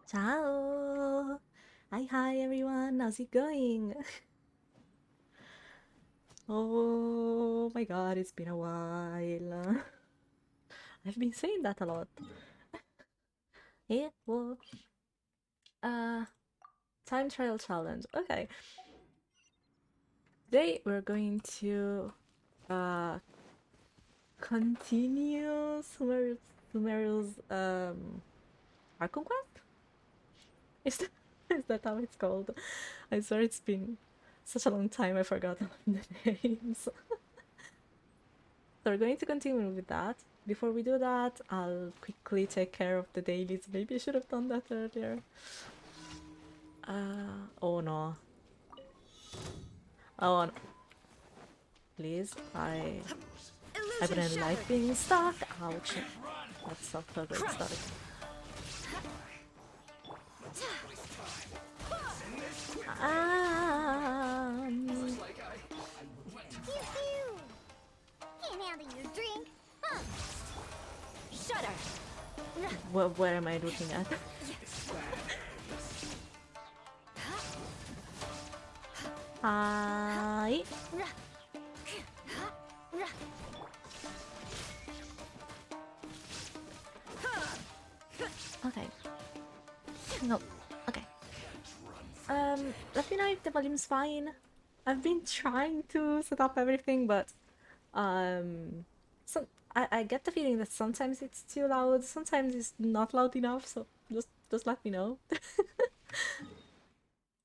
Ciao! Hi everyone, how's it going? Oh my god, it's been a while. I've been saying that a lot. Well, uh, time trial challenge. Okay. Today we're going to uh continue Sumerio's Archon Quest? Is that, is that how it's called? I swear it's been such a long time I forgot the names. So we're going to continue with that. Before we do that, I'll quickly take care of the dailies. Maybe I should have done that earlier. Oh no. Oh no. Please, I wouldn't like being stuck. Ouch. That's not a great start. Um, Can't handle your drink. Huh. Shudder. what am I looking at? Hi. Okay. No. Okay. Let me know if the volume's fine. I've been trying to set up everything, but um, some I get the feeling that sometimes it's too loud, sometimes it's not loud enough. So just let me know.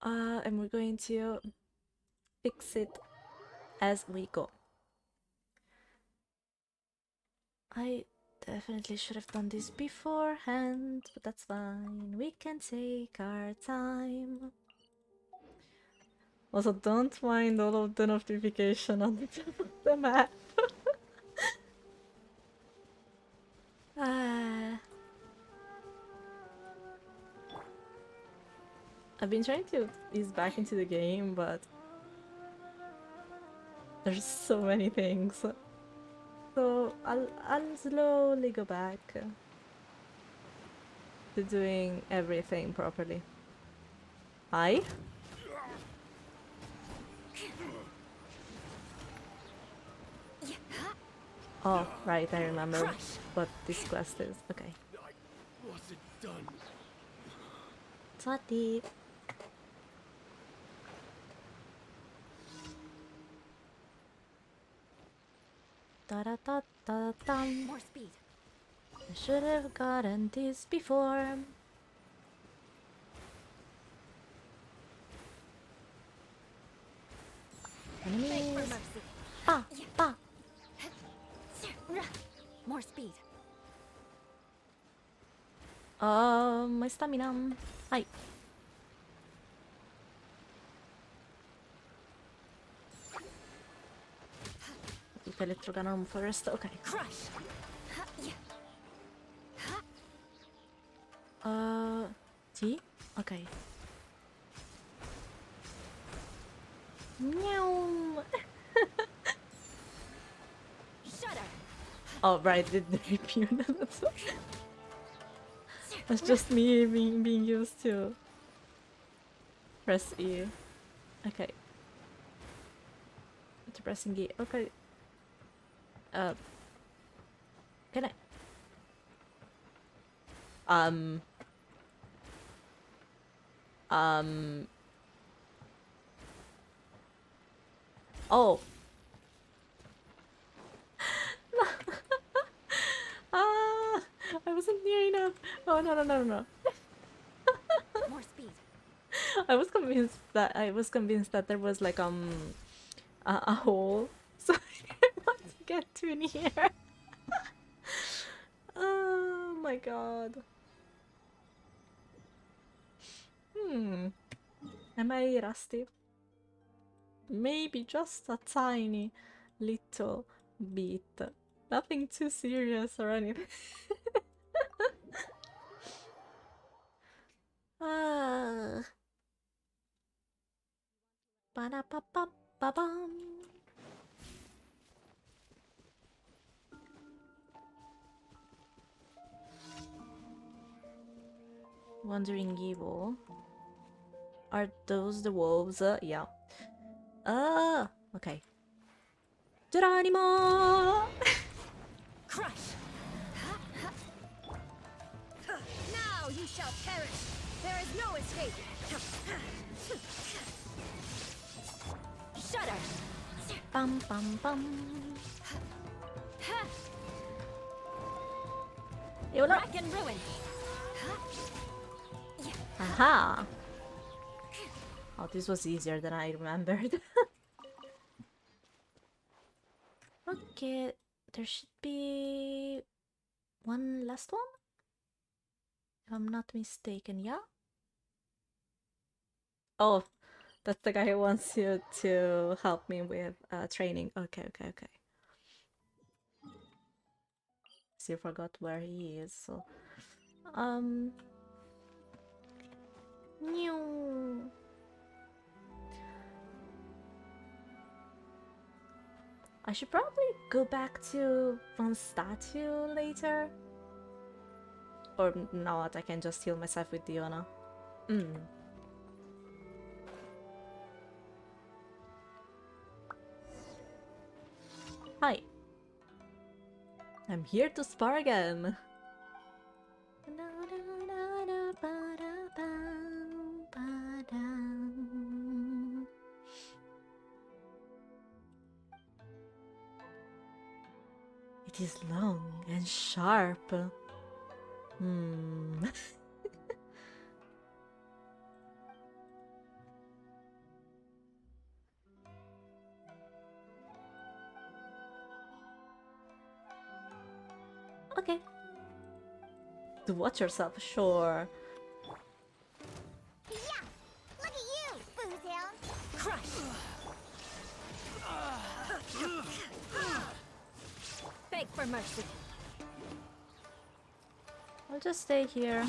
And we're going to fix it as we go. I definitely should have done this beforehand, but that's fine. We can take our time. Also, don't mind all of the notification on the top of the map. I've been trying to ease back into the game, but there's so many things. So I'll slowly go back to doing everything properly. Hi? Oh, right, I remember what this quest is. Okay. Sorry. Da da da da dum. More speed. I should have gotten this before. Beg for Enemies. mercy. Ba! Ba! More speed. My stamina. Hi. Keep electrogun arm first. Okay. Crush. T? Okay. Meow. Shudder. Oh, right, the repeat. That's just me being used to press E. Okay. To pressing E. Okay. Can I? Um. Oh. Ah! I wasn't near enough. Oh, no. More speed. I was convinced that there was like a hole, so I didn't want to get too near. Oh my god. Am I rusty? Maybe just a tiny little bit. Nothing too serious or anything. Ah. Ba-da-ba-ba-ba-bum. Wandering Evil. Are those the wolves? Yeah. Okay. Geronimo! Crush! Now you shall perish! There is no escape! Shudder! Bum bum bum. YOLO! Rack and ruin! Aha! Oh, this was easier than I remembered. Okay, there should be one last one? If I'm not mistaken, yeah? Oh, that's the guy who wants you to help me with training. Okay, okay, okay. Still forgot where he is, so... New. I should probably go back to one statue later. Or not, I can just heal myself with Diona. Hi. I'm here to spar again. It is long and sharp. Okay. To watch yourself, sure. Yeah! Look at you, Boozehound! Crush! Beg for mercy. I'll just stay here.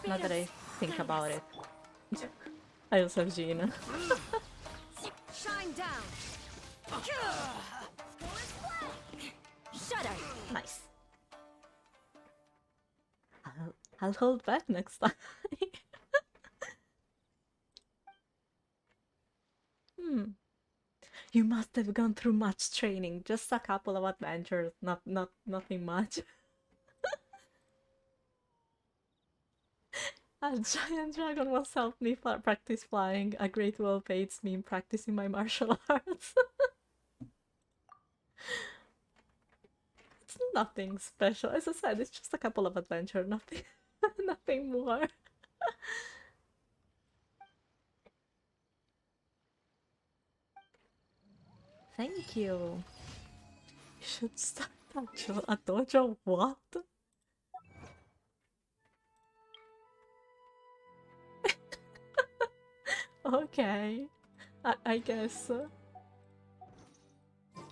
Not that I Barbados. think about it. I also have Jean. Shine down. Shudder. Nice. I'll hold back next time. You must have gone through much training. Just a couple of adventures, nothing much. A giant dragon was helped me practice flying. A great wall pays me in practicing my martial arts. It's nothing special. As I said, it's just a couple of adventures, nothing, nothing more. Thank you. You should start a dojo. What? Okay. I guess.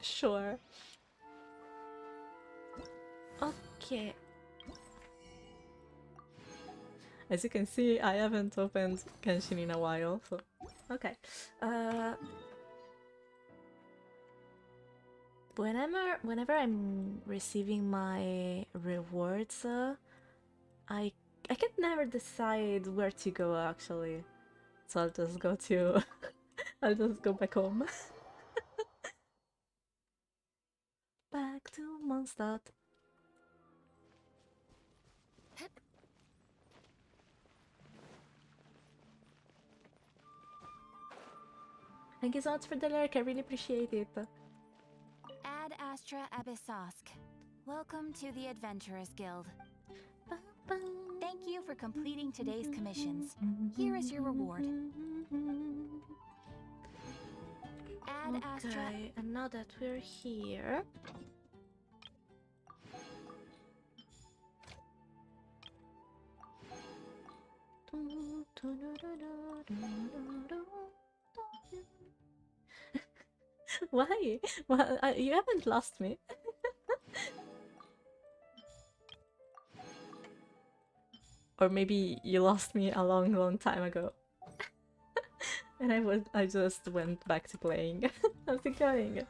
Sure. Okay. As you can see, I haven't opened Genshin in a while, so... Okay. Whenever I'm receiving my rewards, I can never decide where to go, actually. So I'll just go to... I'll just go back home. Back to Mondstadt. Thank you so much for the lurk, I really appreciate it. Ad Astra Abyssosk. Welcome to the Adventurers Guild. Thank you for completing today's commissions. Here is your reward. Ad Astra. Okay, and now that we're here... Why? Well, you haven't lost me. Or maybe you lost me a long time ago. And I just went back to playing. How's it going?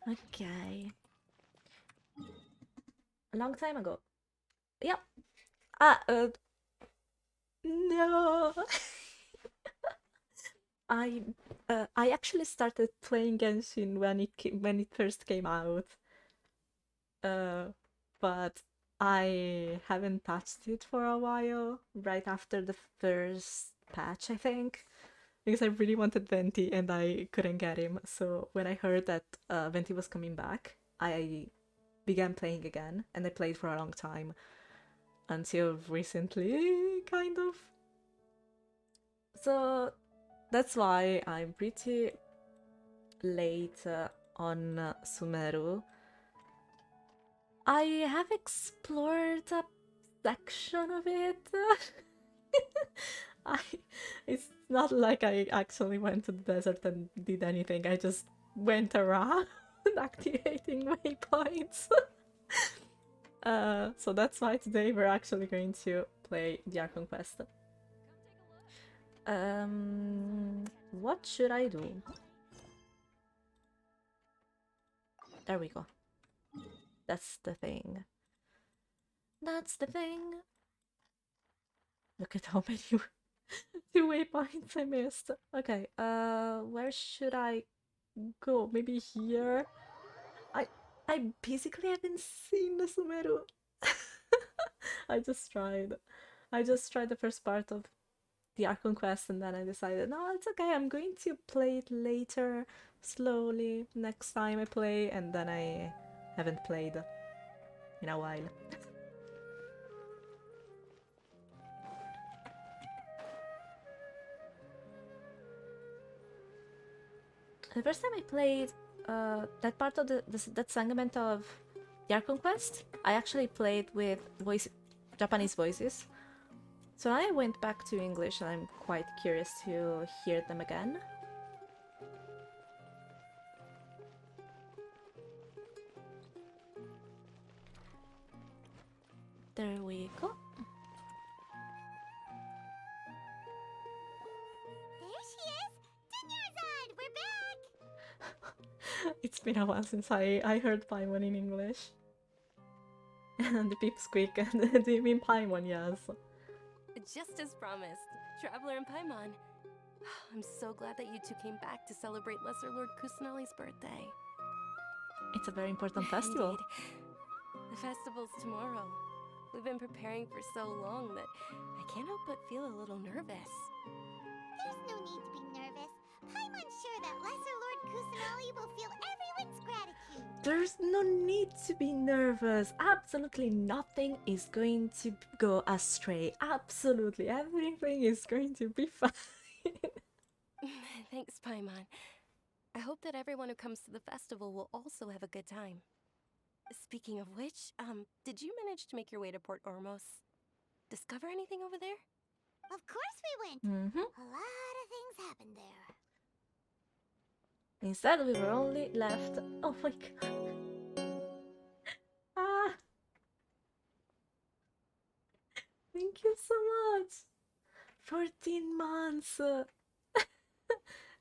Okay. A long time ago. Yep. Ah, no. I I actually started playing Genshin when it first came out. Uh, but I haven't touched it for a while. Right after the first patch, I think, because I really wanted Venti and I couldn't get him. So when I heard that Venti was coming back, I began playing again, and I played for a long time until recently, kind of. So that's why I'm pretty late on Sumeru. I have explored a section of it. I, it's not like I actually went to the desert and did anything. I just went around activating waypoints. So that's why today we're actually going to play the Archon Quest. What should I do? There we go. That's the thing. That's the thing. Look at how many two waypoints I missed. Okay, where should I go? Maybe here? I I basically haven't seen the Sumeru. I just tried. I just tried the first part of the Archon Quest and then I decided, no, it's okay, I'm going to play it later, slowly, next time I play, and then I haven't played in a while. The first time I played that part of that segment of the Archon Quest, I actually played with Japanese voices. So I went back to English and I'm quite curious to hear them again. There we go. There she is! Dinyarzad! We're back! It's been a while since I heard Paimon in English. And the peep squeak. Do you mean Paimon? Yes. Just as promised, Traveler and Paimon. I'm so glad that you two came back to celebrate Lesser Lord Kusanali's birthday. It's a very important festival. Indeed. The festival's tomorrow. We've been preparing for so long that I can't help but feel a little nervous. There's no need to be nervous. Paimon's sure that Lesser Lord Kusanali will feel everyone's gratitude. There's no need to be nervous. Absolutely nothing is going to go astray. Absolutely everything is going to be fine. Thanks, Paimon. I hope that everyone who comes to the festival will also have a good time. Speaking of which, did you manage to make your way to Port Ormos? Discover anything over there? Of course we went. Mm-hmm. A lot of things happened there. Instead, we were only left. Oh my god. Ah. Thank you so much. 14 months.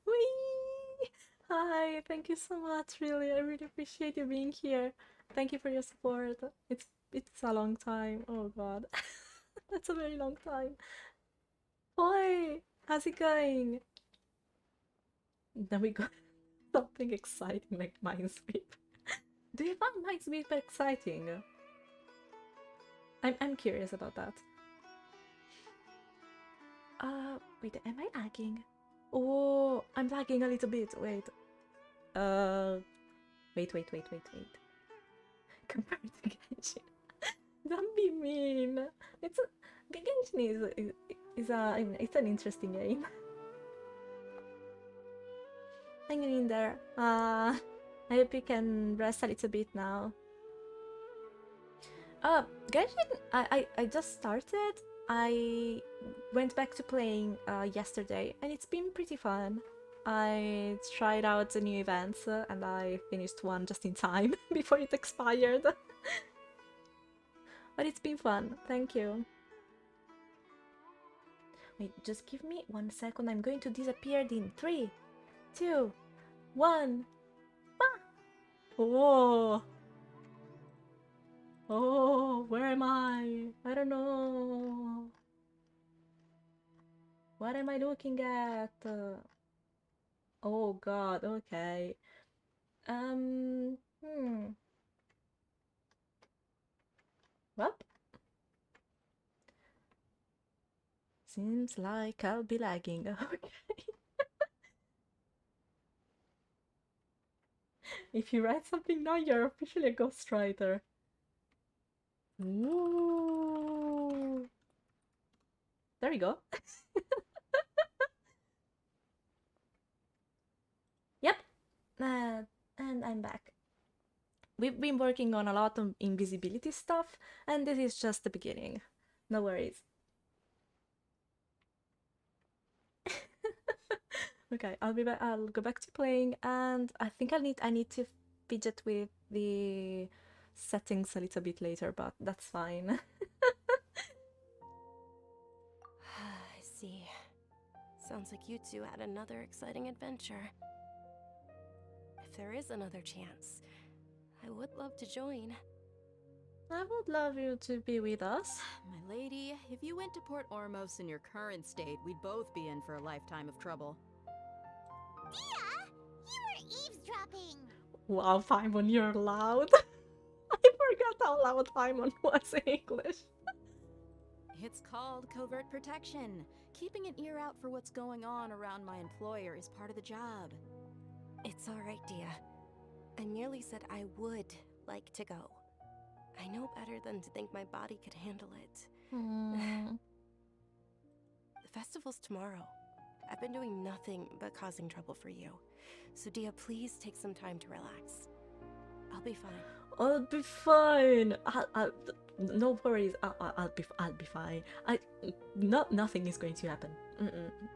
Whee! Hi, thank you so much. Really, I really appreciate you being here. Thank you for your support. It's a long time. Oh god. That's a very long time. Oi! How's it going? Then we got something exciting like Minesweep. Do you find Minesweep exciting? I'm curious about that. Wait, am I lagging? Oh, I'm lagging a little bit. Wait. Wait. Compared to Genshin. Don't be mean. Genshin it's an interesting game. Hanging in there. I hope you can rest a little bit now. Genshin, I just started. I went back to playing yesterday, and it's been pretty fun. I tried out the new events, and I finished one just in time before it expired. But it's been fun, thank you. Wait, just give me 1 second. I'm going to disappear in 3, 2, 1. Ah! Oh. Oh, where am I? I don't know. What am I looking at? Oh god, okay. Hmm. Well, seems like I'll be lagging. Okay. If you write something now, you're officially a ghostwriter. Ooh. There we go. Yep. And I'm back. We've been working on a lot of invisibility stuff, and this is just the beginning. No worries. Okay, I'll be back. I'll go back to playing, and I think I need to fidget with the settings a little bit later, but that's fine. I see. Sounds like you two had another exciting adventure. If there is another chance, I would love to join. I would love you to be with us. My lady, if you went to Port Ormos in your current state, we'd both be in for a lifetime of trouble. Dia, you were eavesdropping. Wow, Paimon, you're loud. I forgot how loud Paimon was in English. It's called covert protection. Keeping an ear out for what's going on around my employer is part of the job. It's alright, Dia. I merely said I would like to go. I know better than to think my body could handle it. The festival's tomorrow. I've been doing nothing but causing trouble for you. So Dia, please take some time to relax. I'll be fine. I'll be fine. No worries. I'll be fine. Nothing is going to happen.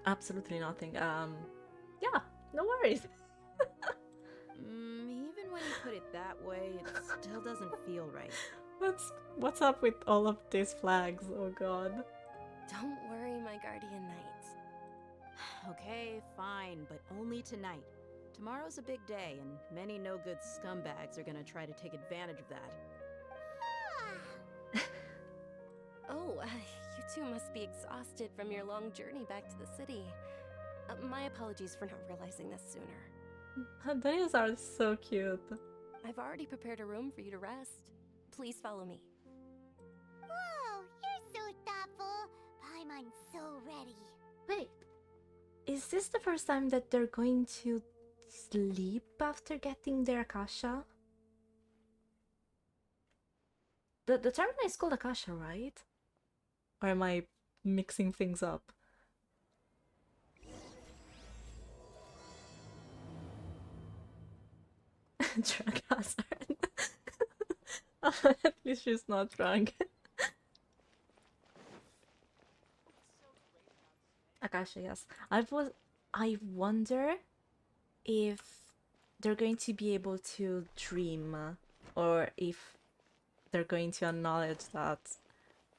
Absolutely nothing. Yeah, no worries. Even when you put it that way, it still doesn't feel right. What's up with all of these flags? Oh god. Don't worry, my guardian knight. Okay, fine, but only tonight. Tomorrow's a big day, and many no-good scumbags are gonna try to take advantage of that. Oh, you two must be exhausted from your long journey back to the city. My apologies for not realizing this sooner. These are so cute. I've already prepared a room for you to rest. Please follow me. Whoa, you're so thoughtful. Paimon's so ready. Wait, is this the first time that they're going to sleep after getting their Akasha? The terminal is called Akasha, right? Or am I mixing things up? Drunk hazard. At least she's not drunk. Akasha, yes. I wonder if they're going to be able to dream, or if they're going to acknowledge that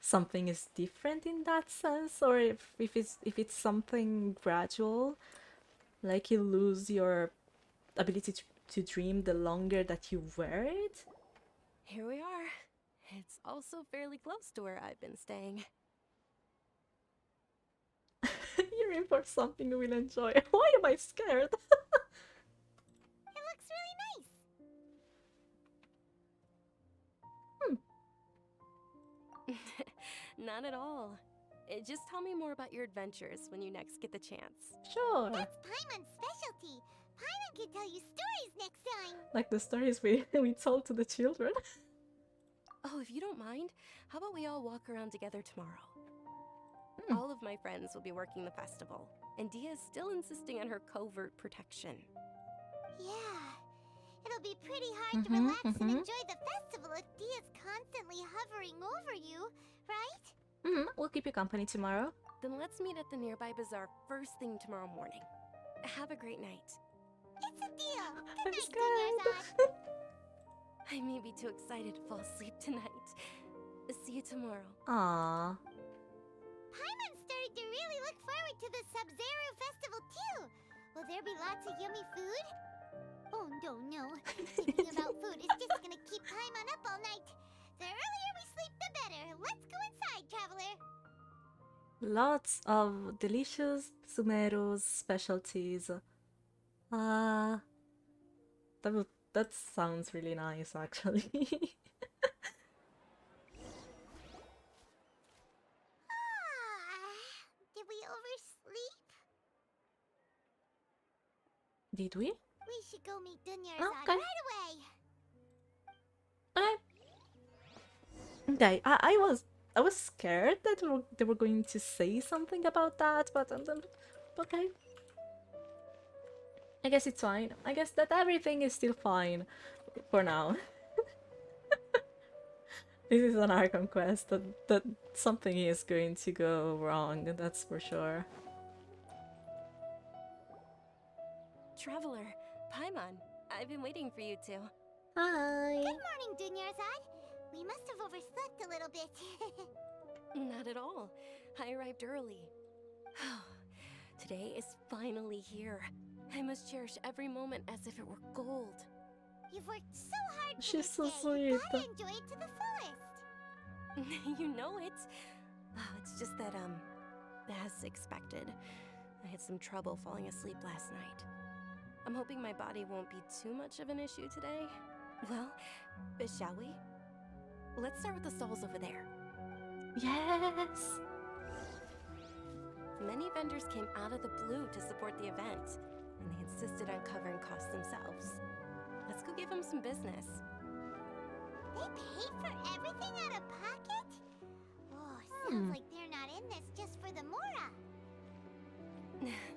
something is different in that sense, or if it's something gradual, like you lose your ability to dream the longer that you wear it. Here we are. It's also fairly close to where I've been staying. You're in for something you will enjoy. Why am I scared? It looks really nice. Not at all. Just tell me more about your adventures when you next get the chance. Sure. That's Paimon's specialty. Paimon can tell you stories next time. Like the stories we told to the children. Oh, if you don't mind, how about we all walk around together tomorrow? All of my friends will be working the festival, and Dia is still insisting on her covert protection. Yeah. It'll be pretty hard to relax and enjoy the festival if Dia's constantly hovering over you, right? We'll keep you company tomorrow. Then let's meet at the nearby bazaar first thing tomorrow morning. Have a great night. It's a deal. I'm Good night, scared. Dunyarzad. I may be too excited to fall asleep tonight. See you tomorrow. Aww. Paimon's starting to really look forward to the Sub-Zero Festival too. Will there be lots of yummy food? Oh no. Thinking about food is just gonna keep Paimon up all night. The earlier we sleep, the better. Let's go inside, traveler. Lots of delicious Sumeru's specialties. That sounds really nice, actually. Did we oversleep? Did we? We should go meet Dunyarzad Okay. right away. Okay. I was scared that they were going to say something about that, but okay. I guess it's fine. I guess that everything is still fine for now. This is an Archon Quest, that something is going to go wrong, that's for sure. Traveler, Paimon, I've been waiting for you two. Hi! Good morning, Dunyarzad. We must have overslept a little bit. Not at all. I arrived early. Today is finally here. I must cherish every moment as if it were gold. You've worked so hard for She's this so day. sweet. You gotta enjoy it to the fullest. You know it. It's just that, as expected, I had some trouble falling asleep last night. I'm hoping my body won't be too much of an issue today. Well, shall we? Let's start with the stalls over there. Yes! Many vendors came out of the blue to support the event, and they insisted on covering costs themselves. Let's go give them some business. They paid for everything out of pocket? Oh, sounds like they're not in this just for the Mora.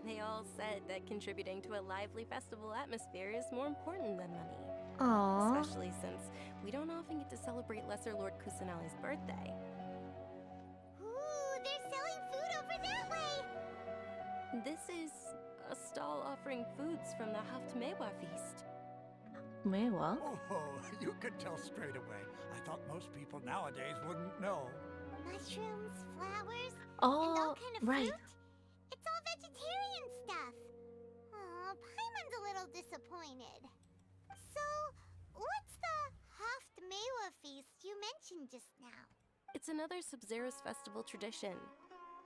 They all said that contributing to a lively festival atmosphere is more important than money. Aww. Especially since we don't often get to celebrate Lesser Lord Kusanali's birthday. Ooh, they're selling food over that way. This is a stall offering foods from the Haftmewa feast. Mewa? Oh, you could tell straight away. I thought most people nowadays wouldn't know. Mushrooms, flowers, and Oh, all kind of right. fruit. It's all vegetarian stuff. Aw, Paimon's a little disappointed. So, what's the Haftmewa feast you mentioned just now? It's another Sub-Zero's festival tradition.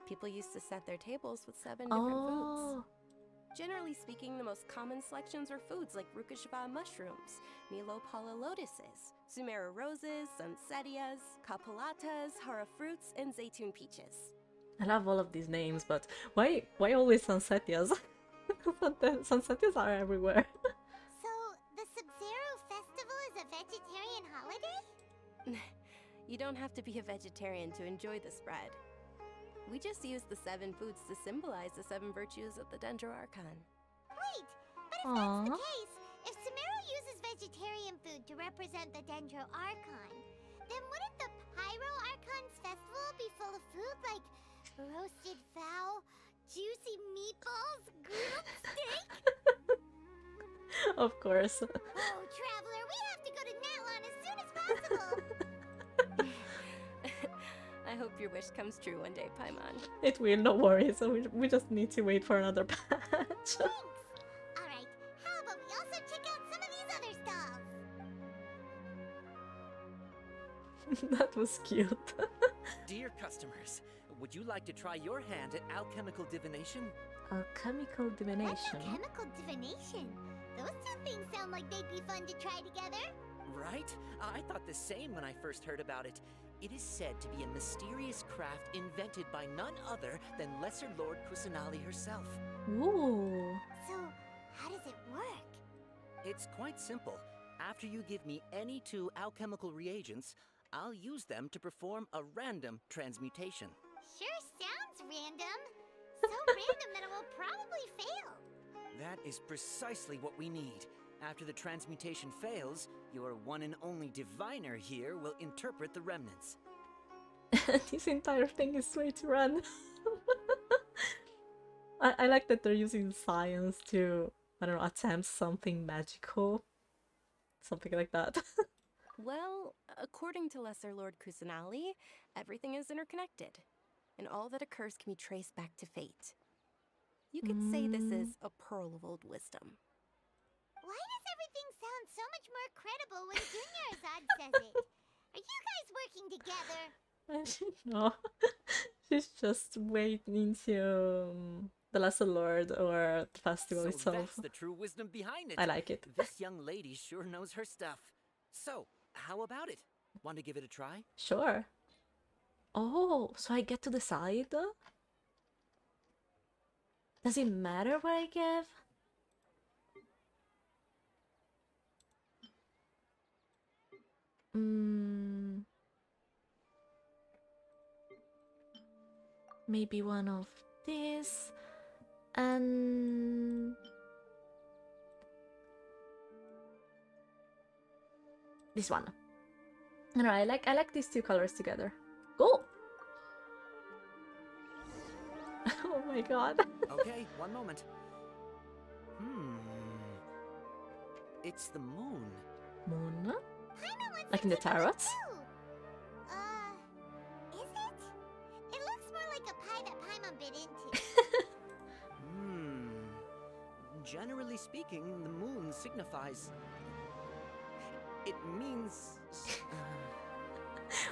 People used to set their tables with 7 different foods. Oh, Generally speaking, the most common selections are foods like Rukashva mushrooms, Nilopala lotuses, Sumera roses, Sunsetias, Kapalatas, Hara fruits, and Zaytun peaches. I love all of these names, but why always Sunsetias? Sunsetias are everywhere. So, the Sub-Zero festival is a vegetarian holiday? You don't have to be a vegetarian to enjoy the spread. We just use the 7 foods to symbolize the 7 virtues of the Dendro Archon. Wait, but if Aw. that's the case, if Sumero uses vegetarian food to represent the Dendro Archon, then wouldn't the Pyro Archon's festival be full of food like roasted fowl, juicy meatballs, grilled steak? Of course. Oh, traveler, we have to go to Natlon as soon as possible. I hope your wish comes true one day, Paimon. It will, no worries. So we just need to wait for another patch. Thanks. All right, how about we also check out some of these other stalls? That was cute. Dear customers, would you like to try your hand at alchemical divination? Alchemical What's divination. chemical divination? Those two things sound like they'd be fun to try together. Right? I thought the same when I first heard about it. It is said to be a mysterious craft invented by none other than Lesser Lord Kusanali herself. Ooh. So, how does it work? It's quite simple. After you give me any 2 alchemical reagents, I'll use them to perform a random transmutation. Sure sounds random. So random that it will probably fail. That is precisely what we need. After the transmutation fails, your one and only diviner here will interpret the remnants. This entire thing is way to run. I like that they're using science to, I don't know, attempt something magical. Something like that. Well, according to Lesser Lord Kusanali, everything is interconnected, and all that occurs can be traced back to fate. You could say this is a pearl of old wisdom. Why does sounds so much more credible when Junior Zod says it. Are you guys working together? No, she's just waiting to the Lesser Lord or the festival So itself. that's the true wisdom behind it. I like it. This young lady sure knows her stuff. So, how about it? Want to give it a try? Sure. Oh, so I get to decide? Does it matter what I give? Maybe one of these and this one. No, I like these two colors together. Cool. Oh my god. Okay, one moment. It's the moon. Moon? Paimon wants Like to in the take a look tarots? too. Is it? It looks more like a pie that Paimon bit into. Generally speaking, the moon signifies... It means...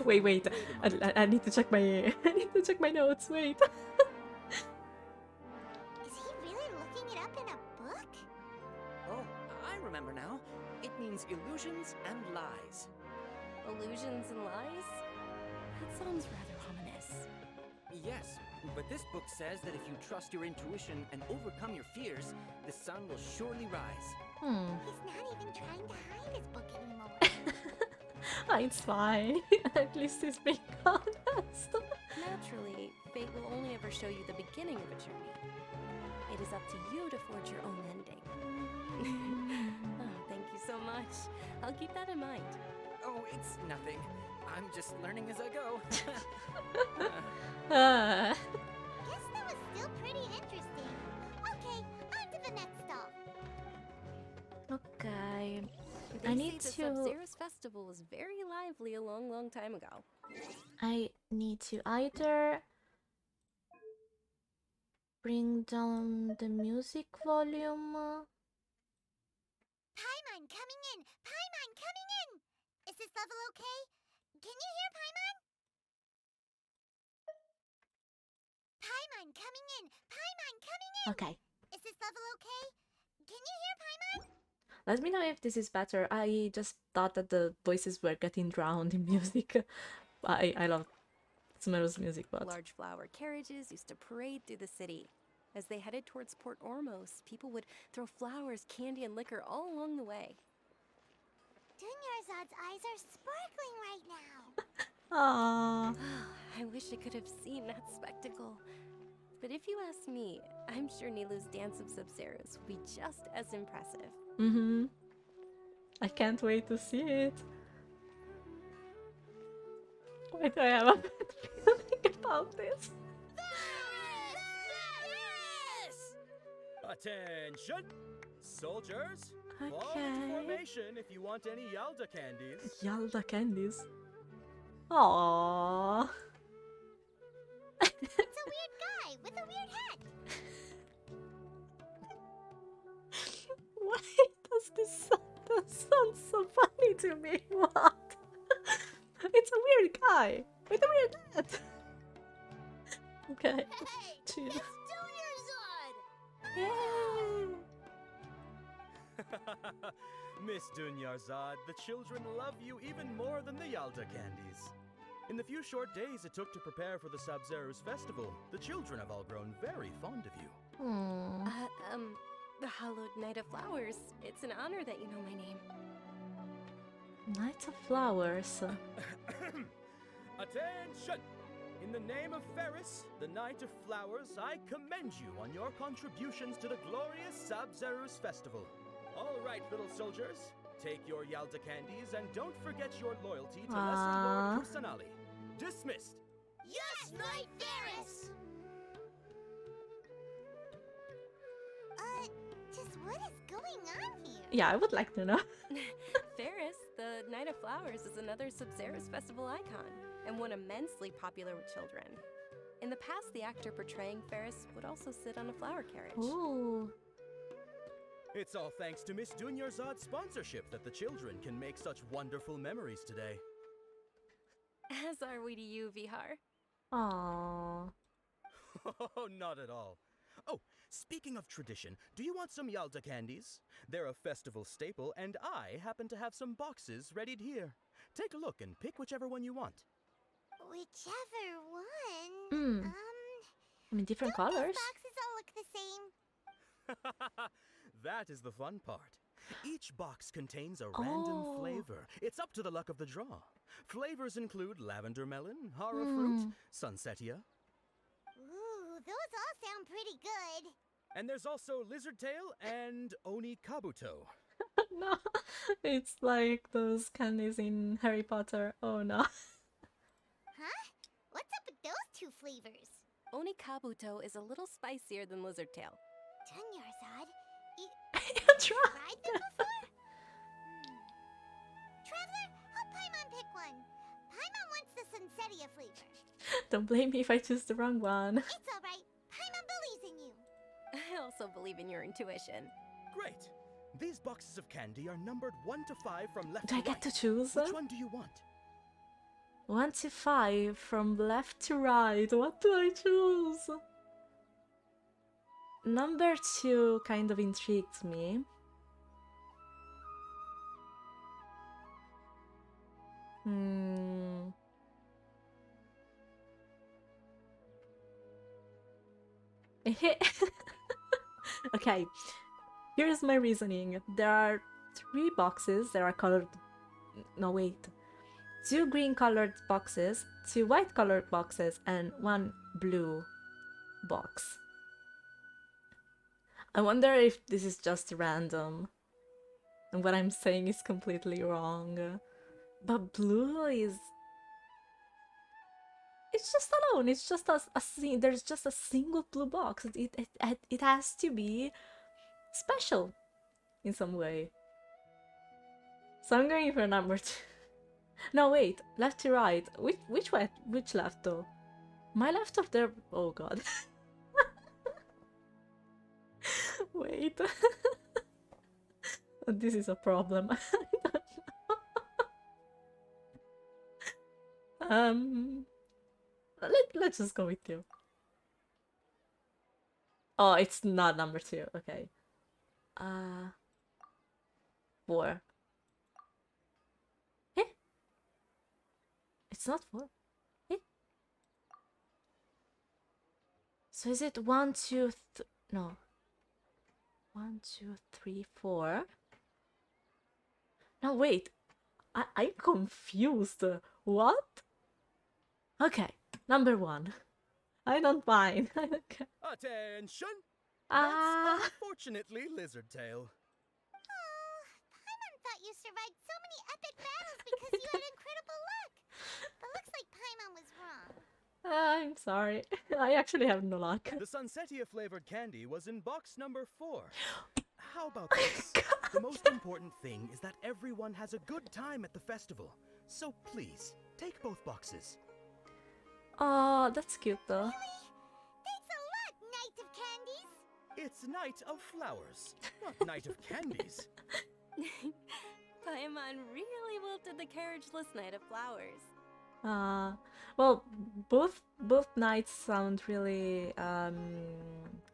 Wait. Wait a moment. I need to check my I need to check my notes. Wait. Is he really looking it up in a book? Oh, I remember now. It means illusions and lies. Illusions and lies? That sounds rather ominous. Yes, but this book says that if you trust your intuition and overcome your fears, the sun will surely rise. He's not even trying to hide his book anymore. It's fine. At least he's being honest. Naturally, fate will only ever show you the beginning of a journey. It is up to you to forge your own ending. Oh, thank you so much. I'll keep that in mind. Oh, it's nothing. I'm just learning as I go. Guess that was still pretty interesting. Okay, on to the next stop. Okay. They I need say to- the Sub-Zero's festival was very lively a long, long time ago. I need to either bring down the music volume. Paimon coming in! Paimon coming in! Is this level okay? Can you hear Paimon? Paimon coming in! Paimon coming in! Okay. Is this level okay? Can you hear Paimon? Let me know if this is better. I just thought that the voices were getting drowned in music. I love Sumeru's music, but Large flower carriages used to parade through the city. As they headed towards Port Ormos, people would throw flowers, candy, and liquor all along the way. Dunyarzad's eyes are sparkling right now. ah, I wish I could have seen that spectacle. But if you ask me, I'm sure Nilu's Dance of Sub-Zeros will be just as impressive. I can't wait to see it. Why do I have a bad feeling about this? Attention! Soldiers! Fall Okay. into formation if you want any Yalda candies. Yalda candies. Aww. It's a weird guy with a weird hat. Why does this sound so funny to me? What? It's a weird guy with a weird hat. Okay. Hey, Chill. it's Dunyarzad! Yay. Miss Dunyarzad, the children love you even more than the Yalda candies. In the few short days it took to prepare for the Sub-Zero's festival, the children have all grown very fond of you. The Hallowed Night of Flowers. It's an honor that you know my name. Night of Flowers. Attention! In the name of Ferris, the Knight of Flowers, I commend you on your contributions to the glorious Sub-Zero's festival. All right, little soldiers, take your Yalda candies and don't forget your loyalty to Lesser Lord Kusanali. Dismissed! Yes, Knight Ferris! Just what is going on here? Yeah, I would like to know. Ferris, the Night of Flowers, is another Sub-Zero's festival icon, and one immensely popular with children. In the past, the actor portraying Ferris would also sit on a flower carriage. Ooh. It's all thanks to Miss Dunyarzad's sponsorship that the children can make such wonderful memories today. As are we to you, Vihar. Aww. Oh, not at all. Oh, speaking of tradition, do you want some Yalta candies? They're a festival staple, and I happen to have some boxes readied here. Take a look and pick whichever one you want. Whichever one. Mm. I mean, different Don't colors. these boxes all look the same? That is the fun part. Each box contains a random flavor. It's up to the luck of the draw. Flavors include lavender melon, hara fruit, sunsetia. Ooh, those all sound pretty good. And there's also lizard tail and oni kabuto. No, it's like those candies in Harry Potter. Oh no. Huh? What's up with those two flavors? Oni kabuto is a little spicier than lizard tail. Dunyarzad, you Try. tried them before? Traveler, help Paimon pick one. Paimon wants the Sunsetia flavor. Don't blame me if I choose the wrong one. It's alright. Paimon believes in you. I also believe in your intuition. Great. These boxes of candy are numbered 1 to 5 from left Do to I get right. to choose? Which one do you want? 1 to 5 from left to right. What do I choose? Number 2 kind of intrigues me. Okay, here's my reasoning. There are 3 boxes that are colored. No, wait. 2 green colored boxes, 2 white colored boxes, and 1 blue box. I wonder if this is just random and what I'm saying is completely wrong. But blue is... It's just alone. It's just there's just a single blue box. It has to be special in some way. So I'm going for number 2. No, wait. Left to right. Which way? Which left though? My left or their... Oh god. Wait. This is a problem. I don't know. Let's just go with you. Oh, it's not number 2. Okay. 4. Eh? It's not 4. Eh? So is it 1, 2, no. 1, 2, 3, 4. No, wait. I'm confused. What? Okay, number 1. I don't mind. I don't care. Attention! Ah. That's unfortunately lizard tail. Oh, Paimon thought you survived so many epic battles because you had incredible luck. But looks like Paimon was wrong. I'm sorry. I actually have no luck. The Sunsetia flavored candy was in box number 4. How about this? The most important thing is that everyone has a good time at the festival. So please, take both boxes. Oh, that's cute though. Thanks a lot, Knight of Candies. It's Night of Flowers, not Night of Candies. Paimon really wilted the carriageless Knight of Flowers. Well, both nights sound really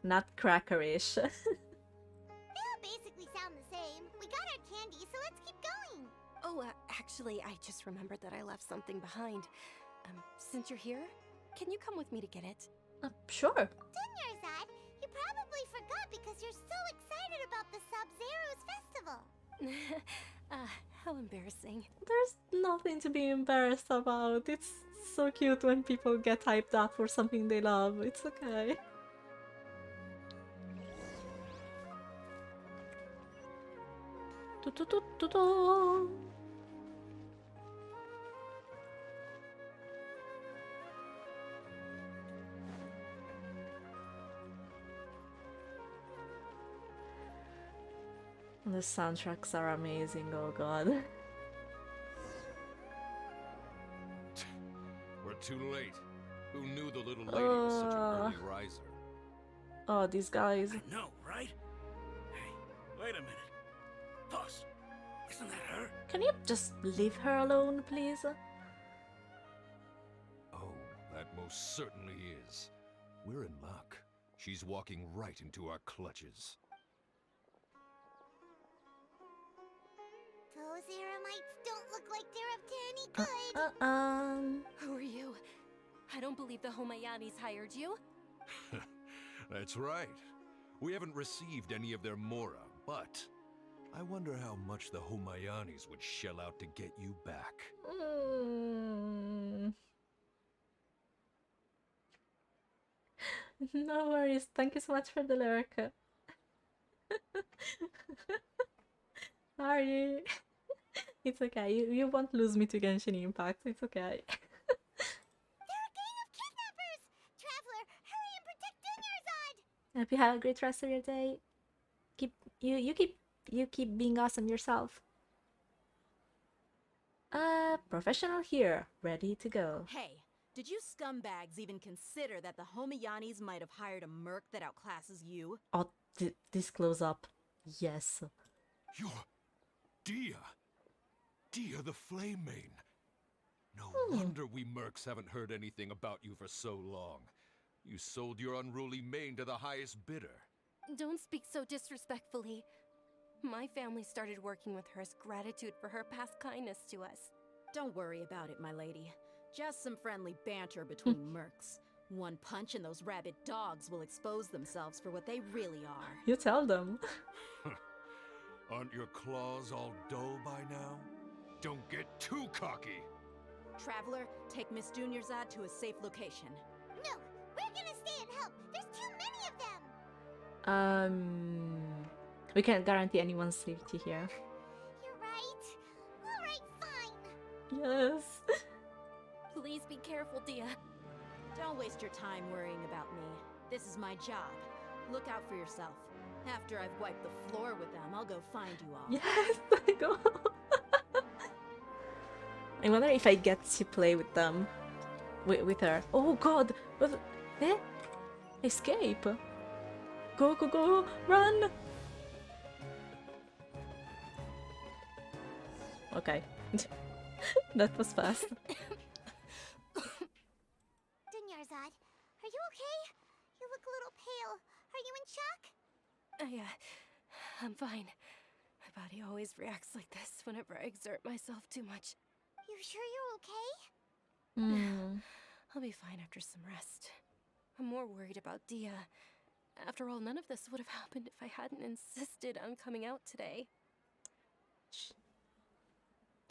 not crackerish. They all basically sound the same. We got our candy, so let's keep going. Oh, actually, I just remembered that I left something behind. Since you're here, can you come with me to get it? Sure. Dunyarzad, you probably forgot because you're so excited about the Sub-Zero's festival. How embarrassing. There's nothing to be embarrassed about. It's so cute when people get hyped up for something they love. It's okay. Do-do-do-do-do. The soundtracks are amazing, oh god. We're too late. Who knew the little lady was such an early riser? Oh, these guys. I know, right? Hey, Wait a minute. Boss, isn't that her? Can you just leave her alone, please? Oh, that most certainly is. We're in luck. She's walking right into our clutches. Those Eremites don't look like they're up to any good. Who are you? I don't believe the Homayanis hired you. That's right. We haven't received any of their mora, but I wonder how much the Homayanis would shell out to get you back. No worries. Thank you so much for the lyric. Sorry. It's okay. You won't lose me to Genshin Impact. It's okay. They're a gang of kidnappers! Traveler, hurry and protect Dunyarzad! Hope you have a great rest of your day. You keep being awesome yourself. Professional here, ready to go. Hey, did you scumbags even consider that the Homayanis might have hired a merc that outclasses you? Oh, this close up. Yes. You're Dia. Dia the Flame Main. No wonder we mercs haven't heard anything about you for so long. You sold your unruly mane to the highest bidder. Don't speak so disrespectfully. My family started working with her as gratitude for her past kindness to us. Don't worry about it, my lady. Just some friendly banter between mercs. One punch and those rabid dogs will expose themselves for what they really are. You tell them. Aren't your claws all dull by now? Don't get too cocky! Traveler, take Miss Dunyarzad to a safe location. No, we're gonna stay and help. There's too many of them. We can't guarantee anyone's safety here. You're right. All right, fine. Yes. Please be careful, Dia. Don't waste your time worrying about me. This is my job. Look out for yourself. After I've wiped the floor with them, I'll go find you all. Yes, I go. I wonder if I get to play with them. With her. Oh god! Eh? Escape! Go, go, go! Run! Okay. That was fast. Dunyarzad, are you okay? You look a little pale. Are you in shock? I'm fine. My body always reacts like this whenever I exert myself too much. You sure you're okay? I'll be fine after some rest. I'm more worried about Dia. After all, none of this would have happened if I hadn't insisted on coming out today.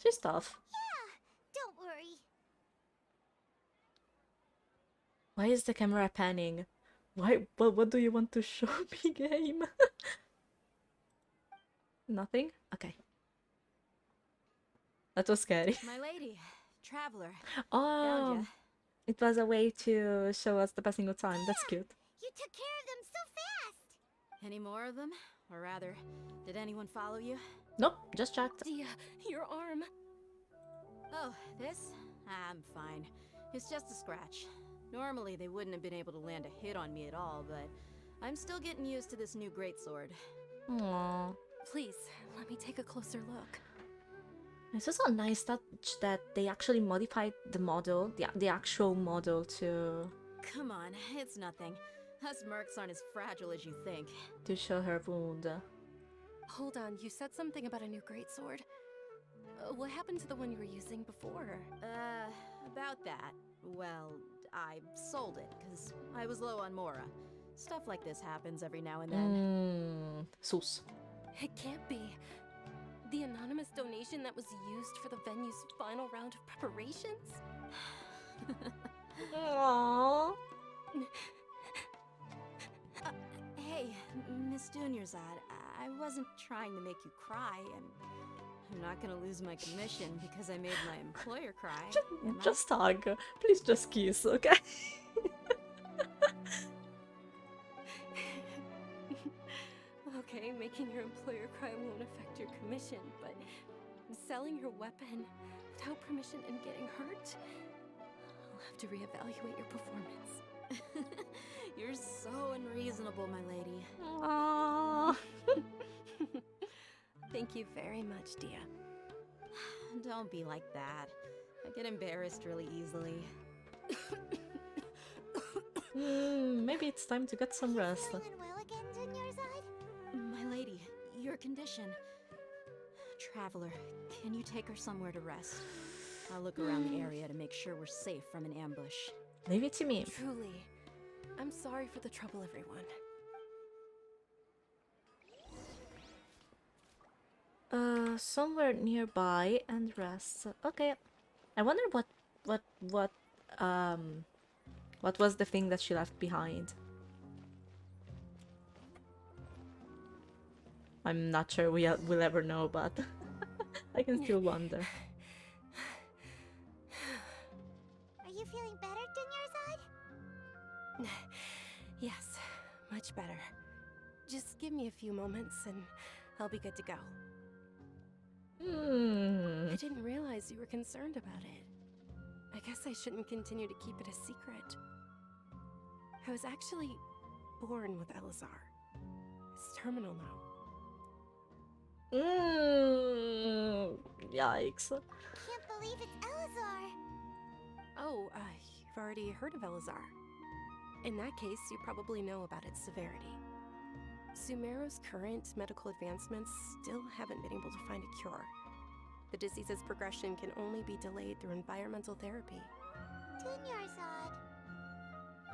She's tough. Yeah, don't worry. Why is the camera panning? Why? What do you want to show me, game? Nothing? Okay. That was scary. My lady, Traveler. Oh, Found ya. it was a way to show us the passing of time. That's cute. You took care of them so fast. Any more of them? Or rather, did anyone follow you? Nope, just checked. Dia, your arm. Oh, this? I'm fine. It's just a scratch. Normally, they wouldn't have been able to land a hit on me at all, but I'm still getting used to this new greatsword. Aww. Please, let me take a closer look. It's also a nice touch that they actually modified the model, the actual model to Come on, it's nothing. Us mercs aren't as fragile as you think. show her wound. Hold on, you said something about a new greatsword. What happened to the one you were using before? About that. Well, I sold it, because I was low on mora. Stuff like this happens every now and then. Sus. It can't be. The anonymous donation that was used for the venue's final round of preparations? Aww. Hey, Miss Dunyarzad, I wasn't trying to make you cry, and I'm not gonna lose my commission because I made my employer cry. am I? Just hug. Please just kiss, okay? Okay, making your employer cry won't affect your commission, but selling your weapon without permission and getting hurt? I'll have to reevaluate your performance. You're so unreasonable, my lady. Aww. Thank you very much, Dia. Don't be like that. I get embarrassed really easily. Maybe it's time to get some rest. Feeling unwell again, Dunyarzad? My lady, your condition. Traveler, can you take her somewhere to rest? I'll look around the area to make sure we're safe from an ambush. Leave it to me. Truly. I'm sorry for the trouble, everyone. Somewhere nearby and rest. Okay. I wonder what was the thing that she left behind. I'm not sure we'll ever know, but I can still wonder. Are you feeling better, Dunyarzad? Yes, much better. Just give me a few moments and I'll be good to go. I didn't realize you were concerned about it. I guess I shouldn't continue to keep it a secret. I was actually born with Elazar. It's terminal now. Yikes. Can't believe it's Elazar. Oh, you've already heard of Elazar. In that case, you probably know about its severity. Sumeru's current medical advancements still haven't been able to find a cure. The disease's progression can only be delayed through environmental therapy. Dunyarzad.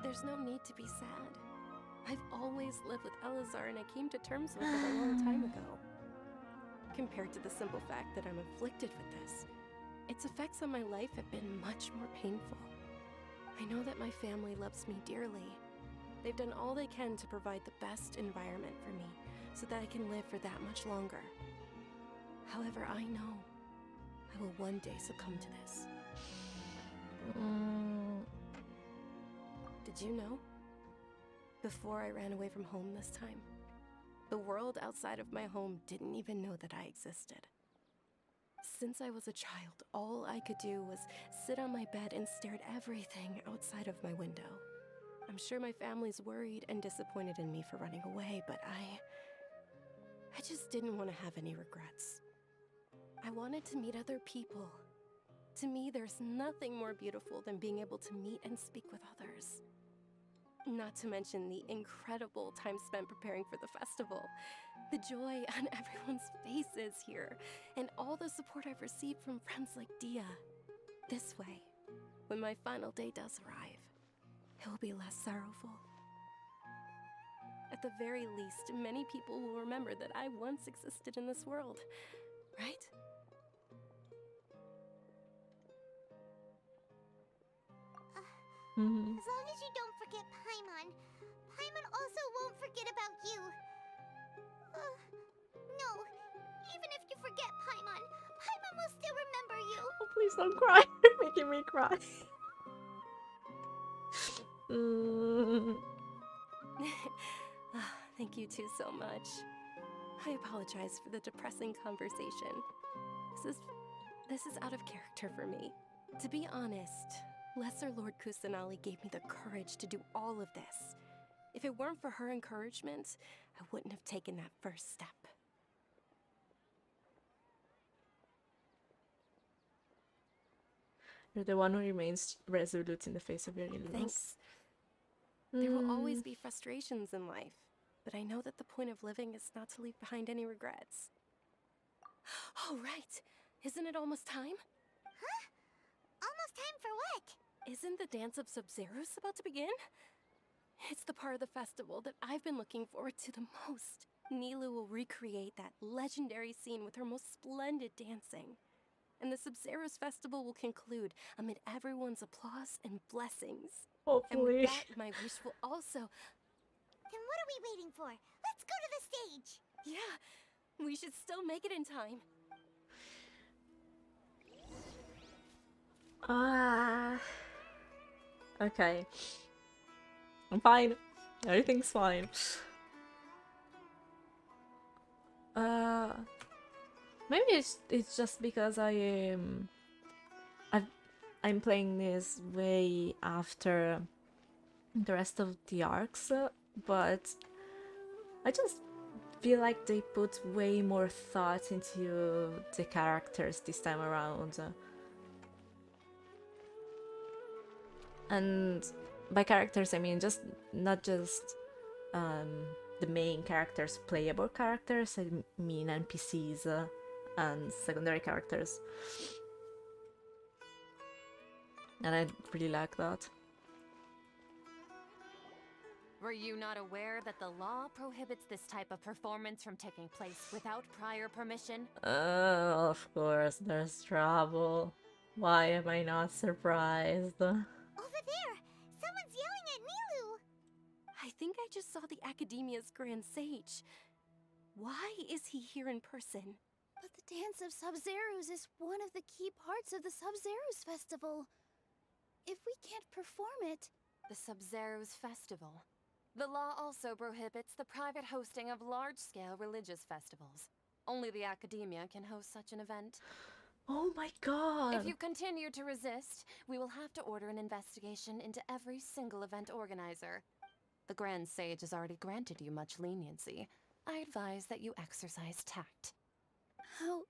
There's no need to be sad. I've always lived with Elazar and I came to terms with it a long time ago. Compared to the simple fact that I'm afflicted with this, its effects on my life have been much more painful. I know that my family loves me dearly. They've done all they can to provide the best environment for me so that I can live for that much longer. However, I know I will one day succumb to this. Did you know? Before I ran away from home this time, the world outside of my home didn't even know that I existed. Since I was a child, all I could do was sit on my bed and stare at everything outside of my window. I'm sure my family's worried and disappointed in me for running away, but I just didn't want to have any regrets. I wanted to meet other people. To me, there's nothing more beautiful than being able to meet and speak with others. Not to mention the incredible time spent preparing for the festival. The joy on everyone's faces here, and all the support I've received from friends like Dia. This way, when my final day does arrive, it will be less sorrowful. At the very least, many people will remember that I once existed in this world, right? As long as you don't forget Paimon, Paimon also won't forget about you. No, even if you forget Paimon, Paimon will still remember you. Oh, please don't cry. You're making me cry. Thank you two so much. I apologize for the depressing conversation. This is out of character for me. To be honest, Lesser Lord Kusanali gave me the courage to do all of this. If it weren't for her encouragement, I wouldn't have taken that first step. You're the one who remains resolute in the face of your illness. Thanks. There will always be frustrations in life, but I know that the point of living is not to leave behind any regrets. Oh, right. Isn't it almost time? Huh? Almost time for what? Isn't the Dance of Sub-Zeros about to begin? It's the part of the festival that I've been looking forward to the most. Nilu will recreate that legendary scene with her most splendid dancing. And the Sub-Zeros festival will conclude amid everyone's applause and blessings. And Hopefully. with that, my wish will also... Then what are we waiting for? Let's go to the stage! Yeah, we should still make it in time. Okay. I'm fine. Everything's fine. Maybe it's just because I'm playing this way after the rest of the arcs, but feel like they put way more thought into the characters this time around. And by characters, I mean not just the main characters, playable characters. I mean NPCs and secondary characters. And I really like that. Were you not aware that the law prohibits this type of performance from taking place without prior permission? Of course, there's trouble. Why am I not surprised? Over there! Someone's yelling at Nilu! I think I just saw the Academia's Grand Sage. Why is he here in person? But the Dance of Sub-Zerus is one of the key parts of the Sub-Zerus Festival. If we can't perform it... The Sub-Zerus Festival. The law also prohibits the private hosting of large-scale religious festivals. Only the Academia can host such an event. Oh my god! If you continue to resist, we will have to order an investigation into every single event organizer. The Grand Sage has already granted you much leniency. I advise that you exercise tact. How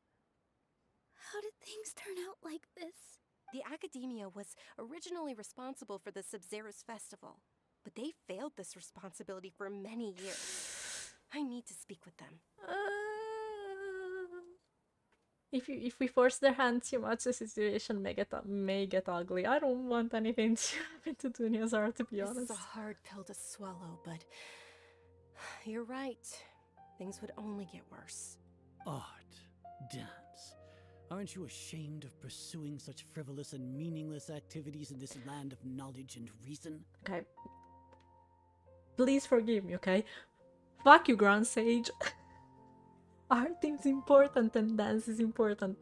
did things turn out like this? The Academia was originally responsible for the Sub-Zerus Festival, but they failed this responsibility for many years. I need to speak with them. If we force their hand too much, the situation may get ugly. I don't want anything to happen to Dunyarzad, to be honest. This is a hard pill to swallow, but you're right. Things would only get worse. Art, dance. Aren't you ashamed of pursuing such frivolous and meaningless activities in this land of knowledge and reason? Okay. Please forgive me, okay? Fuck you, Grand Sage. Art is important and dance is important.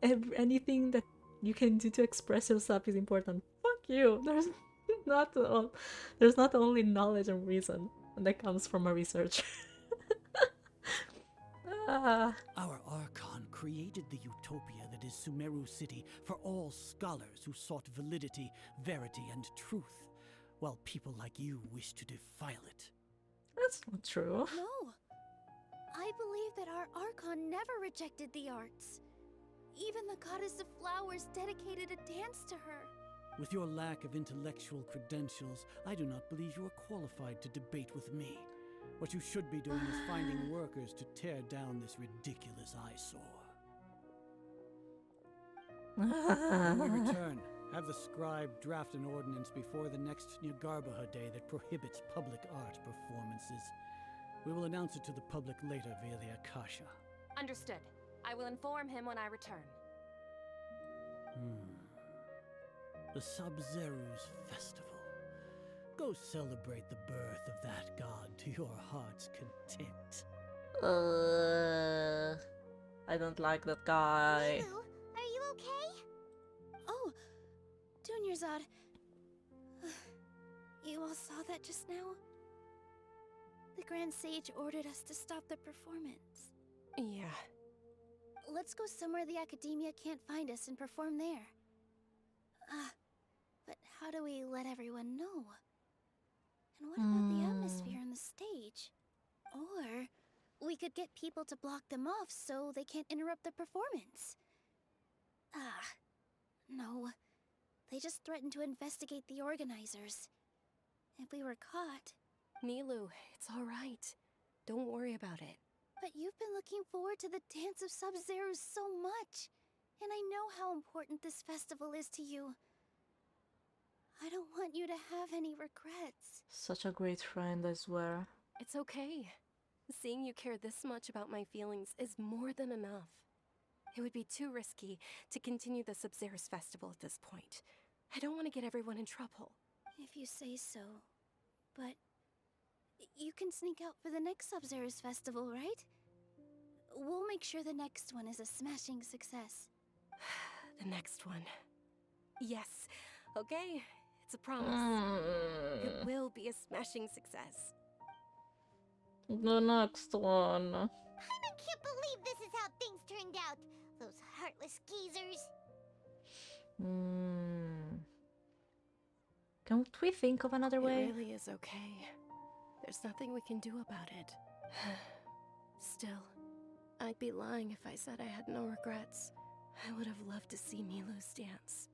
Anything that you can do to express yourself is important. Fuck you. There's not only knowledge and reason that comes from a research. Our Archon created the utopia that is Sumeru City for all scholars who sought validity, verity, and truth, while people like you wish to defile it. That's not true. No. I believe that our Archon never rejected the arts. Even the Goddess of Flowers dedicated a dance to her. With your lack of intellectual credentials, I do not believe you are qualified to debate with me. What you should be doing is finding workers to tear down this ridiculous eyesore. When we return, have the scribe draft an ordinance before the next Nyargarbaha Day that prohibits public art performances. We will announce it to the public later via the Akasha. Understood. I will inform him when I return. The Sub-Zerus Festival. Go celebrate the birth of that god to your heart's content. I don't like that guy. Nilu, are you okay? Oh, Dunyarzad. You all saw that just now? The Grand Sage ordered us to stop the performance. Yeah. Let's go somewhere the Academia can't find us and perform there. But how do we let everyone know? And what about the atmosphere on the stage? Or we could get people to block them off so they can't interrupt the performance. No. They just threatened to investigate the organizers. If we were caught... Nilu, it's all right. Don't worry about it. But you've been looking forward to the Dance of Sub-Zerus so much. And I know how important this festival is to you. I don't want you to have any regrets. Such a great friend, I swear. It's okay. Seeing you care this much about my feelings is more than enough. It would be too risky to continue the Sub-Zerus Festival at this point. I don't want to get everyone in trouble. If you say so. But you can sneak out for the next Sub-Zerus Festival, right? We'll make sure the next one is a smashing success. The next one. Yes. Okay. It's a promise. It will be a smashing success. The next one. I can't believe this is how things turned out. Those heartless geezers. Can't we think of another way? It really is okay. There's nothing we can do about it. Still, I'd be lying if I said I had no regrets. I would have loved to see me lose dance.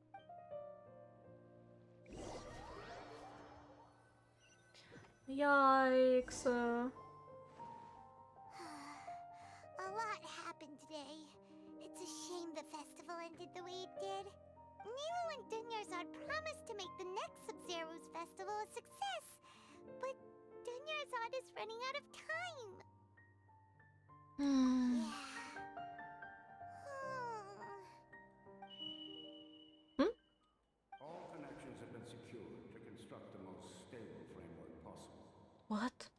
Yikes. A lot happened today. It's a shame the festival ended the way it did. Nilo and Dunyarzad promised to make the next Sub-Zero's festival a success, but Dunyarzad is running out of time. Yeah. All connections have been secured to construct the most stable framework possible. What?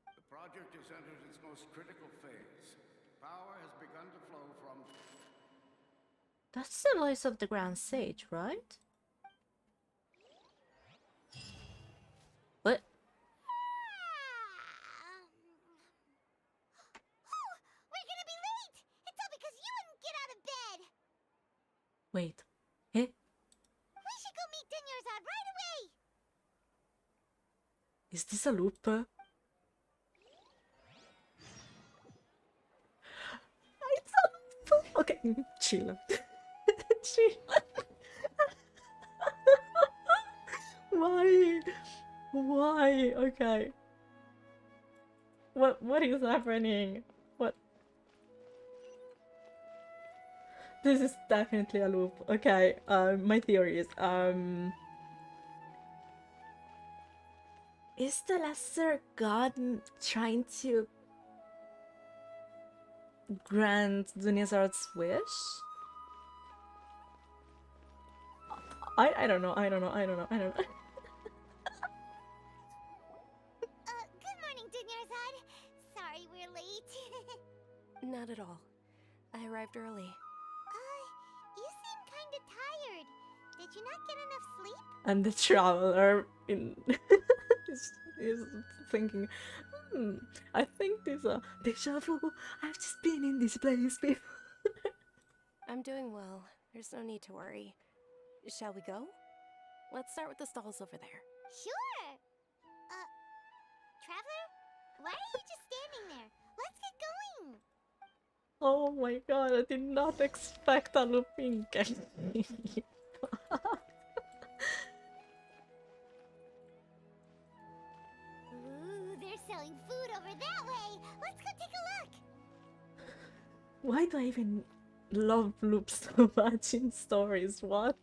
The project has entered its most critical phase. Power has begun to flow from... That's the voice of the Grand Sage, right? What? Oh, we're gonna be late! It's all because you wouldn't get out of bed! Wait. Eh? We should go meet Dunyarzad right away! Is this a loop? It's a loop! Okay, chill. Chill. Why? Why? Okay. What is happening? What? This is definitely a loop. Okay, my theories. Is the lesser god trying to grant Dunyarzad's wish? I don't know. Good morning, Dunyarzad. Sorry we're late. Not at all. I arrived early. You seem kinda tired. Did you not get enough sleep? And the traveler is thinking, I think there's a deja vu. I've just been in this place before. I'm doing well. There's no need to worry. Shall we go? Let's start with the stalls over there. Sure. Traveler? Why are you just standing there? Let's get going. Oh my god, I did not expect a looping game. Ooh, they're selling food over that way. Let's go take a look. Why do I even love loops so much in stories? What?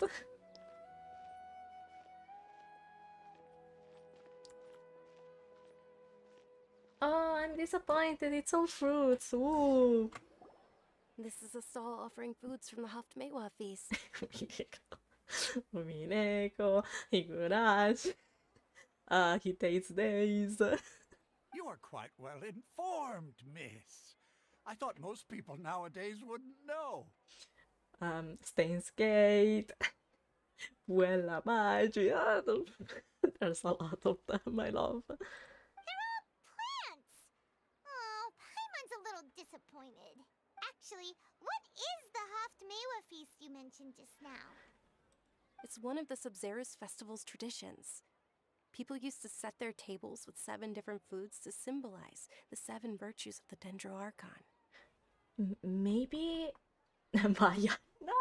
Oh, I'm disappointed. It's all fruits. Ooh. This is a stall offering foods from the Haft Mewa feast. Mineko, Higurashi. He takes days. You are quite well informed, miss. I thought most people nowadays wouldn't know. Stains Gate. Puella Magia. There's a lot of them, I love. They're all plants. Oh, Paimon's a little disappointed. Actually, what is the Haft Mewa feast you mentioned just now? It's one of the Sub-Zero's festival's traditions. People used to set their tables with 7 different foods to symbolize the 7 virtues of the Dendro Archon. Maybe Maya. No.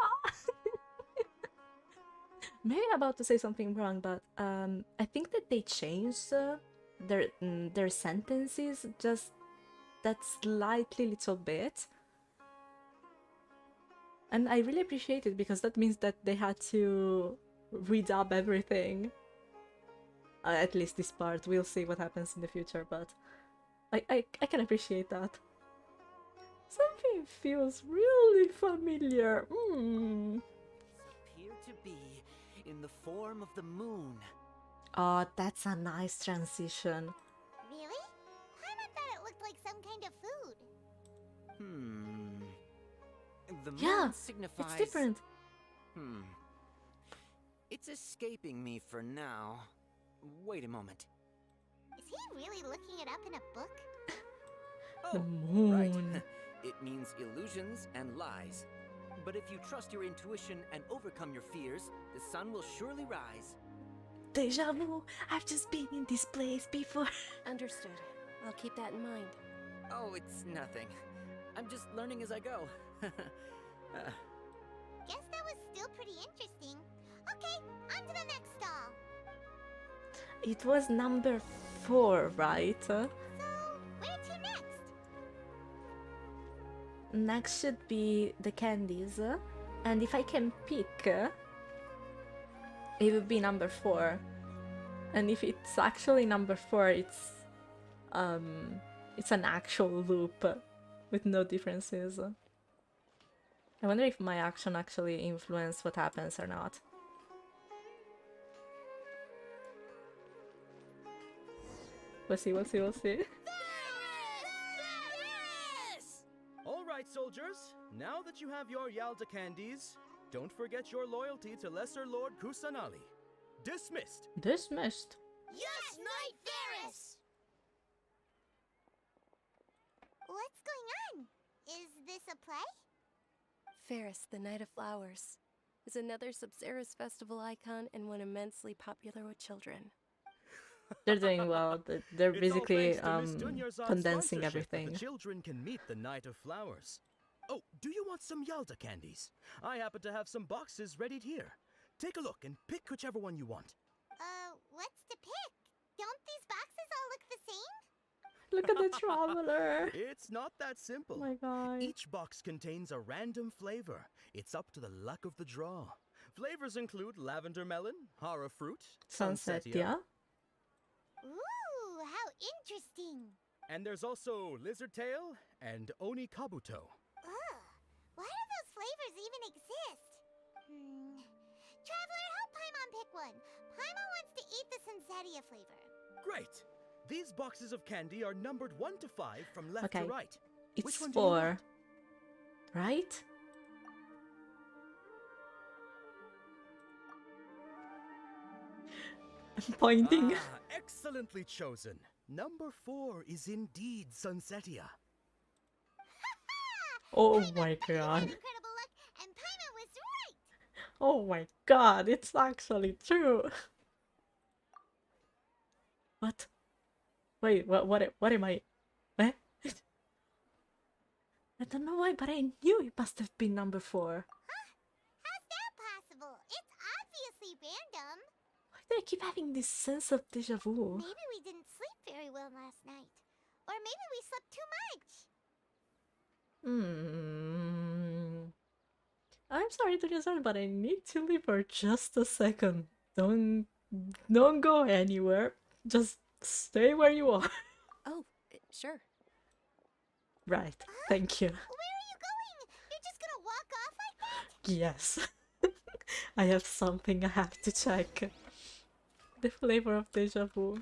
Maybe I'm about to say something wrong, but I think that they changed their sentences just that slightly little bit. And I really appreciate it because that means that they had to redub everything. At least this part. We'll see what happens in the future, but I can appreciate that. Something feels really familiar. Appear to be in the form of the moon. Oh, that's a nice transition. Really? Paimon thought it looked like some kind of food. The moon Yeah, signifies... it's different. It's escaping me for now. Wait a moment. Is he really looking it up in a book? The Oh, right. moon. It means illusions and lies. But if you trust your intuition and overcome your fears, the sun will surely rise. Deja vu. I've just been in this place before. Understood. I'll keep that in mind. Oh, it's nothing. I'm just learning as I go. Guess that was still pretty interesting. Okay, on to the next stall. It was number 4, right? So, where to next? Next should be the candies. And if I can pick, it would be number 4. And if it's actually number 4, it's an actual loop with no differences. I wonder if my action actually influences what happens or not. We'll see, we'll see, we'll see. All right, soldiers. Now that you have your Yalda candies, don't forget your loyalty to Lesser Lord Kusanali. Dismissed. Dismissed. Yes, Knight Varus! What's going on? Is this a play? Ferris, the Knight of Flowers, is another Sabzeruz festival icon and one immensely popular with children. They're doing well. They're It's all basically thanks to Miss Dunyarzad's condensing sponsorship that everything. The children can meet the Knight of Flowers. Oh, do you want some Yalda candies? I happen to have some boxes ready here. Take a look and pick whichever one you want. What's to pick? Don't these boxes all look the same? Look at the traveler. It's not that simple. Oh my god. Each box contains a random flavor. It's up to the luck of the draw. Flavors include lavender melon, hara fruit, Sunsetia. Ooh, how interesting! and there's also lizard tail and oni kabuto. Ugh, why do those flavors even exist? Traveler, help Paimon pick one. Paimon wants to eat the Sunsetia flavor. Great! These boxes of candy are numbered 1 to 5 from left to Okay. right. It's Which one do you 4. want? Right? I'm pointing. Ah, excellently chosen. Number 4 is indeed Sunsetia. Oh Paimon my really had god. incredible luck, and Paimon was right! Oh my god, it's actually true. What? Wait, what am I? Eh? I don't know why, but I knew it must have been number 4. Huh? How's that possible? It's obviously random. Why do I keep having this sense of deja vu? Maybe we didn't sleep very well last night. Or maybe we slept too much. I'm sorry to disturb, but I need to leave for just a second. Don't go anywhere. Just stay where you are. Oh, sure. Right. Thank you. Where are you going? You're just gonna walk off like that? Yes. I have something I have to check. The flavor of deja vu.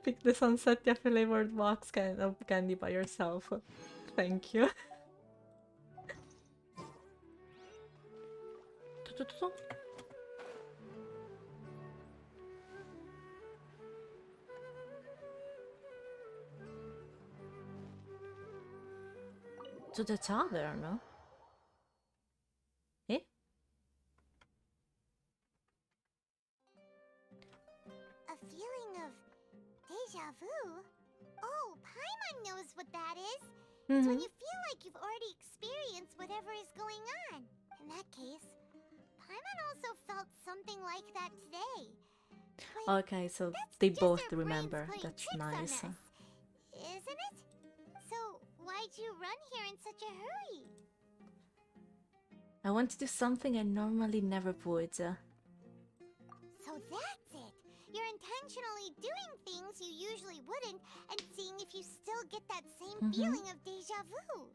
Pick the Sunsetia flavored box of candy by yourself. Thank you. To the tavern, no? Eh? A feeling of deja vu? Oh, Paimon knows what that is. It's when you feel like you've already experienced whatever is going on. In that case, Paimon also felt something like that today. But Okay, so that's they just both our brains remember. playing That's tricks on nice. us, isn't it? So, why'd you run here in such a hurry? I want to do something I normally never would. So that's it. You're intentionally doing things you usually wouldn't and seeing if you still get that same feeling of deja vu.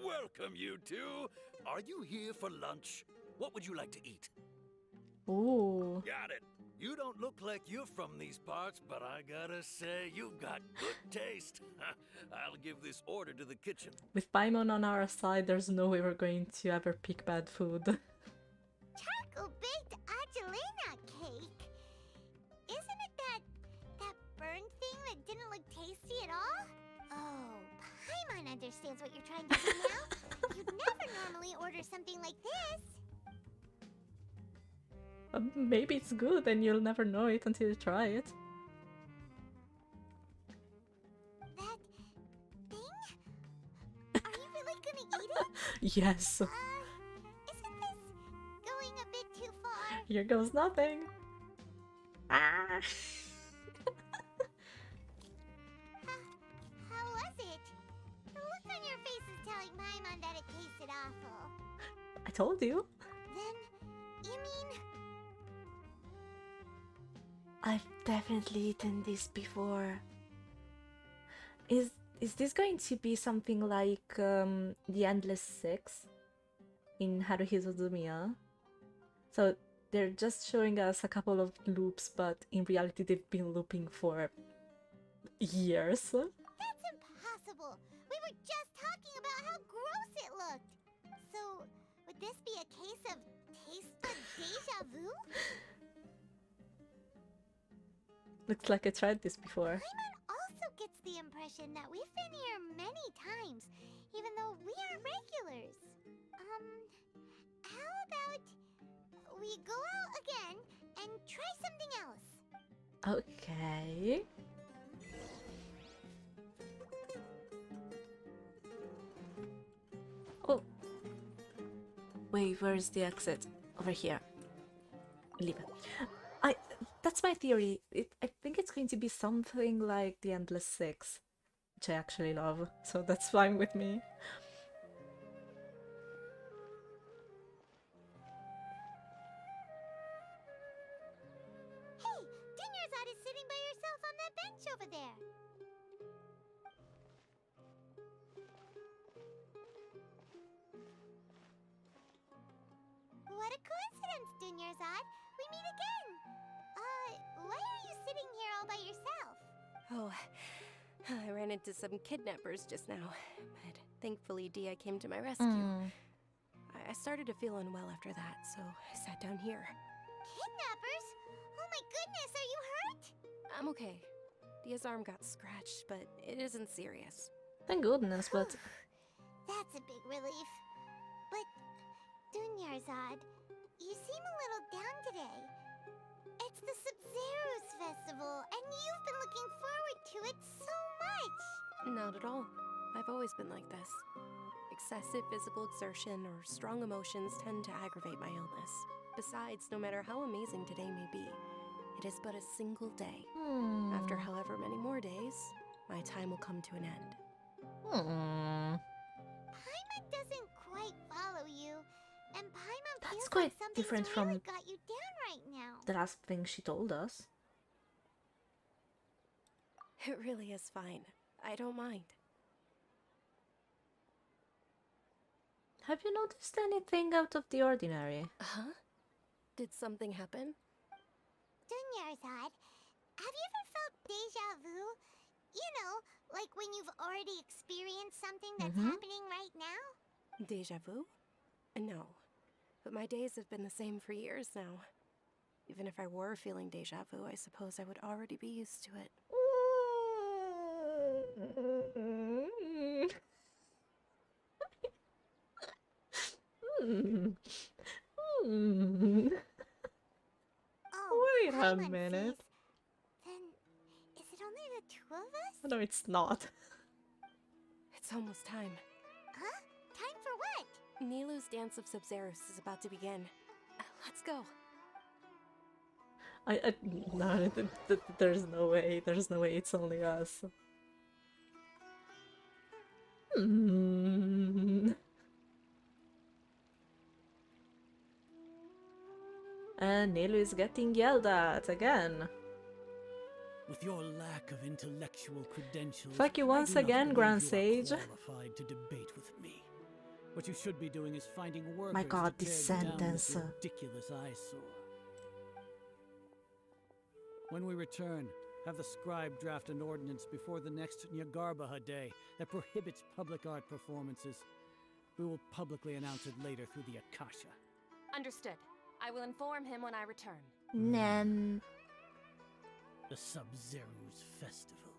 Welcome, you two. Are you here for lunch? What would you like to eat? Ooh. Got it. You don't look like you're from these parts, but I gotta say, you've got good taste. I'll give this order to the kitchen. With Paimon on our side, there's no way we're going to ever pick bad food. Charcoal baked Angelina cake. Isn't it that burned thing that didn't look tasty at all? Oh, Paimon understands what you're trying to do now. You'd never normally order something like this. Maybe it's good and you'll never know it until you try it. That thing? Are you really gonna eat it? Yes. Isn't this going a bit too far? Here goes nothing. Ah. How was it? The look on your face is telling Paimon that it tasted awful. I told you. Then, you mean... I've definitely eaten this before. Is this going to be something like the Endless Six in Haruhi Suzumiya? So they're just showing us a couple of loops, but in reality they've been looping for years. That's impossible! We were just talking about how gross it looked! So, would this be a case of taste bud deja vu? Looks like I tried this before. Paimon also gets the impression that we've been here many times, even though we aren't regulars. How about we go out again and try something else? Okay. Oh. Wait, where's the exit? Over here. Leave it. That's my theory. I think it's going to be something like the Endless Six, which I actually love, so that's fine with me. Hey, Dunyarzad is sitting by herself on that bench over there. What a coincidence, Dunyarzad. We meet again. Why are you sitting here all by yourself? Oh, I ran into some kidnappers just now, but thankfully Dia came to my rescue. I started to feel unwell after that, so I sat down here. Kidnappers? Oh my goodness, are you hurt? I'm okay. Dia's arm got scratched, but it isn't serious. Thank goodness, but... That's a big relief. But, Dunyarzad, you seem a little down today. It's the Sub-Zero's festival, and you've been looking forward to it so much! Not at all. I've always been like this. Excessive physical exertion or strong emotions tend to aggravate my illness. Besides, no matter how amazing today may be, it is but a single day. After however many more days, my time will come to an end. Paimon doesn't quite follow you, and Paimon That's feels quite like something's different really from got you down right now. the last thing she told us. It really is fine. I don't mind. Have you noticed anything out of the ordinary? Huh? Did something happen? Dunyarzad, have you ever felt deja vu? You know, like when you've already experienced something that's happening right now? Deja vu? No. But my days have been the same for years now. Even if I were feeling deja vu, I suppose I would already be used to it. Oh, Wait a Paimon minute. sees. Then, is it only the two of us? No, it's not. It's almost time. Huh? Time for what? Nilu's Dance of Sub-Zeros is about to begin. Let's go. No, there's no way. There's no way it's only us. And Nilu is getting yelled at again. With your lack of intellectual credentials, Fuck you once I do not again, believe Grand you are Sage. qualified to debate with me. What you should be doing is finding workers God, to this tear down sentence. this ridiculous eyesore. When we return, have the scribe draft an ordinance before the next Nyargarbaha Day that prohibits public art performances. We will publicly announce it later through the Akasha. Understood. I will inform him when I return. Nan. The Sub-Zero's festival.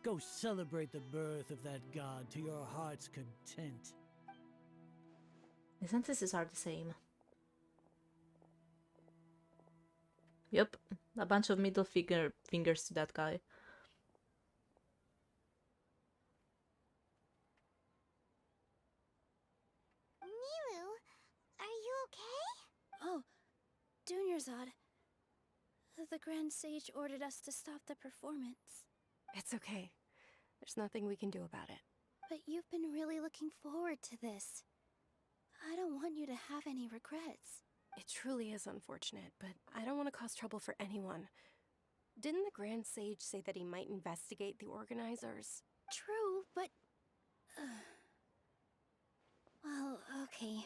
Go celebrate the birth of that god to your heart's content. The sentences are the same. Yep, a bunch of middle fingers to that guy. Nilu, are you okay? Oh, Dunyarzad. The Grand Sage ordered us to stop the performance. It's okay. There's nothing we can do about it. But you've been really looking forward to this. I don't want you to have any regrets. It truly is unfortunate, but I don't want to cause trouble for anyone. Didn't the Grand Sage say that he might investigate the organizers? True, but... well, okay.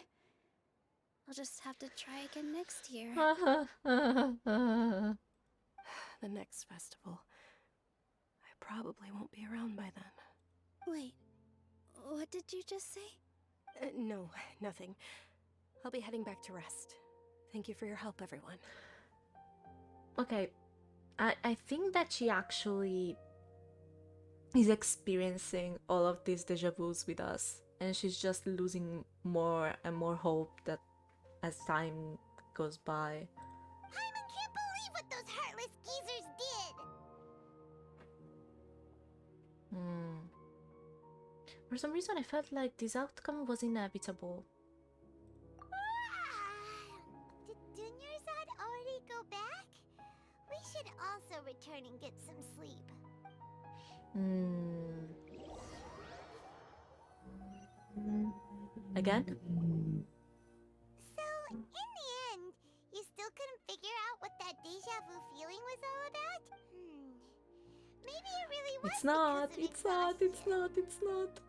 I'll just have to try again next year. The next festival. I probably won't be around by then. Wait, what did you just say? No, nothing. I'll be heading back to rest. Thank you for your help, everyone. Okay, I think that she actually is experiencing all of these deja vus with us, and she's just losing more and more hope that as time goes by. Paimon can't believe what those heartless geezers did! For some reason I felt like this outcome was inevitable. Did Dunyarzad already go back? We should also return and get some sleep. Again? So, in the end, you still couldn't figure out what that deja vu feeling was all about? Maybe it really was It's not, because of it's not, it's not, it's not.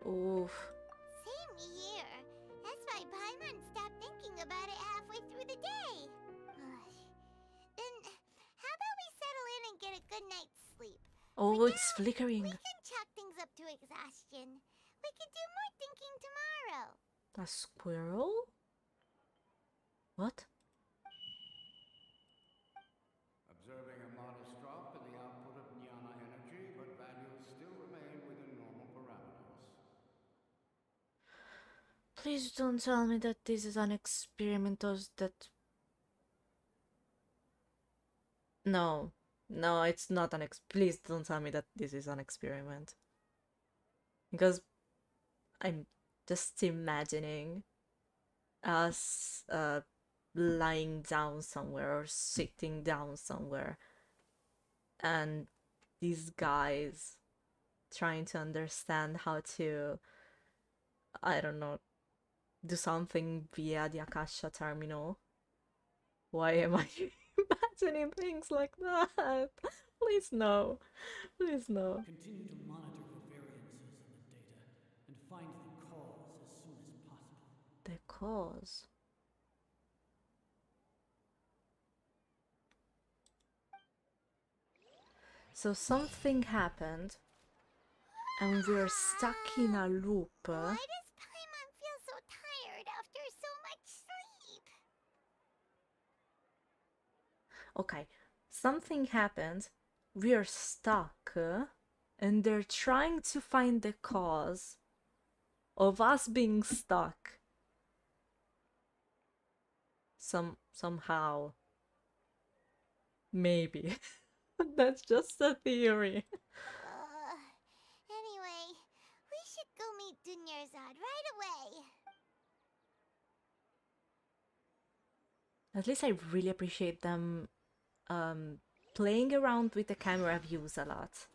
Oof. Same year. That's why Paimon stopped thinking about it halfway through the day. Then, how about we settle in and get a good night's sleep? Oh, For it's now, flickering. We can chalk things up to exhaustion. We can do more thinking tomorrow. A squirrel? What? Observing a modest drop in the output of jnana energy, but values still remain within normal parameters. Please don't tell me that this is an experiment or that... No. No, it's not an please don't tell me that this is an experiment. Because I'm just imagining us lying down somewhere or sitting down somewhere and these guys trying to understand how to, I don't know, do something via the Akasha terminal. Why am I imagining things like that? Please no. Please no. Continue to monitor for variances in the data and find the cause as soon as possible. The cause? So something happened and we're stuck in a loop. Why does Paimon feel so tired after so much sleep? Okay, something happened, we're stuck, and they're trying to find the cause of us being stuck. Somehow. Maybe. That's just a theory. Anyway, we should go meet Dunyarzad right away. At least I really appreciate them playing around with the camera views a lot.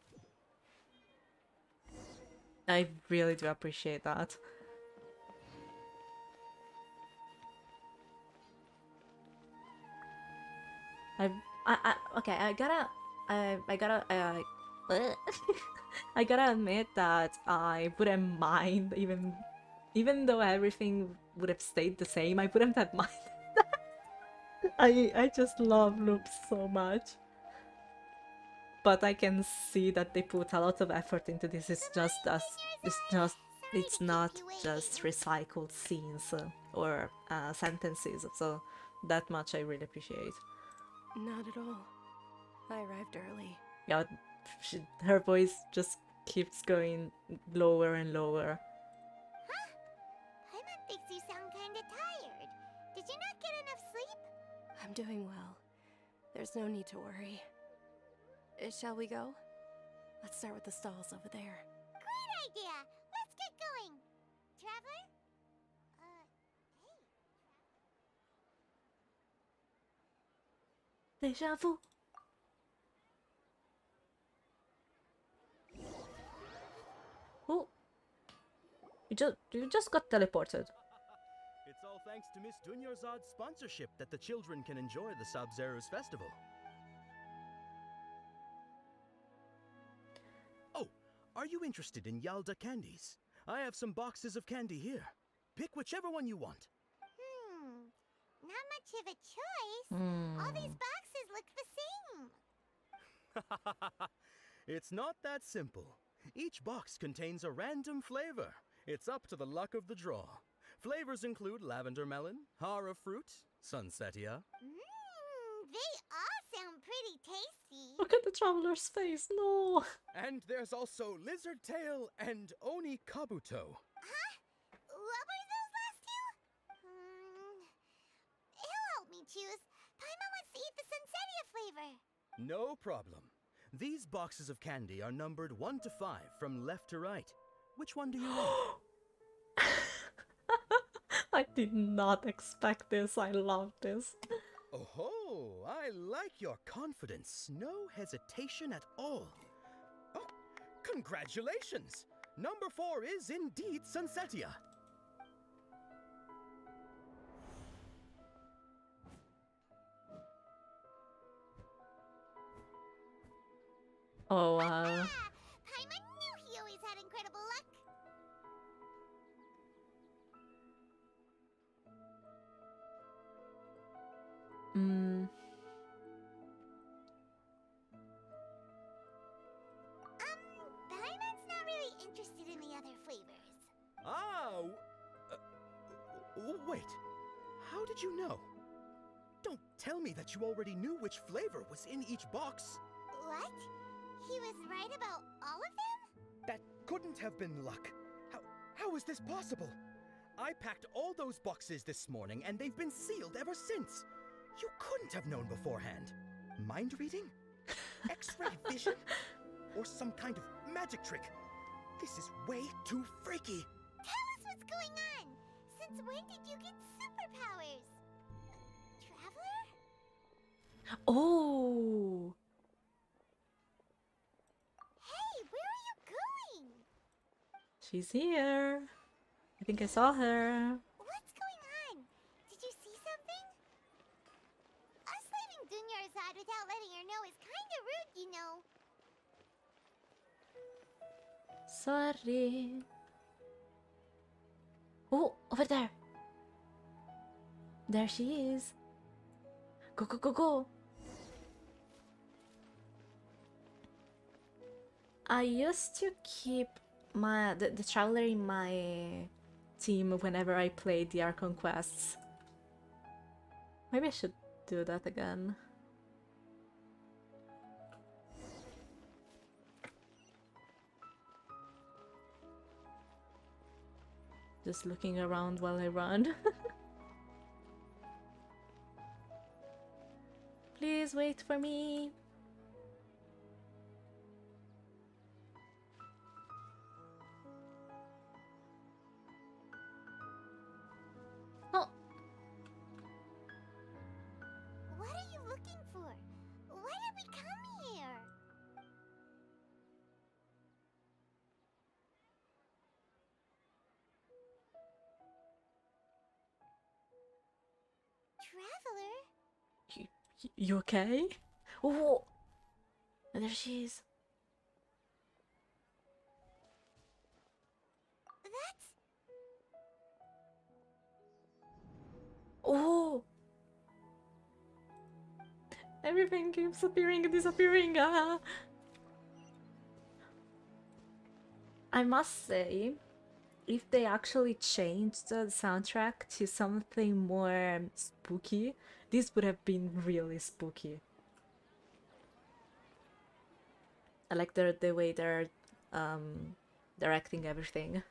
I really do appreciate that. Okay, I gotta I gotta admit that I wouldn't mind even though everything would have stayed the same, I wouldn't have minded that. I just love loops so much. But I can see that they put a lot of effort into this. It's not just recycled scenes or sentences. So that much I really appreciate. Not at all. I arrived early. Yeah, her voice just keeps going lower and lower. Huh? Paimon thinks you sound kinda tired. Did you not get enough sleep? doing well. There's no need to worry. Shall we go? Let's start with the stalls over there. Great idea! Let's get going! Traveler? Hey. Deja vu. Oh. You just got teleported. It's all thanks to Miss Dunyarzad's sponsorship that the children can enjoy the Sub-Zero's festival. Oh, are you interested in Yalda candies? I have some boxes of candy here. Pick whichever one you want. Not much of a choice. All these boxes look the same. It's not that simple. Each box contains a random flavor. It's up to the luck of the draw. Flavors include lavender melon, hara fruit, sunsetia. They all sound pretty tasty. Look at the traveler's face. No. And there's also lizard tail and oni kabuto. Huh? What were those last two? He'll help me choose. Paimon wants to eat the sunsetia flavor. No problem. These boxes of candy are numbered 1 to 5 from left to right. Which one do you want? I did not expect this. I love this. Oh, I like your confidence. No hesitation at all. Oh, congratulations! Number 4 is indeed Sunsetia. Oh, Paimon knew he always had incredible luck. Paimon's not really interested in the other flavors. Ah, wait. How did you know? Don't tell me that you already knew which flavor was in each box. What? He was right about all of them? That couldn't have been luck. How is this possible? I packed all those boxes this morning and they've been sealed ever since. You couldn't have known beforehand. Mind reading? X-ray vision? Or some kind of magic trick? This is way too freaky. Tell us what's going on. Since when did you get superpowers? Traveler? oh. Hey, where are you going? She's here. I think I saw her. What's going on? Did you see something? Us leaving Dunyarzad without letting her know is kinda rude, you know. Sorry. Oh, over there. There she is. Go, go, go, go. I used to keep the traveler in my team whenever I played the Archon Quests. Maybe I should do that again. Just looking around while I run. Please wait for me. Oh. What are you looking for? Why did we come here? Traveler? You okay? Oh, there she is. That's... Oh! Everything keeps appearing and disappearing. Ah. I must say, if they actually changed the soundtrack to something more spooky, this would have been really spooky. I like the way they're directing everything.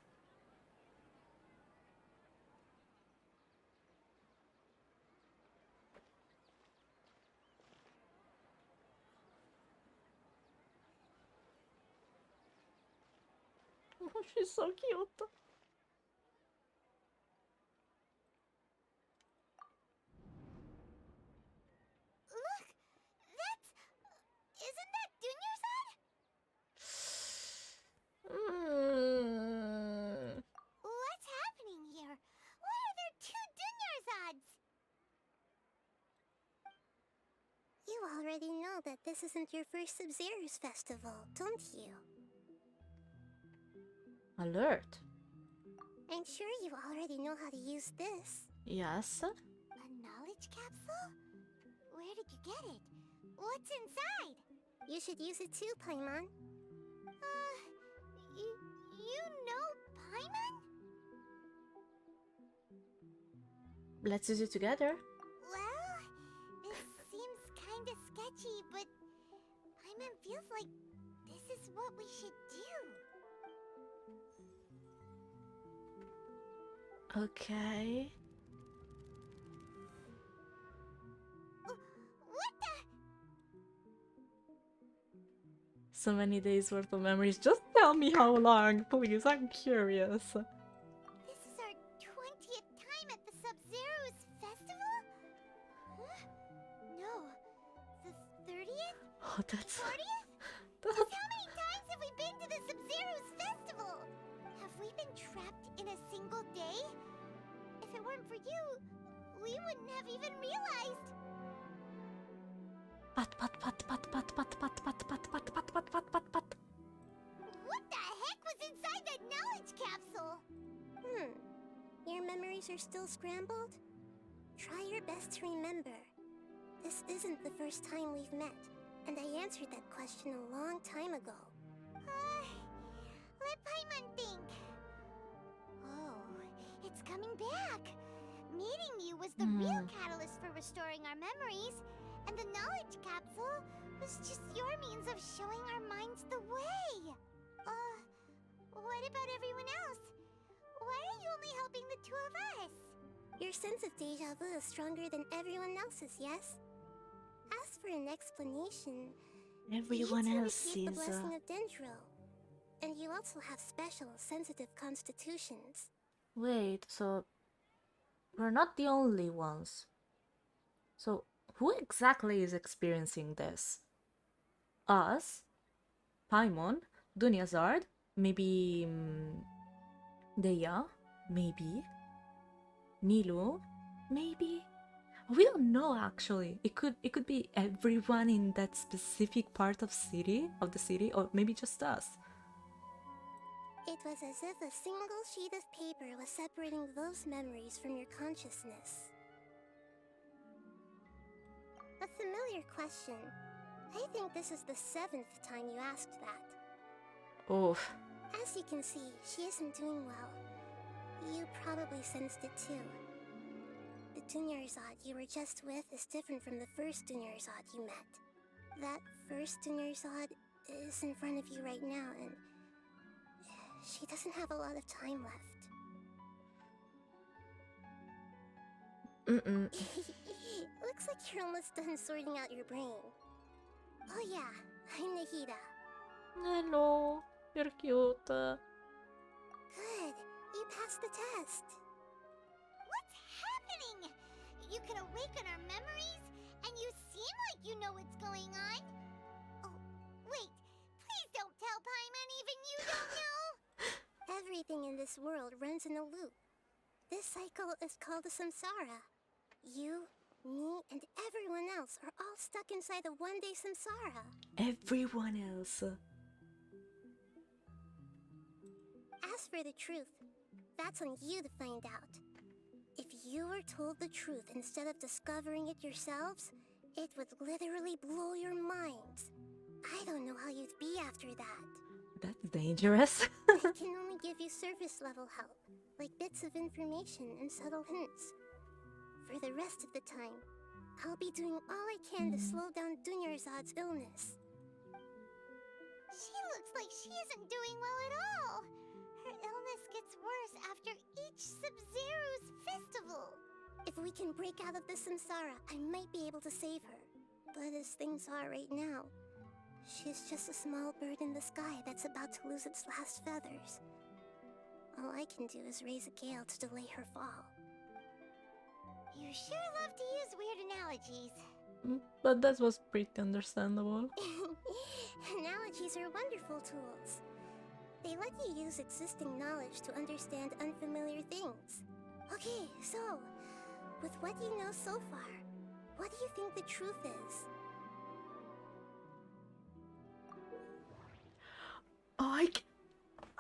She's so cute. Look! That's... Isn't that Dunyarzad? What's happening here? Why are there two Dunyarzads? You already know that this isn't your first Sub-Zero's festival, don't you? Alert. I'm sure you already know how to use this. Yes. A knowledge capsule? Where did you get it? What's inside? You should use it too, Paimon. You know Paimon? Let's use it together. Well, this seems kinda sketchy, but Paimon feels like this is what we should do. Okay. What the? So many days worth of memories. Just tell me how long, please. I'm curious. This is our 20th time at the Sub-Zero's festival? Huh? No. The 30th? Oh, that's... 40th? Just how many times have we been to the Sub-Zero's festival? Have we been trapped in a single day? If it weren't for you, we wouldn't have even realized. Pat. What the heck was inside that knowledge capsule? Your memories are still scrambled? Try your best to remember. This isn't the first time we've met, and I answered that question a long time ago. Let Paimon think. Oh, it's coming back. Meeting you was the real catalyst for restoring our memories, and the knowledge capsule was just your means of showing our minds the way. What about everyone else? Why are you only helping the two of us? Your sense of deja vu is stronger than everyone else's, yes? As for an explanation, Everyone you else received the is... blessing of Dendro. And you also have special, sensitive constitutions. Wait, so... We're not the only ones. So, who exactly is experiencing this? Us? Paimon? Dunyarzad? Maybe... Deya? Maybe? Nilu? Maybe? We don't know actually. It could be everyone in that specific part of the city, or maybe just us. It was as if a single sheet of paper was separating those memories from your consciousness. A familiar question. I think this is the 7th time you asked that. Oof. As you can see, she isn't doing well. You probably sensed it too. The Dunyarzad you were just with is different from the first Dunyarzad you met. That first Dunyarzad is in front of you right now, and she doesn't have a lot of time left. Looks like you're almost done sorting out your brain. Oh yeah, I'm Nahida. Hello, you're cute. Good, you passed the test. What's happening? You can awaken our memories, and you seem like you know what's going on. Oh, wait, please don't tell Paimon even you don't know. Everything in this world runs in a loop. This cycle is called a samsara. You, me, and everyone else are all stuck inside a one-day samsara. Everyone else. As for the truth, that's on you to find out. If you were told the truth instead of discovering it yourselves, it would literally blow your minds. I don't know how you'd be after that. That's dangerous. I can only give you surface level help, like bits of information and subtle hints. For the rest of the time, I'll be doing all I can to slow down Dunyarzad's illness. She looks like she isn't doing well at all. Her illness gets worse after each Sub-Zero's festival. If we can break out of the samsara, I might be able to save her. But as things are right now, she's just a small bird in the sky that's about to lose its last feathers. All I can do is raise a gale to delay her fall. You sure love to use weird analogies. But that was pretty understandable. Analogies are wonderful tools. They let you use existing knowledge to understand unfamiliar things. Okay, so, with what you know so far, what do you think the truth is? Oh,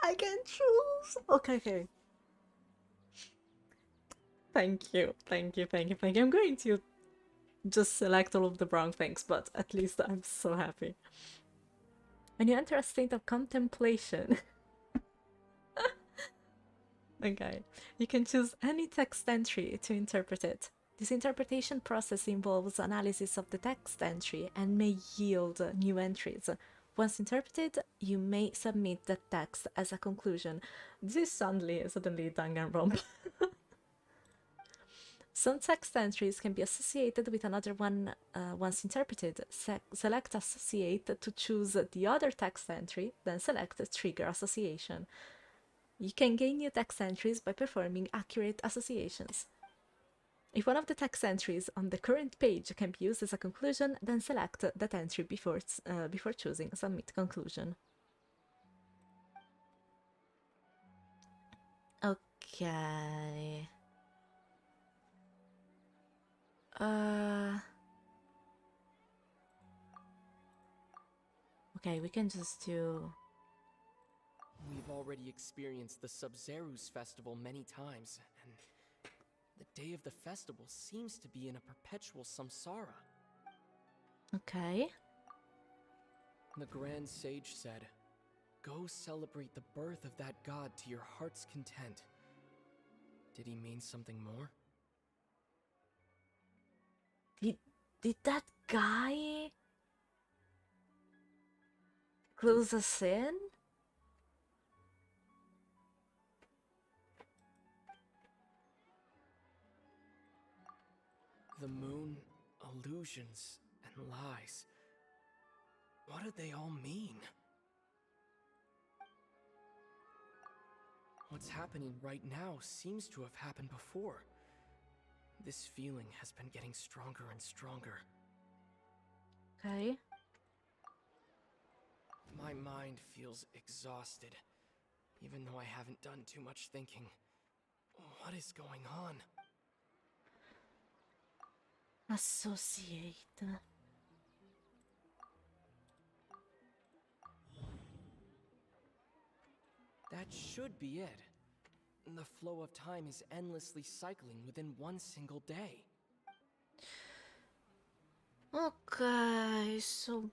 I can choose. Okay. Thank you. I'm going to just select all of the wrong things, but at least I'm so happy. When you enter a state of contemplation, okay, you can choose any text entry to interpret it. This interpretation process involves analysis of the text entry and may yield new entries. Once interpreted, you may submit the text as a conclusion. This is suddenly Danganronpa. Some text entries can be associated with another one once interpreted. Select Associate to choose the other text entry, then select Trigger Association. You can gain new text entries by performing accurate associations. If one of the text entries on the current page can be used as a conclusion, then select that entry before choosing Submit Conclusion. Okay. Okay, we can just do... We've already experienced the Sub-Zeru's festival many times, and the day of the festival seems to be in a perpetual samsara. Okay. The Grand Sage said, "Go celebrate the birth of that god to your heart's content." Did he mean something more? Did that guy close us in? The moon, illusions, and lies. What do they all mean? What's happening right now seems to have happened before. This feeling has been getting stronger and stronger. Okay. My mind feels exhausted, even though I haven't done too much thinking. What is going on? Associate. That should be it. The flow of time is endlessly cycling within one single day. Okay, so...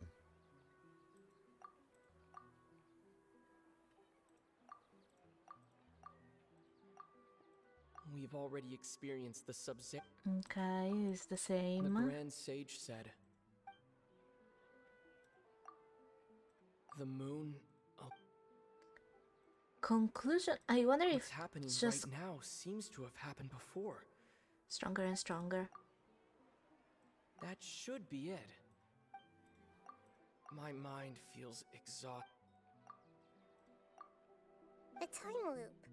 We've already experienced the Sub-Zero. Okay, it's the same. The Grand Sage said, "The moon." Conclusion. I wonder if What's happening it's just right now seems to have happened before. stronger and stronger. That should be it. My mind feels exhausted. A time loop.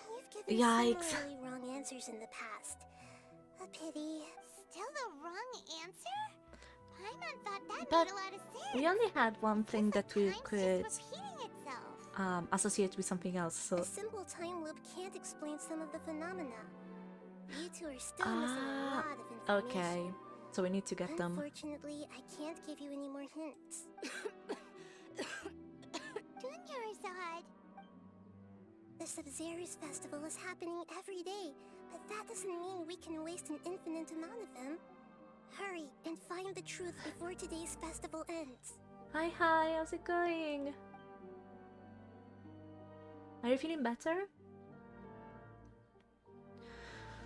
You've given Yikes. similarly wrong answers in the past. A pity. Still the wrong answer? Paimon thought that But made a lot of sense. we only had one thing that we could Just repeating itself. associate with something else, so... A simple time loop can't explain some of the phenomena. You two are still missing a lot of information. Okay. So we need to get them. Unfortunately, I can't give you any more hints. Dunyarzad. The Sub-Zeru's festival is happening every day, but that doesn't mean we can waste an infinite amount of them. Hurry and find the truth before today's festival ends. Hi, how's it going? Are you feeling better?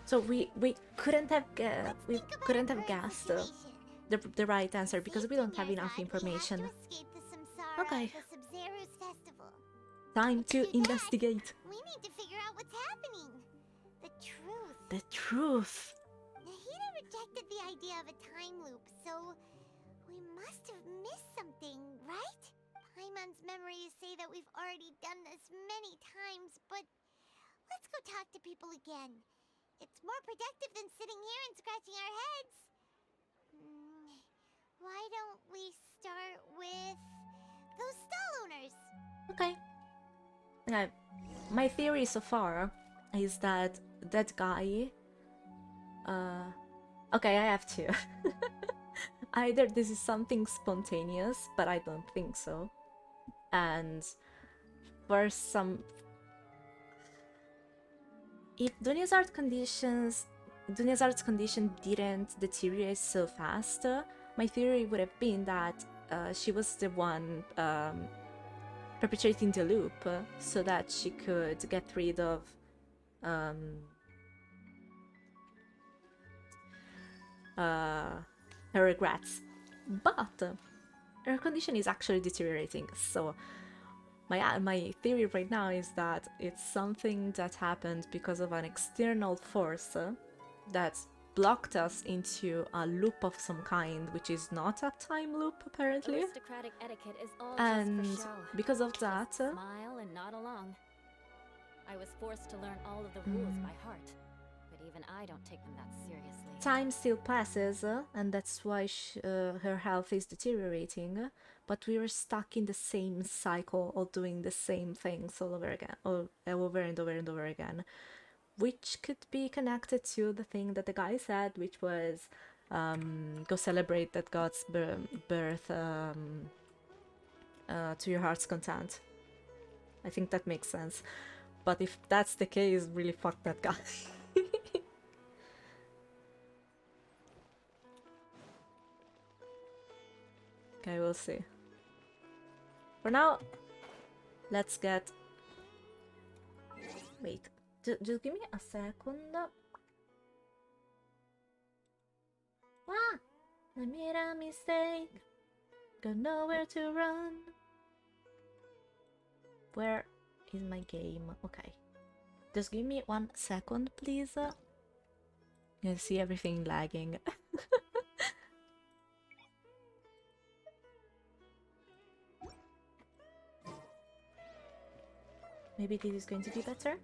So we couldn't have guessed the right answer because we don't have enough information. Okay. Time to investigate. We need to figure out what's happening. The truth. The truth. Nahida rejected the idea of a time loop, so we must have missed something, right? Paimon's memories say that we've already done this many times, but let's go talk to people again. It's more productive than sitting here and scratching our heads. Why don't we start with those stall owners? Okay. Okay. My theory so far is that that guy... Okay, I have two. Either this is something spontaneous, but I don't think so. And for some... If Dunya's condition didn't deteriorate so fast, my theory would have been that she was the one perpetrating the loop so that she could get rid of her regrets. But her condition is actually deteriorating, so my theory right now is that it's something that happened because of an external force that blocked us into a loop of some kind, which is not a time loop apparently. Aristocratic etiquette is all And just for show. because of that, Just smile and nod along. I was forced to learn all of the rules by heart, but even I don't take them that seriously. time still passes, and that's why her health is deteriorating. But we were stuck in the same cycle of doing the same things all over again, or over and over and over again, which could be connected to the thing that the guy said, which was go celebrate that God's birth to your heart's content. I think that makes sense. But if that's the case, really fuck that guy. Okay, we'll see. For now, let's get... Wait, just give me a second. Ah! I made a mistake. Got nowhere to run. Where is my game? Okay. Just give me 1 second, please. You can see everything lagging. Maybe this is going to be better.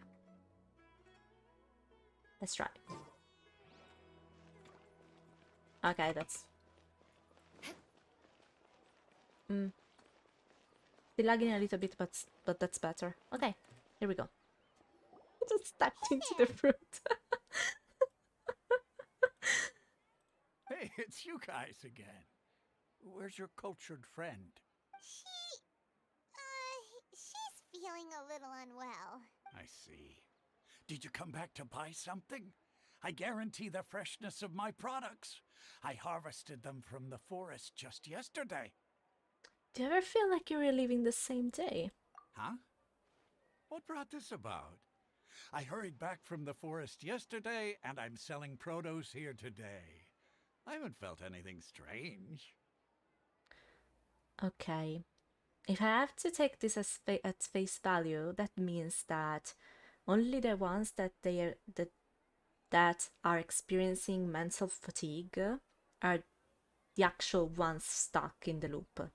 Let's try. Okay, that's... Still lagging a little bit, but that's better. Okay, here we go. I just stepped into the fruit. Hey, it's you guys again. Where's your cultured friend? She's feeling a little unwell. I see. Did you come back to buy something? I guarantee the freshness of my products. I harvested them from the forest just yesterday. Do you ever feel like you're reliving the same day? Huh? What brought this about? I hurried back from the forest yesterday, and I'm selling produce here today. I haven't felt anything strange. Okay. If I have to take this as at face value, that means that only the ones that that are experiencing mental fatigue are the actual ones stuck in the loop.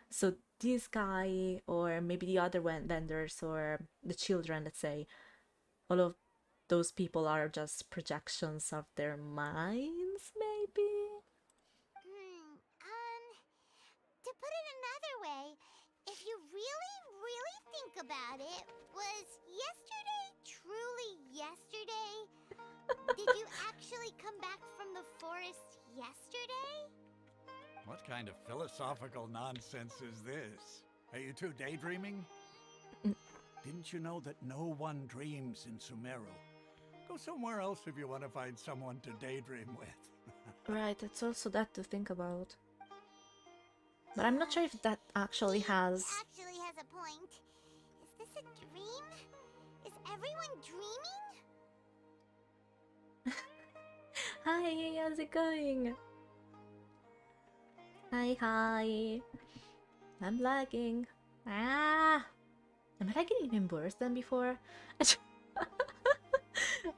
So this guy, or maybe the other vendors, or the children, let's say, all of those people are just projections of their minds, maybe? To put it another way, if you really, really think about it, was yesterday truly yesterday? Did you actually come back from the forest yesterday? What kind of philosophical nonsense is this? Are you two daydreaming? Didn't you know that no one dreams in Sumeru? Go somewhere else if you want to find someone to daydream with. Right, it's also that to think about. But I'm not sure if that actually has... Actually has a point. Is this a dream? Is everyone dreaming? Hi, how's it going? Hi. I'm lagging. Ah! Am I lagging even worse than before?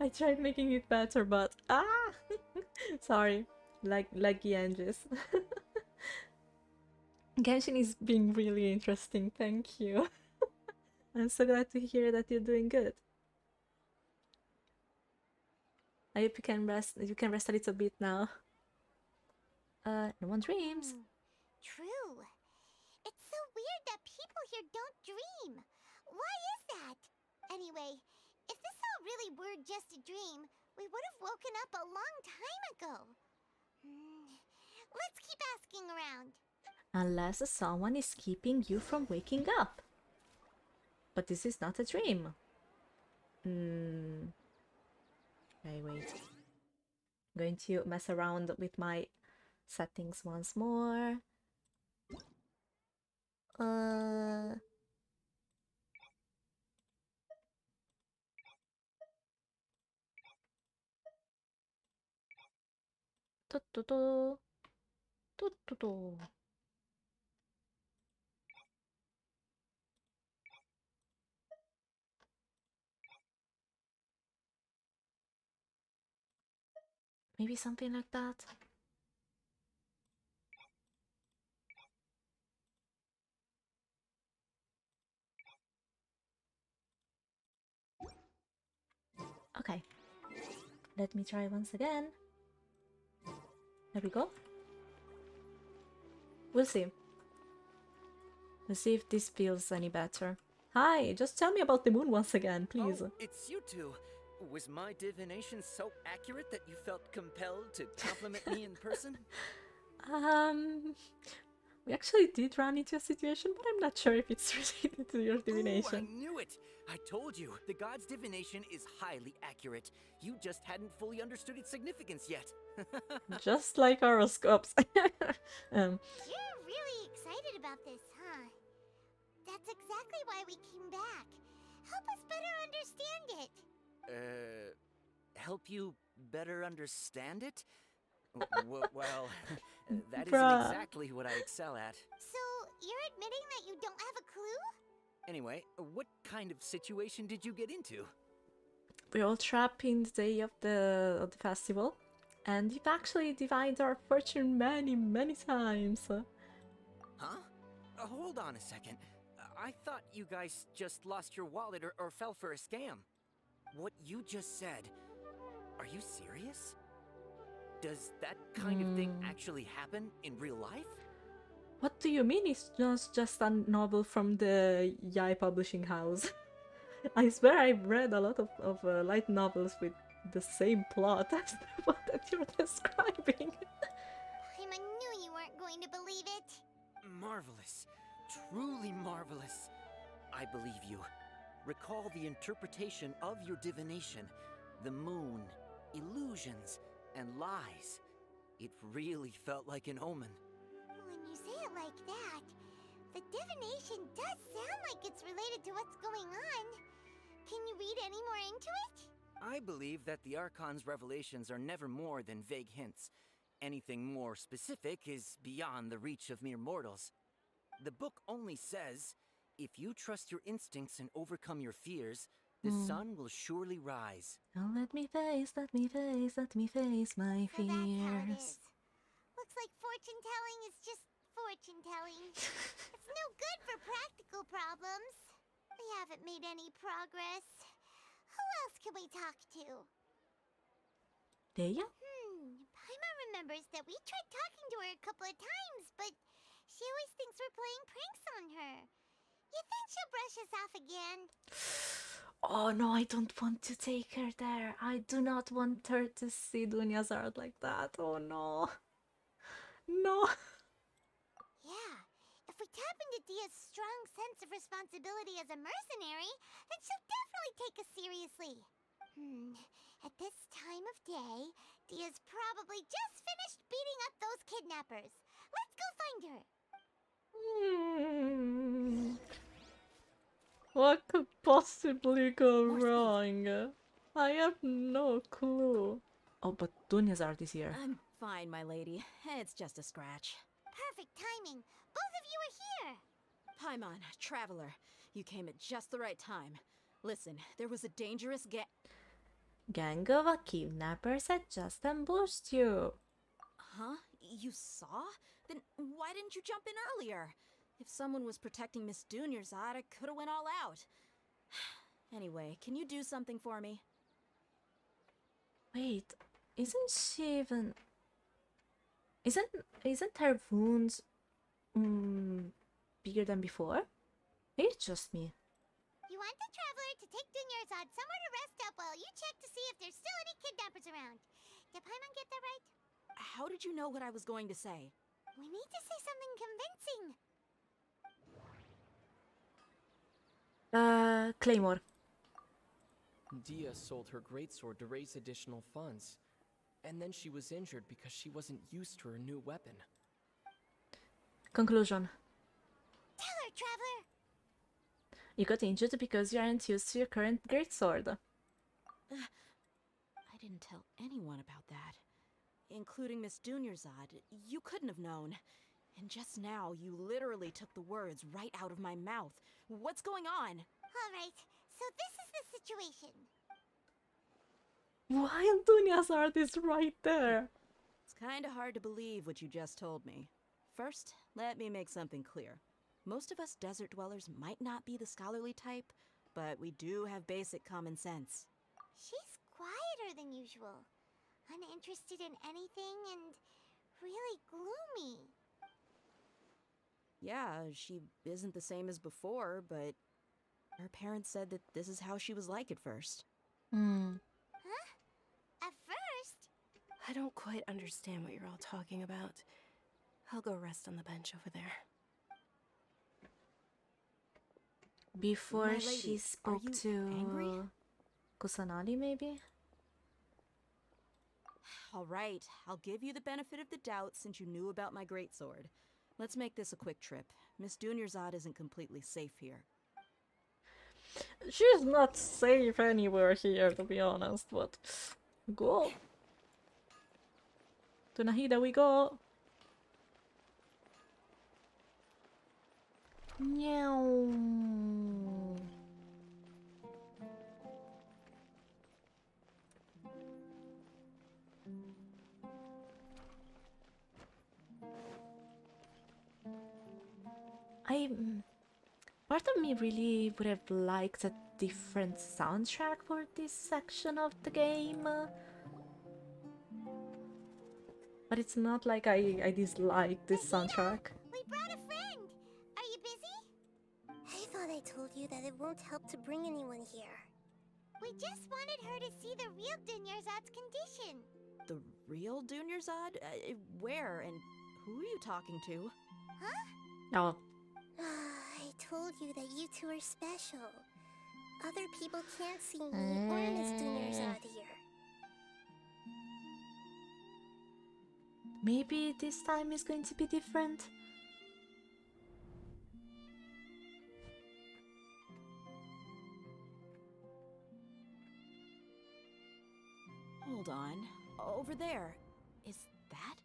I tried making it better, but... Ah! Sorry. Laggy engines. Genshin is being really interesting, thank you. I'm so glad to hear that you're doing good. I hope you can rest a little bit now. No one dreams. True. It's so weird that people here don't dream. Why is that? Anyway, if this all really were just a dream, we would have woken up a long time ago. Let's keep asking around. Unless someone is keeping you from waking up. But this is not a dream. Okay, wait. I'm going to mess around with my settings once more. Maybe something like that. Okay. Let me try once again. There we go. We'll see. We'll see if this feels any better. Hi, just tell me about the moon once again, please. Oh, it's you two. Was my divination so accurate that you felt compelled to compliment me in person? We actually did run into a situation, but I'm not sure if it's related to your divination. Ooh, I knew it! I told you, the god's divination is highly accurate. You just hadn't fully understood its significance yet. Just like horoscopes. You're really excited about this, huh? That's exactly why we came back. Help us better understand it. Help you better understand it? Well, that isn't Bruh. exactly what I excel at. So, you're admitting that you don't have a clue? Anyway, what kind of situation did you get into? We're all trapped in the day of the festival, and we've actually divided our fortune many times. Huh? Hold on a second. I thought you guys just lost your wallet or fell for a scam. What you just said, are you serious? Does that kind of thing actually happen in real life? What do you mean it's just a novel from the Yai publishing house? I swear I've read a lot of light novels with the same plot as the one that you're describing. I knew you weren't going to believe it. Marvelous. Truly marvelous. I believe you. Recall the interpretation of your divination. The moon, illusions, and lies. It really felt like an omen. When you say it like that, the divination does sound like it's related to what's going on. Can you read any more into it? I believe that the Archon's revelations are never more than vague hints. Anything more specific is beyond the reach of mere mortals. The book only says, if you trust your instincts and overcome your fears, the sun will surely rise. Oh, let me face my fears. So that's how it is. Looks like fortune telling is just fortune telling. It's no good for practical problems. We haven't made any progress. Who else can we talk to? Deya? Paimon remembers that we tried talking to her a couple of times, but she always thinks we're playing pranks on her. You think she'll brush us off again? Oh no, I don't want to take her there. I do not want her to see Dunya's art like that. Oh no. No. Yeah, if we tap into Dia's strong sense of responsibility as a mercenary, then she'll definitely take us seriously. At this time of day, Dia's probably just finished beating up those kidnappers. Let's go find her. What could possibly go wrong? I have no clue. Oh, but Dunya's art is here. I'm fine, my lady. It's just a scratch. Perfect timing. Both of you are here. Paimon, traveler, you came at just the right time. Listen, there was a dangerous Gang of kidnappers had just ambushed you. Huh? You saw? Then why didn't you jump in earlier? If someone was protecting Miss Dunyarzad, I could have went all out. Anyway, can you do something for me? Wait, isn't she even... Isn't her wounds bigger than before? Maybe it's just me. You want the traveler to take Dunyarzad somewhere to rest up while you check to see if there's still any kidnappers around. Did Paimon get that right? How did you know what I was going to say? We need to say something convincing. Claymore. Dia sold her greatsword to raise additional funds. And then she was injured because she wasn't used to her new weapon. Conclusion. Tell her, traveler! You got injured because you aren't used to your current greatsword. I didn't tell anyone about that. Including Miss Dunyarzad. You couldn't have known. And just now, you literally took the words right out of my mouth. What's going on? Alright, so this is the situation. Why Dunyarzad is right there? It's kinda hard to believe what you just told me. First, let me make something clear. Most of us desert dwellers might not be the scholarly type, but we do have basic common sense. She's quieter than usual. Uninterested in anything and really gloomy. Yeah, she isn't the same as before, but her parents said that this is how she was like at first. Hmm. Huh? At first? I don't quite understand what you're all talking about. I'll go rest on the bench over there. Before My she lady, spoke are you to angry? Kusanagi, maybe? All right, I'll give you the benefit of the doubt since you knew about my greatsword. Let's make this a quick trip. Miss Dunyarzad isn't completely safe here. She's not safe anywhere here, to be honest, but... Go! To Nahida we go! Meow. Part of me really would have liked a different soundtrack for this section of the game. But it's not like I dislike this soundtrack. We brought a friend! Are you busy? I thought I told you that it won't help to bring anyone here. We just wanted her to see the real Dunyarzad's condition. The real Dunyarzad? Where and who are you talking to? Huh? Oh. I told you that you two are special. Other people can't see me or Miss Dunyarzad here. Maybe this time is going to be different. Hold on. Over there. Is that?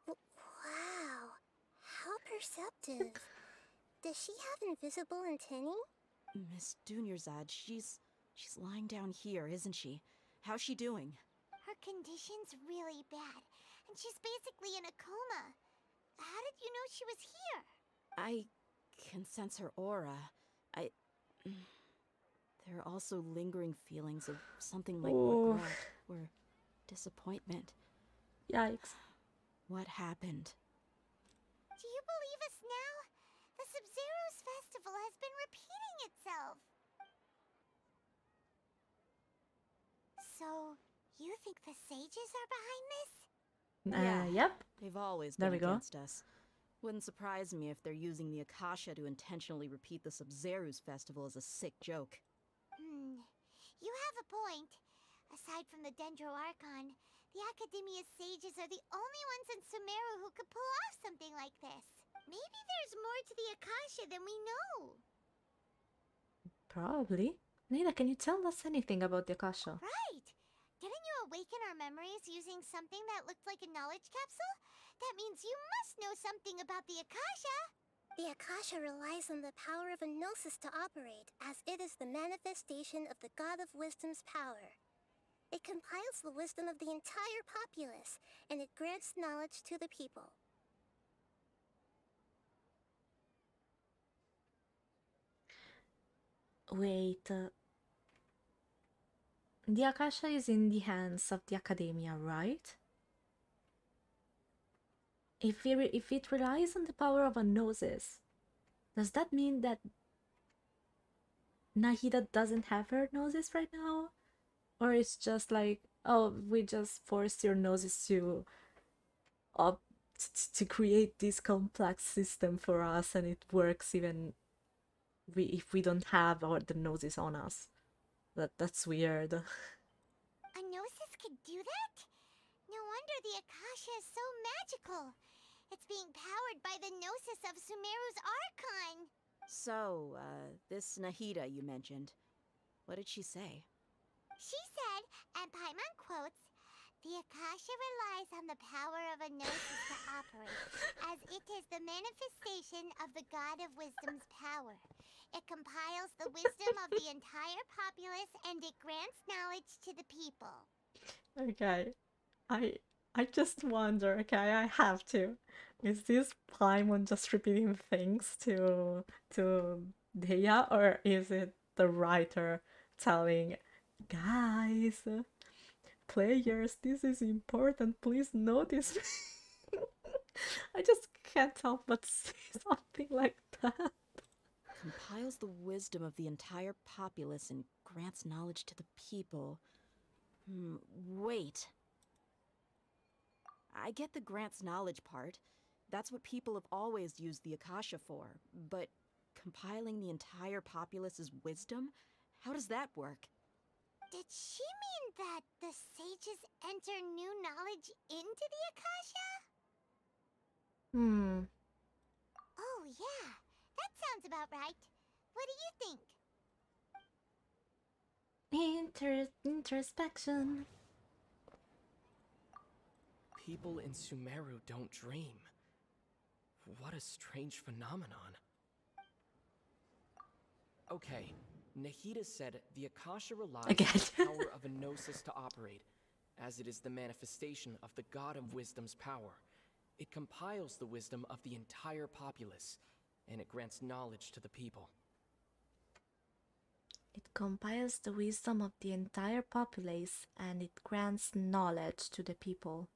Wow, how perceptive. Does she have invisible antennae? Miss Dunyarzad, she's lying down here, isn't she? How's she doing? Her condition's really bad, and she's basically in a coma. How did you know she was here? I can sense her aura. There are also lingering feelings of something like regret or disappointment. Yikes. What happened? Do you believe us now? The Sub-Zero's festival has been repeating itself. So, you think the sages are behind this? Yep. They've always There been we go. against us. Wouldn't surprise me if they're using the Akasha to intentionally repeat the Sub-Zero's festival as a sick joke. You have a point. Aside from the Dendro Archon, the Academia's sages are the only ones in Sumeru who could pull off something like this. Maybe there's more to the Akasha than we know. Probably. Nina, can you tell us anything about the Akasha? Right! Didn't you awaken our memories using something that looked like a knowledge capsule? That means you must know something about the Akasha! The Akasha relies on the power of a gnosis to operate, as it is the manifestation of the God of Wisdom's power. It compiles the wisdom of the entire populace, and it grants knowledge to the people. Wait. The Akasha is in the hands of the Academia, right? If it relies on the power of a Gnosis, does that mean that Nahida doesn't have her Gnosis right now? Or it's just like, oh, we just forced your Gnosis to up to create this complex system for us, and it works even if we don't have the Gnosis on us. That's weird. A Gnosis could do that? No wonder the Akasha is so magical. It's being powered by the Gnosis of Sumeru's Archon. So, this Nahida you mentioned, what did she say? She said, and Paimon quotes, the Akasha relies on the power of a Gnosis to operate, as it is the manifestation of the God of Wisdom's power. It compiles the wisdom of the entire populace and it grants knowledge to the people. Okay, I just wonder. Okay, I have to. Is this Paimon just repeating things to Dea, or is it the writer telling, guys, players, this is important, please notice? I just can't help but say something like that. Compiles the wisdom of the entire populace and grants knowledge to the people. Wait. I get the grants knowledge part. That's what people have always used the Akasha for. But compiling the entire populace's wisdom? How does that work? Did she mean that the sages enter new knowledge into the Akasha? Oh yeah, that sounds about right. What do you think? Introspection. People in Sumeru don't dream. What a strange phenomenon. Okay, Nahida said the Akasha relies on the power of a Gnosis to operate, as it is the manifestation of the God of Wisdom's power. It compiles the wisdom of the entire populace, and it grants knowledge to the people. It compiles the wisdom of the entire populace, and it grants knowledge to the people.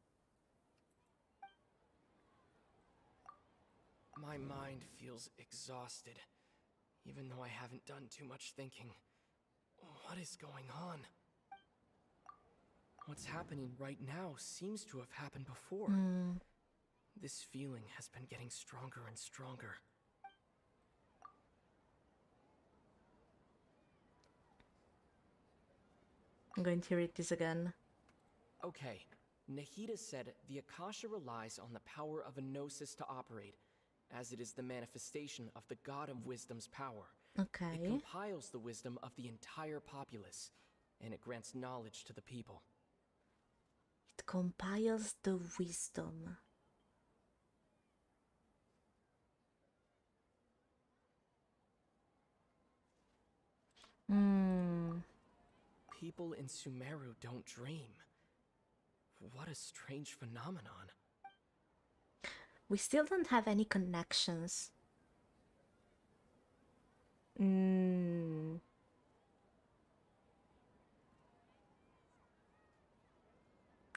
My mind feels exhausted, even though I haven't done too much thinking. What is going on? What's happening right now seems to have happened before. This feeling has been getting stronger and stronger. I'm going to read this again. Okay, Nahida said the Akasha relies on the power of a Gnosis to operate, as it is the manifestation of the God of Wisdom's power. Okay. It compiles the wisdom of the entire populace, and it grants knowledge to the people. It compiles the wisdom. People in Sumeru don't dream. What a strange phenomenon. We still don't have any connections.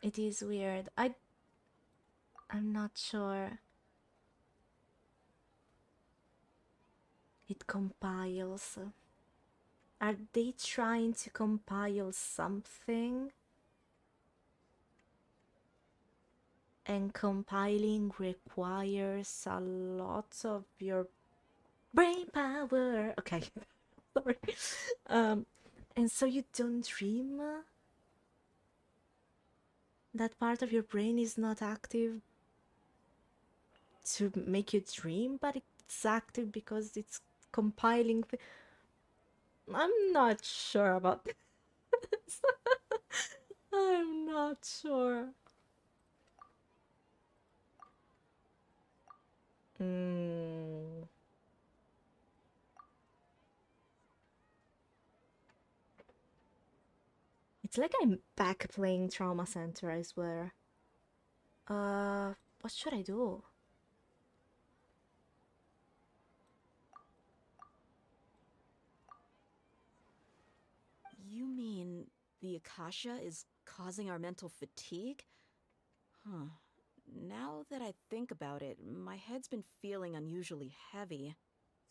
It is weird. I'm not sure. It compiles. Are they trying to compile something? And compiling requires a lot of your brain power. Okay, sorry. And so you don't dream? That part of your brain is not active to make you dream, but it's active because it's compiling. I'm not sure about this. I'm not sure. It's like I'm back playing Trauma Center, I swear. What should I do? the Akasha is causing our mental fatigue? Huh. Now that I think about it, my head's been feeling unusually heavy.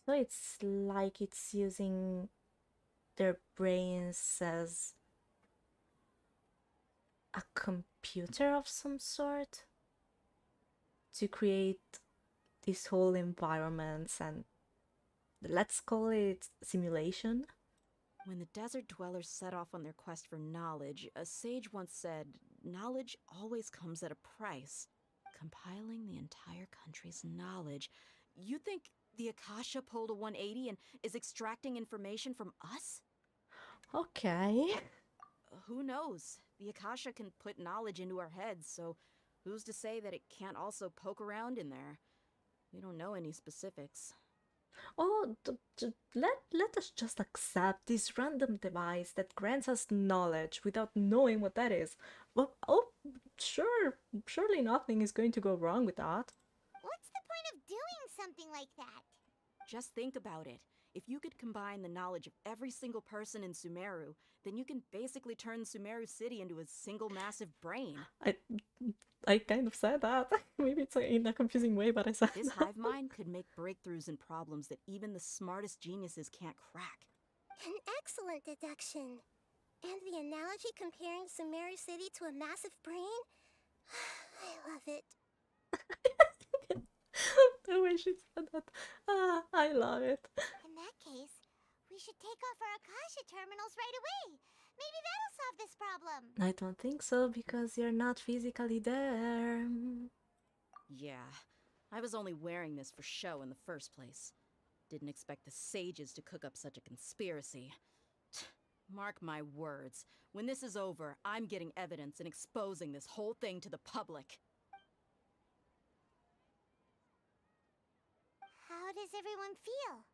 So it's like it's using their brains as a computer of some sort to create these whole environments, and let's call it simulation. When the desert dwellers set off on their quest for knowledge, a sage once said, knowledge always comes at a price. Compiling the entire country's knowledge. You think the Akasha pulled a 180 and is extracting information from us? Okay. Who knows? The Akasha can put knowledge into our heads, so who's to say that it can't also poke around in there? We don't know any specifics. Oh, let us just accept this random device that grants us knowledge without knowing what that is. Well, oh, surely nothing is going to go wrong with that. What's the point of doing something like that? Just think about it. If you could combine the knowledge of every single person in Sumeru, then you can basically turn Sumeru City into a single massive brain. I kind of said that. Maybe it's in a confusing way, but I said This that. hive mind could make breakthroughs in problems that even the smartest geniuses can't crack. An excellent deduction. And the analogy comparing Sumeru City to a massive brain? I love it. The way she said that. Ah, I love it. In that case, we should take off our Akasha terminals right away. Maybe that'll solve this problem. I don't think so, because you're not physically there. Yeah, I was only wearing this for show in the first place. Didn't expect the sages to cook up such a conspiracy. Mark my words, when this is over, I'm getting evidence and exposing this whole thing to the public. How does everyone feel?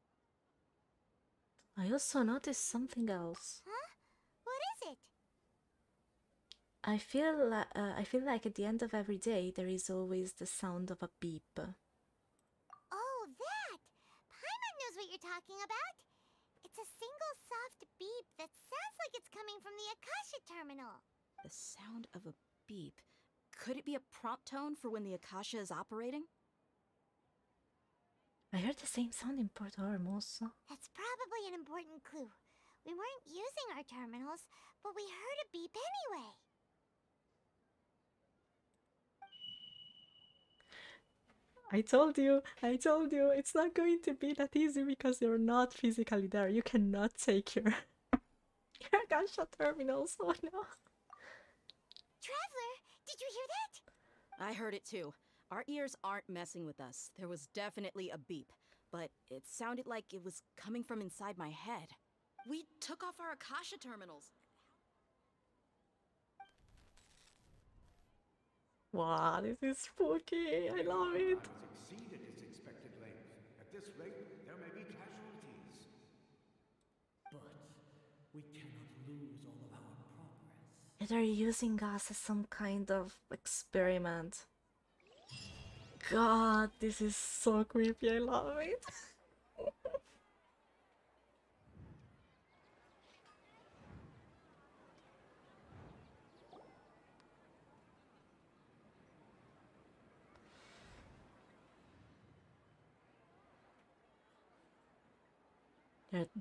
I also noticed something else. Huh? What is it? I feel like at the end of every day there is always the sound of a beep. Oh, that! Paimon knows what you're talking about. It's a single soft beep that sounds like it's coming from the Akasha terminal. The sound of a beep. Could it be a prompt tone for when the Akasha is operating? I heard the same sound in Port Ormos. That's probably an important clue. We weren't using our terminals, but we heard a beep anyway. I told you, it's not going to be that easy because you're not physically there. You cannot take your Akasha terminals. Oh no. Traveler, did you hear that? I heard it too. Our ears aren't messing with us. There was definitely a beep, but it sounded like it was coming from inside my head. We took off our Akasha terminals. Wow, this is spooky. I love it. It's exceeded its expected length. At this rate, there may be casualties. But we cannot lose all of our progress. They're using us as some kind of experiment. God, this is so creepy. I love it.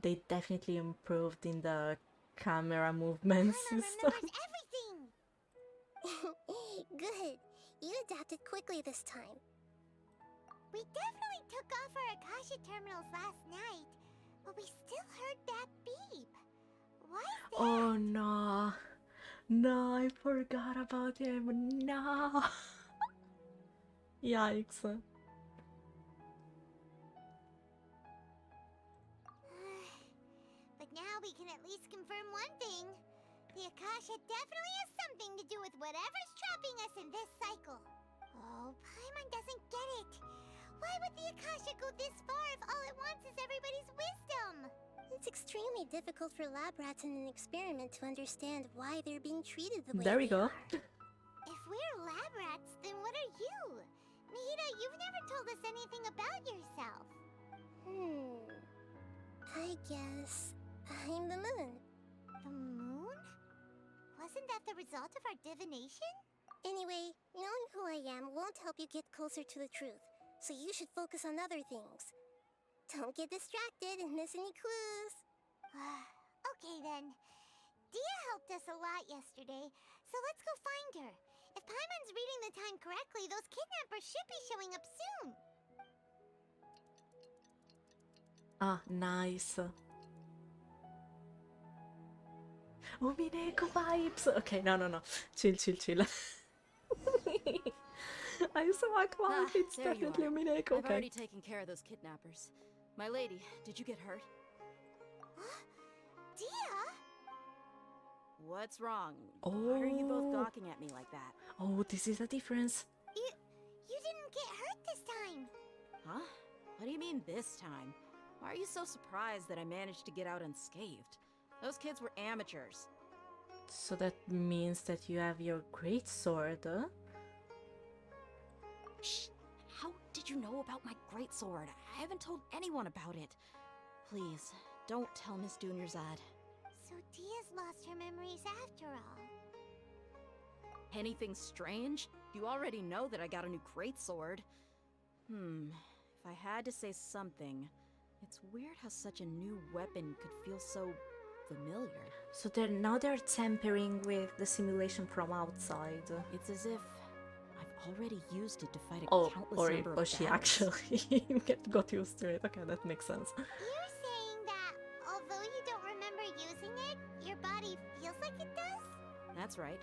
They definitely improved in the camera movement system. Everything! Good. You adapted quickly this time. We definitely took off our Akasha terminals last night, but we still heard that beep. Why is that? Oh no. No, I forgot about him. No. Yikes. But now we can at least confirm one thing. The Akasha definitely has something to do with whatever's trapping us in this cycle. Oh, Paimon doesn't get it. Why would the Akasha go this far if all it wants is everybody's wisdom? It's extremely difficult for lab rats in an experiment to understand why they're being treated the way There we go. If we're lab rats, then what are you? Nahida, you've never told us anything about yourself. I guess I'm the moon. The moon? Wasn't that the result of our divination? Anyway, knowing who I am won't help you get closer to the truth, so you should focus on other things. Don't get distracted and miss any clues. Okay then. Dia helped us a lot yesterday, so let's go find her. If Paimon's reading the time correctly, those kidnappers should be showing up soon. Ah, nice. Umineko vibes! Okay, no. Chill. I saw Aqua, it's there you definitely are. Umineko, I've okay. already taken care of those kidnappers. My lady, did you get hurt? Dia? What's wrong? Oh. Why are you both gawking at me like that? Oh, this is a difference. You didn't get hurt this time. Huh? What do you mean this time? Why are you so surprised that I managed to get out unscathed? Those kids were amateurs. So that means that you have your great sword, huh? Shh! How did you know about my greatsword? I haven't told anyone about it. Please, don't tell Miss Dunyarzad. So Dia's lost her memories after all. Anything strange? You already know that I got a new greatsword. If I had to say something, it's weird how such a new weapon could feel so familiar. So they're tampering with the simulation from outside. It's as if I've already used it to fight a countless or number of she battles. actually got used to it. Okay, that makes sense. You're saying that although you don't remember using it, your body feels like it does? That's right.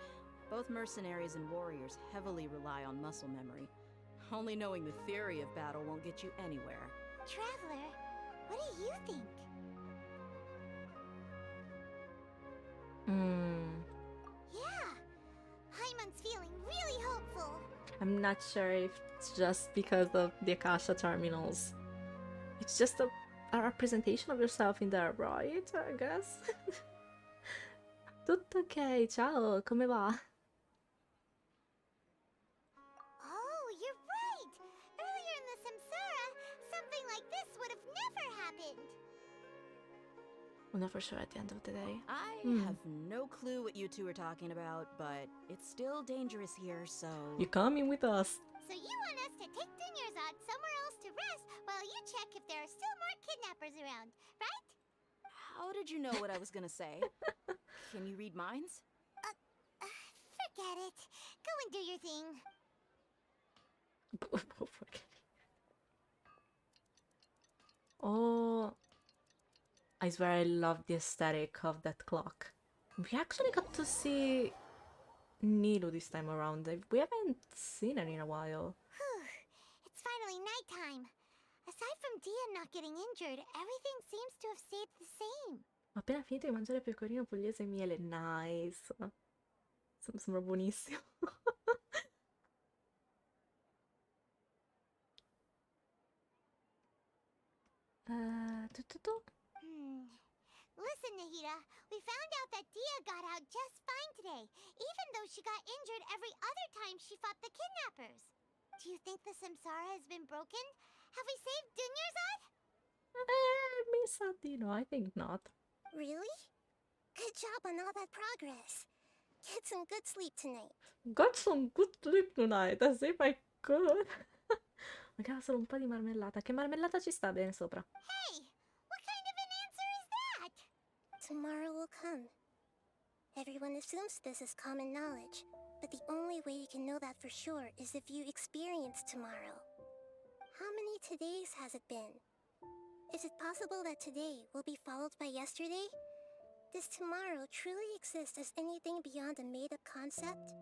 Both mercenaries and warriors heavily rely on muscle memory. Only knowing the theory of battle won't get you anywhere. Traveler, what do you think? Yeah, Paimon's feeling really hopeful. I'm not sure if it's just because of the Akasha terminals. It's just a representation of yourself in there, right? I guess. Tutto ok, ciao, come va? Oh, you're right! Earlier in the Samsara, something like this would have never happened. We'll never sure at the end of the day. I have no clue what you two are talking about, but it's still dangerous here, so... You coming with us? So you want us to take Dunyarzad somewhere else to rest while you check if there are still more kidnappers around, right? How did you know what I was gonna say? Can you read minds? Forget it. Go and do your thing. Oh, I swear I love the aesthetic of that clock. We actually got to see Nilu this time around. We haven't seen her in a while. Whew. It's finally nighttime. Aside from Dia not getting injured, everything seems to have stayed the same. Ho appena finito di mangiare pecorino pugliese e miele. Nice. Sembra buonissimo. Listen, Nahida, we found out that Dia got out just fine today, even though she got injured every other time she fought the kidnappers. Do you think the Samsara has been broken? Have we saved Dunyarzad? Me sa di no, I think not. Really? Good job on all that progress. Get some good sleep tonight. Got some good sleep tonight, as if I could. Magari solo un po' di marmellata. Che marmellata ci sta bene sopra? Hey, what kind of an answer is that? Tomorrow will come. Everyone assumes this is common knowledge, but the only way you can know that for sure is if you experience tomorrow. How many todays has it been? Is it possible that today will be followed by yesterday? Does tomorrow truly exist as anything beyond a made-up concept?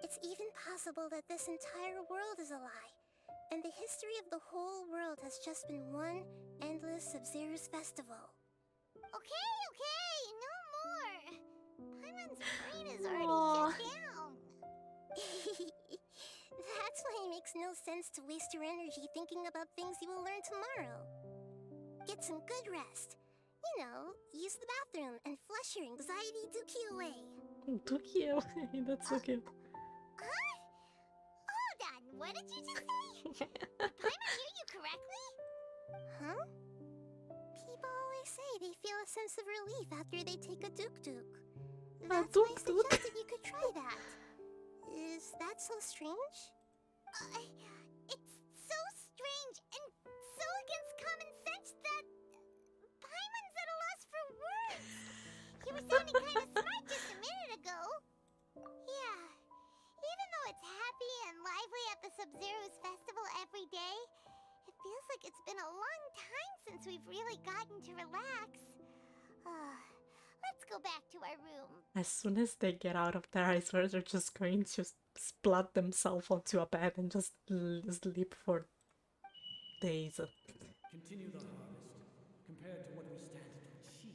It's even possible that this entire world is a lie, and the history of the whole world has just been one endless Sub-Zero's festival. Okay, no more. Paimon's brain is already shut down. That's why it makes no sense to waste your energy thinking about things you will learn tomorrow. Get some good rest. You know, use the bathroom and flush your anxiety dookie away. Dookie away, that's so cute. Huh? Hold on, what did you just say? Did Paimon hear you correctly? Huh? People always say they feel a sense of relief after they take a duk-duk. That's why I suggested you could try that. Is that so strange? It's so strange and so against common sense that Paimon's at a loss for words. You were sounding kind of smart just a minute ago. Yeah, even though it's happy and lively at the Sub-Zero's festival every day, it feels like it's been a long time since we've really gotten to relax. Let's go back to our room. As soon as they get out of there, I swear they're just going to splat themselves onto a bed and just sleep for days. Continue the harvest. Compared to what we stand to achieve,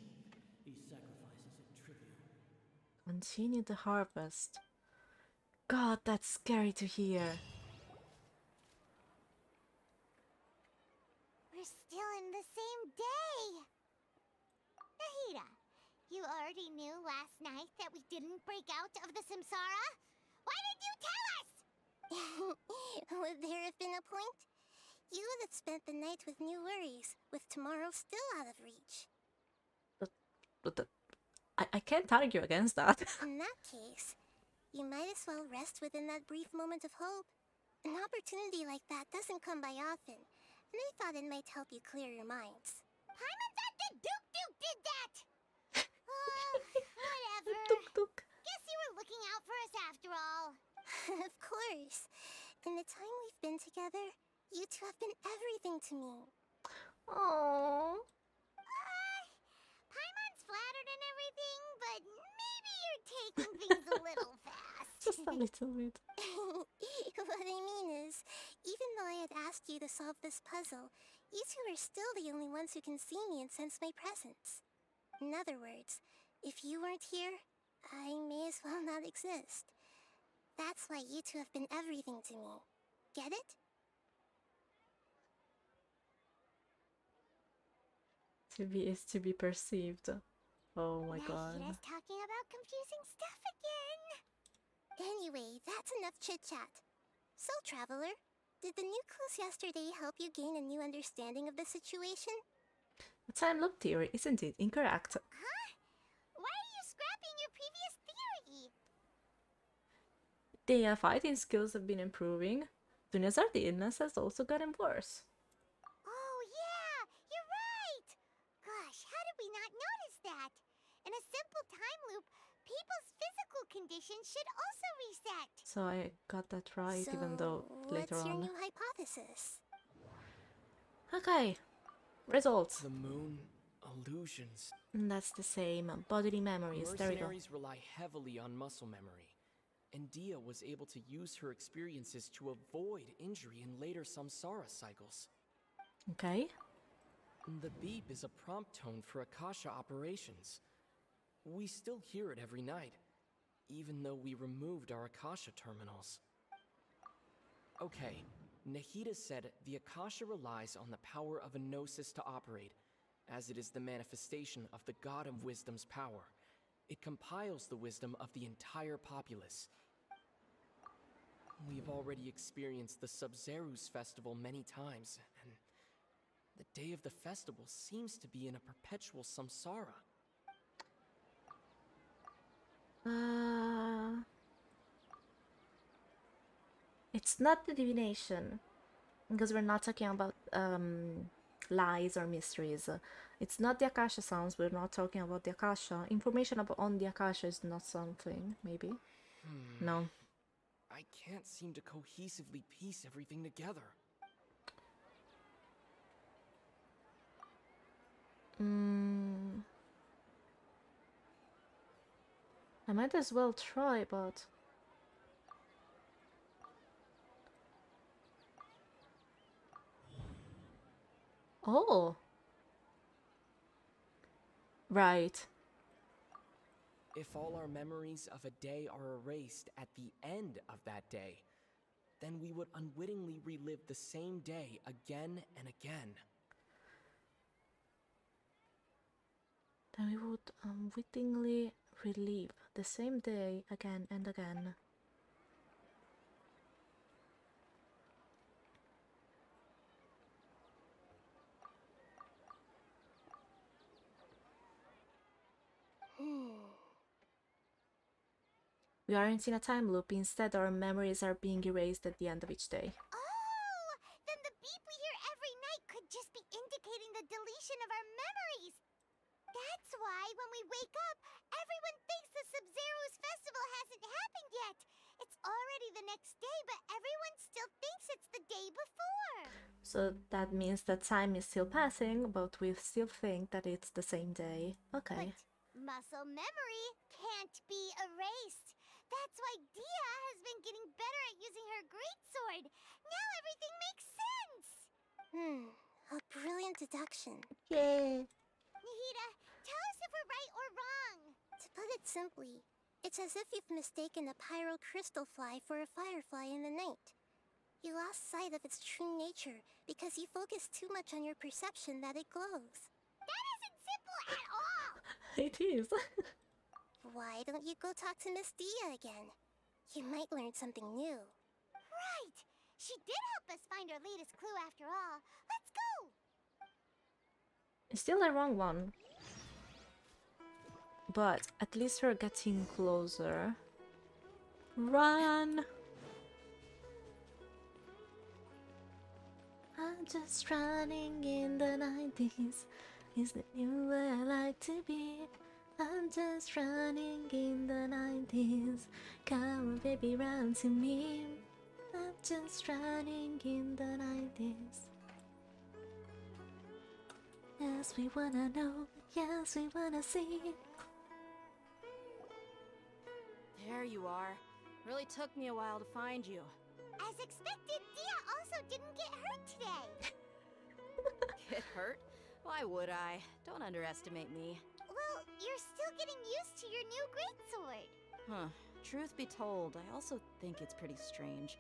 these sacrifices are trivial. Continue the harvest. God, that's scary to hear. We're still in the same day. Nahida, you already knew last night that we didn't break out of the samsara? Why did you tell us? Would there have been a point? You would have spent the night with new worries, with tomorrow still out of reach. But I can't argue against that. In that case, you might as well rest within that brief moment of hope. An opportunity like that doesn't come by often, and I thought it might help you clear your minds. Paimon thought the Duke did that! Whatever. Guess you were looking out for us after all. Of course. In the time we've been together, you two have been everything to me. Aww. Paimon's flattered and everything, but maybe you're taking things a little fast. Just a little bit. What I mean is, even though I had asked you to solve this puzzle, you two are still the only ones who can see me and sense my presence. In other words, if you weren't here, I may as well not exist. That's why you two have been everything to me. Get it? To be is to be perceived. Oh my god. Nahida's talking about confusing stuff again. Anyway, that's enough chit-chat. So, Traveler, did the new clues yesterday help you gain a new understanding of the situation? The time loop theory is indeed incorrect. Huh? Why are you scrapping your previous theory? Their fighting skills have been improving. Dunya's illness has also gotten worse. Oh yeah, you're right! Gosh, how did we not notice that? In a simple time loop, people's physical conditions should also reset. So I got that right, even though later what's your on. new hypothesis? Okay, results. The moon, illusions. That's the same. Bodily memories. There we go. Mercenaries rely heavily on muscle memory, and Dia was able to use her experiences to avoid injury in later samsara cycles. Okay. The beep is a prompt tone for Akasha operations. We still hear it every night, even though we removed our Akasha terminals. Okay, Nahida said the Akasha relies on the power of a gnosis to operate, as it is the manifestation of the God of Wisdom's power. It compiles the wisdom of the entire populace. We've already experienced the Sub-Zero's festival many times, and the day of the festival seems to be in a perpetual samsara. It's not the divination, because we're not talking about lies or mysteries. It's not the Akasha sounds, we're not talking about the Akasha. Information on the Akasha is not something, maybe? No. I can't seem to cohesively piece everything together. I might as well try, but... Oh! Right. If all our memories of a day are erased at the end of that day, then we would unwittingly relive the same day again and again. Then we would unwittingly relive the same day again and again. We aren't in a time loop. Instead, our memories are being erased at the end of each day. Oh, then the beep we hear every night could just be indicating the deletion of our memories. That's why when we wake up, everyone thinks the Sub-Zero's festival hasn't happened yet. It's already the next day, but everyone still thinks it's the day before. So that means that time is still passing, but we still think that it's the same day. Okay. But muscle memory can't be erased. That's why Dia has been getting better at using her greatsword. Now everything makes sense. A brilliant deduction. Yay! Nahida, tell us if we're right or wrong. To put it simply, it's as if you've mistaken a pyro crystal fly for a firefly in the night. You lost sight of its true nature because you focused too much on your perception that it glows. That isn't simple at all. It is. Why don't you go talk to Miss Dia again? You might learn something new. Right. She did help us find our latest clue after all. Let's go. It's still the wrong one. But at least we're getting closer. Run! I'm just running in the 90s. Is the new where I like to be? I'm just running in the 90s. Come on, baby, run to me. I'm just running in the 90s. Yes, we wanna know. Yes, we wanna see. There you are. Really took me a while to find you. As expected, Dia also didn't get hurt today. Get hurt? Why would I? Don't underestimate me. Well, you're still getting used to your new greatsword. Huh. Truth be told, I also think it's pretty strange.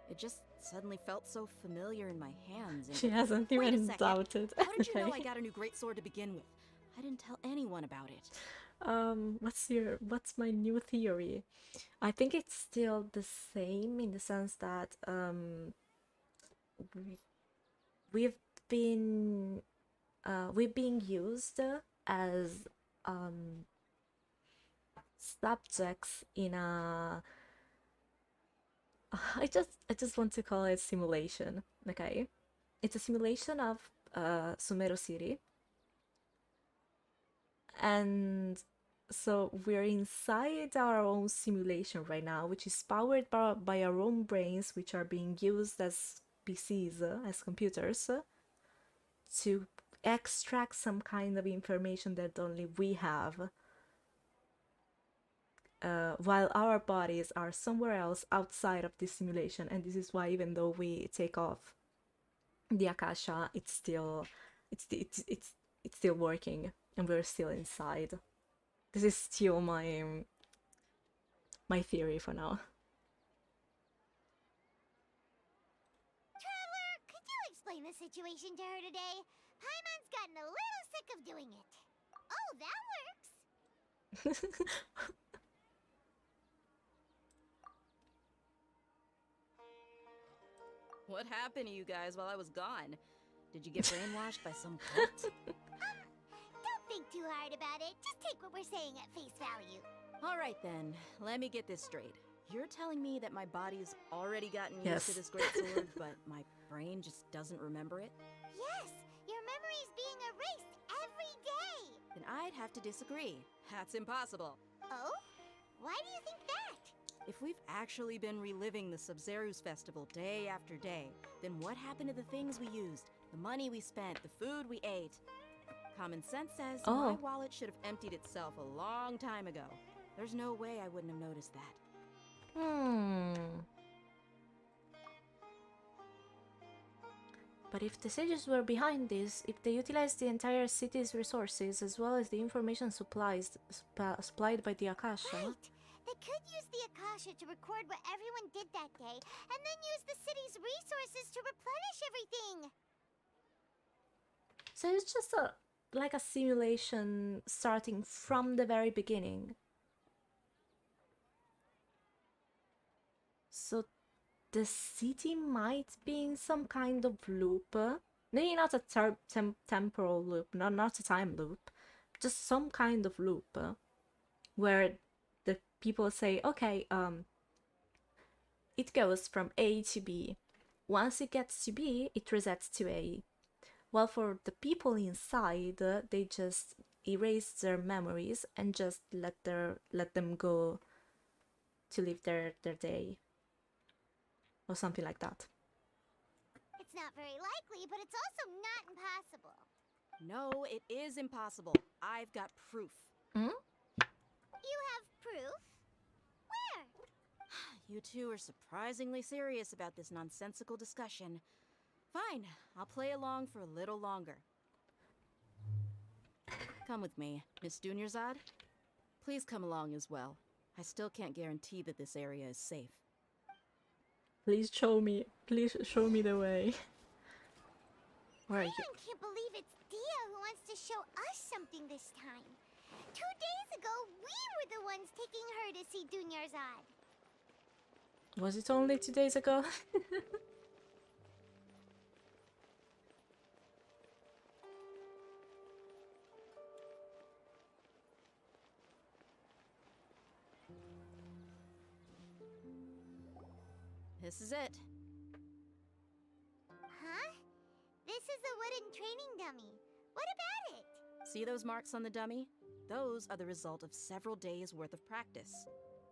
It just suddenly felt so familiar in my hands. And She hasn't wait a even second. doubted. How did you know Okay. I got a new greatsword to begin with? I didn't tell anyone about it. What's my new theory? I think it's still the same in the sense that we've been we're being used as subjects in a I just want to call it simulation. Okay, it's a simulation of Sumeru City, and so we're inside our own simulation right now, which is powered by our own brains, which are being used as PCs, as computers, to extract some kind of information that only we have, while our bodies are somewhere else outside of this simulation. And this is why even though we take off the Akasha, it's still working, and we're still inside. This is still my theory for now. Traveler, could you explain the situation to her today? Paimon's gotten a little sick of doing it. Oh, that works. What happened to you guys while I was gone? Did you get brainwashed by some cult? Don't think too hard about it. Just take what we're saying at face value. All right then, let me get this straight. You're telling me that my body's already gotten used Yes. to this great sword, but my brain just doesn't remember it? Yes, your memory's being erased every day. Then I'd have to disagree. That's impossible. Oh? Why do you think that? If we've actually been reliving the Sub-Zero's festival day after day, then what happened to the things we used, the money we spent, the food we ate? Common sense says my Oh. wallet should have emptied itself a long time ago. There's no way I wouldn't have noticed that. But if the sages were behind this, if they utilized the entire city's resources as well as the information supplied by the Akasha, Right. They could use the Akasha to record what everyone did that day, and then use the city's resources to replenish everything. so it's just like a simulation starting from the very beginning. So the city might be in some kind of loop. Maybe not a temporal loop, not a time loop, just some kind of loop where the people say, okay, it goes from A to B. Once it gets to B, it resets to A. Well, for the people inside, they just erase their memories and just let them go to live their day. Or something like that. It's not very likely, but it's also not impossible. No, it is impossible. I've got proof. Hmm? You have proof? Where? You two are surprisingly serious about this nonsensical discussion. Fine, I'll play along for a little longer. Come with me, Miss Dunyarzad. Please come along as well. I still can't guarantee that this area is safe. Please show me the way. Where are you? I can't believe it's Dia who wants to show us something this time. 2 days ago, we were the ones taking her to see Dunyarzad. Was it only 2 days ago? This is it. Huh? This is a wooden training dummy. What about it? See those marks on the dummy? Those are the result of several days' worth of practice.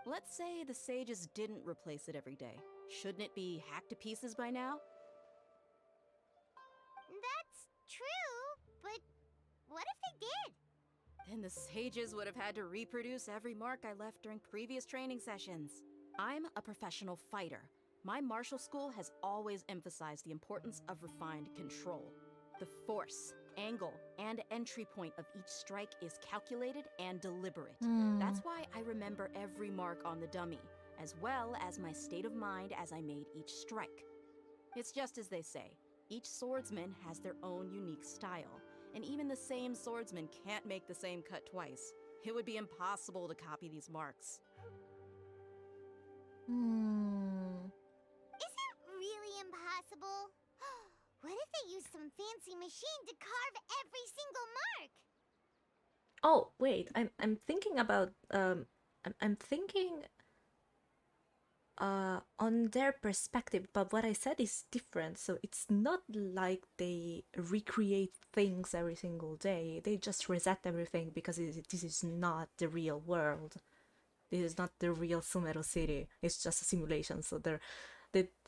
Let's say the sages didn't replace it every day. Shouldn't it be hacked to pieces by now? That's true, but what if they did? Then the sages would have had to reproduce every mark I left during previous training sessions. I'm a professional fighter. My martial school has always emphasized the importance of refined control. The force, angle, and entry point of each strike is calculated and deliberate. That's why I remember every mark on the dummy, as well as my state of mind as I made each strike. It's just as they say, each swordsman has their own unique style, and even the same swordsman can't make the same cut twice. It would be impossible to copy these marks. Is it really impossible? What if they use some fancy machine to carve every single mark? Oh wait, I'm thinking about I'm thinking on their perspective, but what I said is different. So it's not like they recreate things every single day. They just reset everything because this is not the real world. This is not the real Sumeru city. It's just a simulation. So they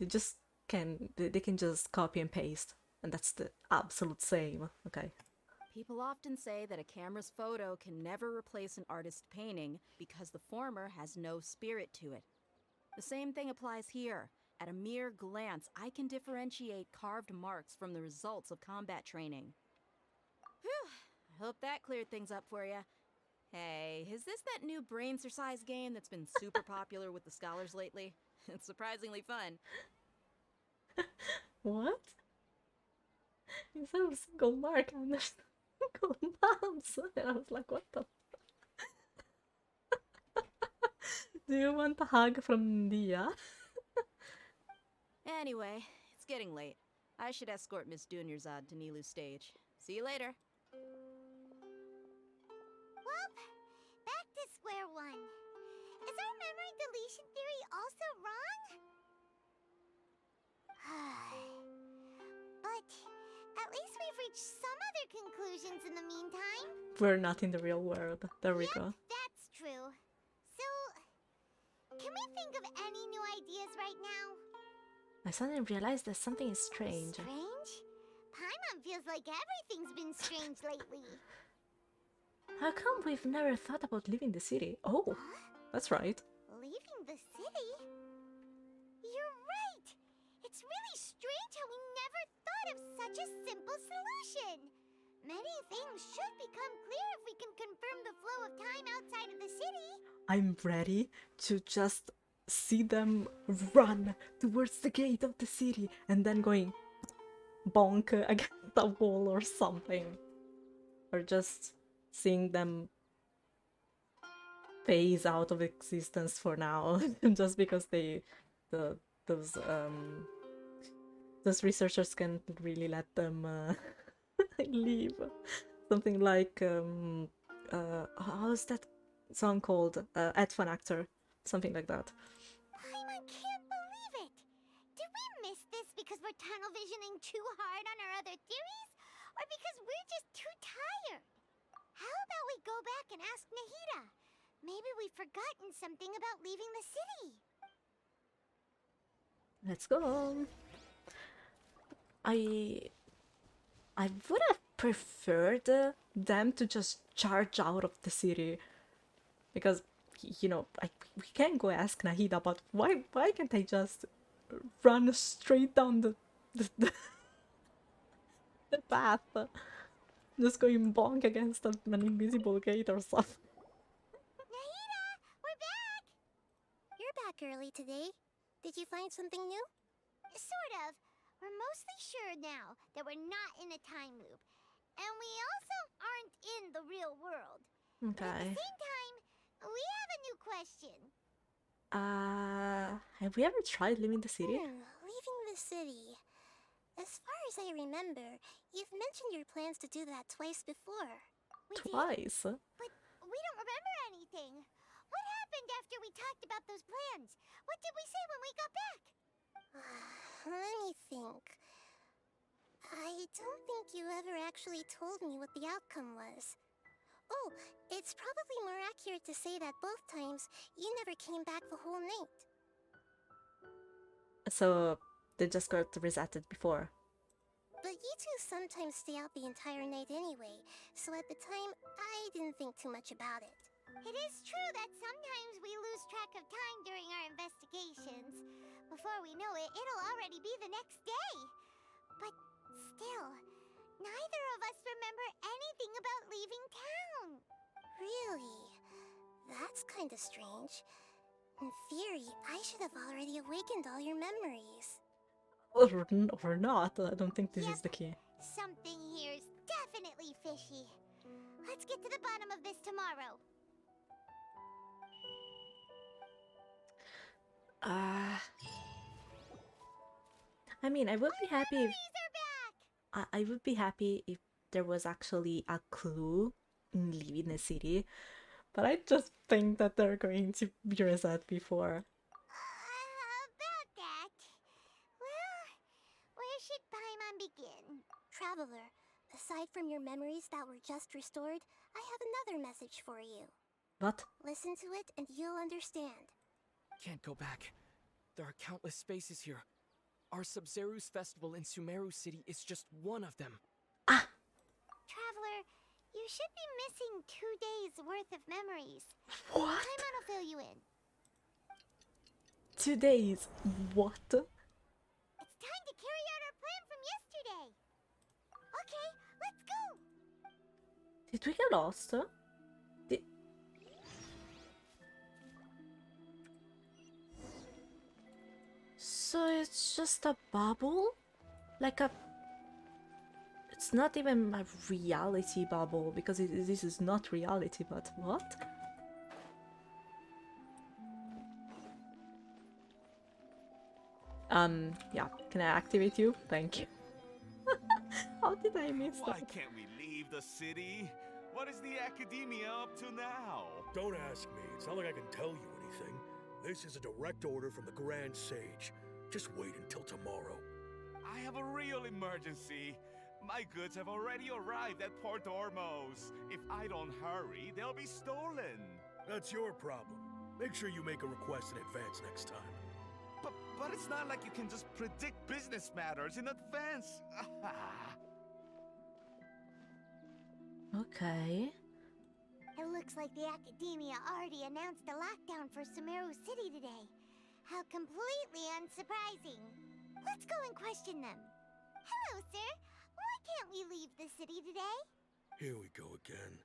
just they can just copy and paste, and that's the absolute same. Okay. People often say that a camera's photo can never replace an artist's painting because the former has no spirit to it. The same thing applies here. At a mere glance, I can differentiate carved marks from the results of combat training. Whew, I hope that cleared things up for you. Hey, is this that new brain-exercise game that's been super popular with the scholars lately? It's surprisingly fun. What? Instead of single mark, and there's single mouse. And I was like, what the? Do you want a hug from Dia? Anyway, it's getting late. I should escort Miss Dunyarzad to Nilu's stage. See you later. Well, back to square one. Is our memory deletion theory also wrong? But at least we've reached some other conclusions in the meantime. We're not in the real world. There we go. That's true. So, can we think of any new ideas right now? I suddenly realized that something is strange. Strange? Paimon feels like everything's been strange lately. How come we've never thought about leaving the city? Oh, that's right. Leaving the city? You're right! It's really strange how we never thought of such a simple solution! Many things should become clear if we can confirm the flow of time outside of the city. I'm ready to just see them run towards the gate of the city and then going bonk against the wall or something. Or just seeing them phase out of existence for now just because those researchers can't really let them leave. Something like how's that song called Add Fun Actor, something like that. I can't believe it! Did we miss this because we're tunnel visioning too hard on our other theories? Or because we're just too tired? How about we go back and ask Nahida? Maybe we've forgotten something about leaving the city. Let's go. I would have preferred them to just charge out of the city, because you know we can go ask Nahida, but why can't they just run straight down the the path, just going bonk against an invisible gate or something? Nahida, we're back! You're back early today. Did you find something new? Sort of. We're mostly sure now that we're not in a time loop. And we also aren't in the real world. But at Okay. the same time, we have a new question. Have we ever tried leaving the city? Leaving the city. As far as I remember, you've mentioned your plans to do that twice before. Twice? But we don't remember anything. What happened after we talked about those plans? What did we say when we got back? Let me think. I don't think you ever actually told me what the outcome was. Oh, it's probably more accurate to say that both times you never came back the whole night. So they just got resetted before. But you two sometimes stay out the entire night anyway, so at the time, I didn't think too much about it. It is true that sometimes we lose track of time during our investigations. Before we know it, it'll already be the next day. But still, neither of us remember anything about leaving town. Really? That's kinda strange. In theory, I should have already awakened all your memories. Or not. I don't think this is the key. Something here's definitely fishy. Let's get to the bottom of this tomorrow. I mean, I would be happy if I would be happy if there was actually a clue in leaving the city, but I just think that they're going to be reset before. About that. Well, where should Paimon begin? Traveler, aside from your memories that were just restored, I have another message for you. What? Listen to it and you'll understand. Can't go back. There are countless spaces here. Our Sub-Zeru's festival in Sumeru City is just one of them. Traveler, you should be missing 2 days worth of memories. What? Paimon will fill you in. 2 days? What? It's time to carry out our plan from yesterday. Okay, let's go. Did we get lost? So it's just a bubble? Like a... It's not even a reality bubble, because this is not reality, but what? Yeah, can I activate you? Thank you. How did I miss Why that? can't we leave the city? What is the academia up to now? Don't ask me. It's not like I can tell you anything. This is a direct order from the Grand Sage. Just wait until tomorrow. I have a real emergency. My goods have already arrived at Port Ormos. If I don't hurry, they'll be stolen. That's your problem. Make sure you make a request in advance next time. But it's not like you can just predict business matters in advance. Okay. It looks like the Academia already announced a lockdown for Sumeru City today. How completely unsurprising. Let's go and question them. Hello, sir. Why can't we leave the city today? Here we go again.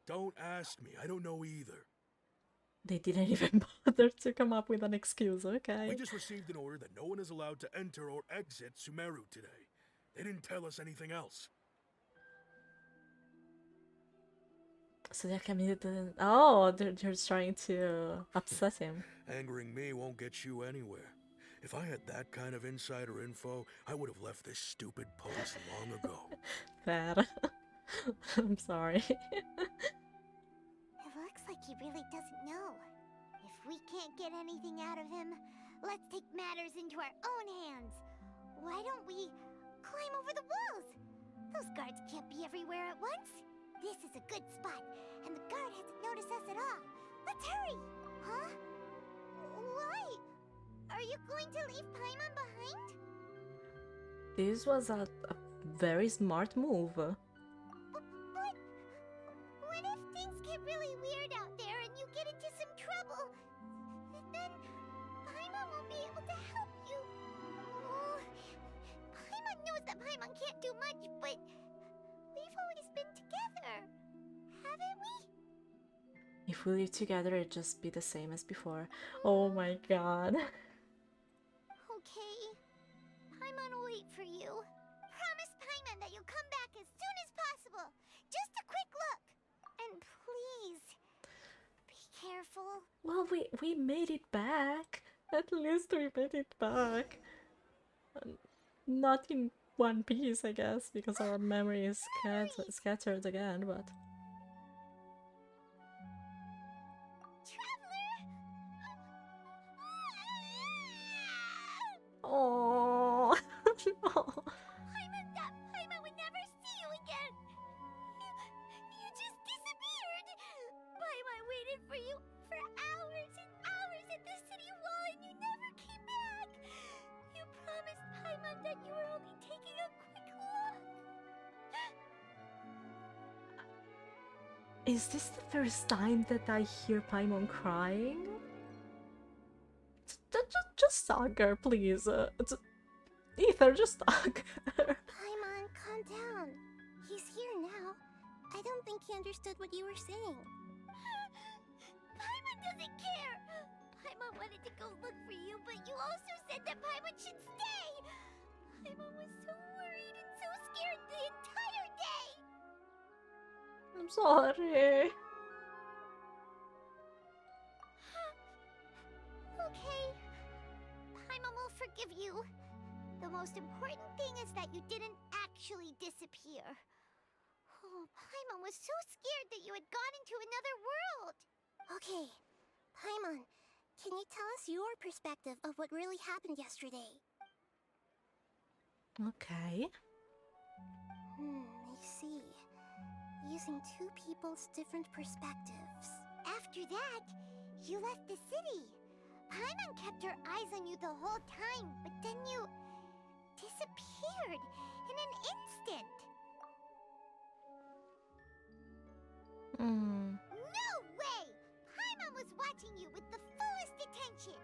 Don't ask me. I don't know either. They didn't even bother to come up with an excuse, okay. We just received an order that no one is allowed to enter or exit Sumeru today. They didn't tell us anything else. So they're coming to... Oh, they're trying to upset him. Angering me won't get you anywhere. If I had that kind of insider info, I would have left this stupid post long ago. Fair. I'm sorry. It looks like he really doesn't know. If we can't get anything out of him, let's take matters into our own hands. Why don't we climb over the walls? Those guards can't be everywhere at once. This is a good spot, and the guard hasn't noticed us at all. Let's hurry! Huh? Why? Are you going to leave Paimon behind? This was a very smart move. But what if things get really weird out there and you get into some trouble? Then Paimon won't be able to help you. Oh, Paimon knows that Paimon can't do much, but we've always been together, haven't we? If we live together, it'd just be the same as before. Oh my god. Okay. Paimon will wait for you. Promise Paimon that you'll come back as soon as possible. Just a quick look. And please, be careful. Well, we made it back. At least we made it back. Not in one piece, I guess, because our memory is scattered again, but... Oh no. Paimon would never see you again. You just disappeared. Paimon waited for you for hours and hours at the city wall and you never came back. You promised Paimon that you were only taking a quick look. Is this the first time that I hear Paimon crying? Just hug her, please. Ether, just hug her. Paimon, calm down. He's here now. I don't think he understood what you were saying. Paimon doesn't care. Paimon wanted to go look for you, but you also said that Paimon should stay. Paimon was so worried and so scared the entire day. I'm sorry. Okay. Paimon will forgive you. The most important thing is that you didn't actually disappear. Oh, Paimon was so scared that you had gone into another world. Okay, Paimon, can you tell us your perspective of what really happened yesterday? Okay. I see. Using two people's different perspectives. After that, you left the city. Paimon kept her eyes on you the whole time, but then you disappeared in an instant. No way! Paimon was watching you with the fullest attention.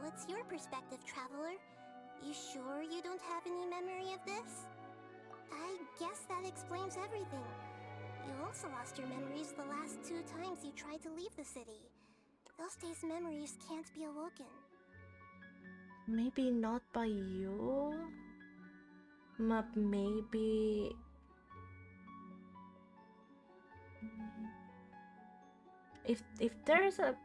What's your perspective, Traveler? You sure you don't have any memory of this? I guess that explains everything. You also lost your memories the last 2 times you tried to leave the city. Those days' memories can't be awoken. Maybe not by you, but maybe... If there's a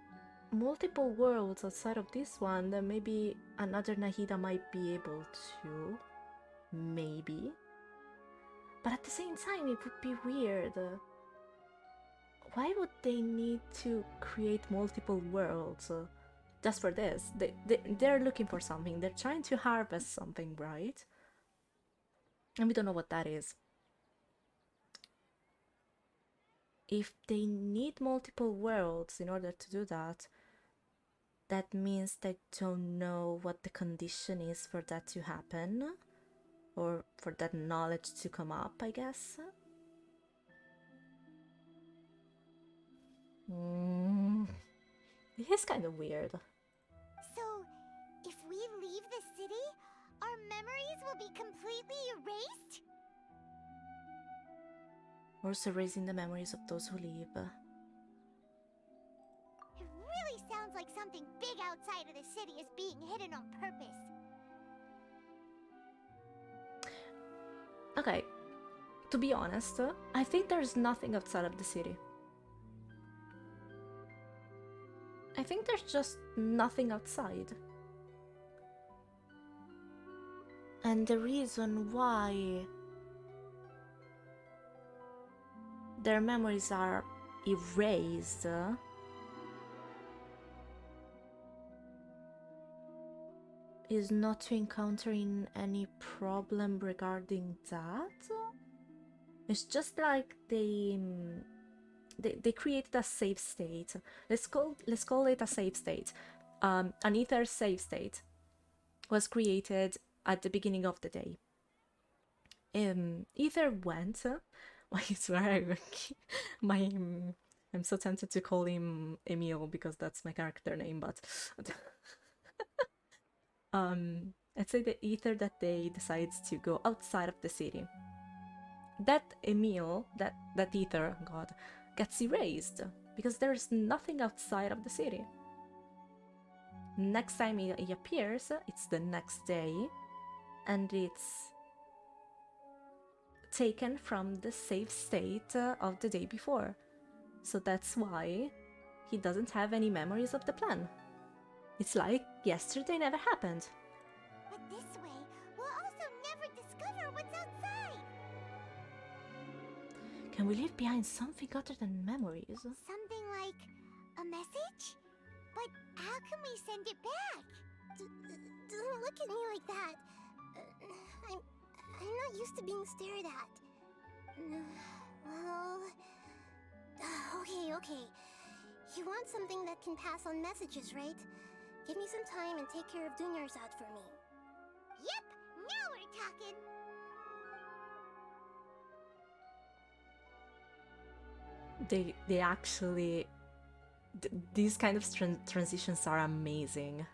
multiple worlds outside of this one, then maybe another Nahida might be able to. Maybe. But at the same time, it would be weird. Why would they need to create multiple worlds just for this? They're looking for something. They're trying to harvest something, right? And we don't know what that is. If they need multiple worlds in order to do that, that means they don't know what the condition is for that to happen, or for that knowledge to come up, I guess. It is kind of weird. So, if we leave the city, our memories will be completely erased? Also erasing the memories of those who leave. It really sounds like something big outside of the city is being hidden on purpose. Okay, to be honest, I think there's nothing outside of the city. I think there's just nothing outside. And the reason why their memories are erased is not to encountering any problem regarding that. It's just like they created a safe state. Let's call it a safe state. An ether safe state was created at the beginning of the day. Ether went. I swear, I'm so tempted to call him Emil because that's my character name, but let's say the Ether that day decides to go outside of the city. That Emil, that Ether, God, gets erased because there's nothing outside of the city. Next time he appears, it's the next day, and it's taken from the safe state of the day before. So that's why he doesn't have any memories of the plan. It's like yesterday never happened. But this way, we'll also never discover what's outside. Can we leave behind something other than memories? Something like a message? But how can we send it back? Don't look at me like that. I'm not used to being stared at. Well... Okay. You want something that can pass on messages, right? Give me some time and take care of Dunyarzad for me. Yep! Now we're talking! They actually... these kind of transitions are amazing.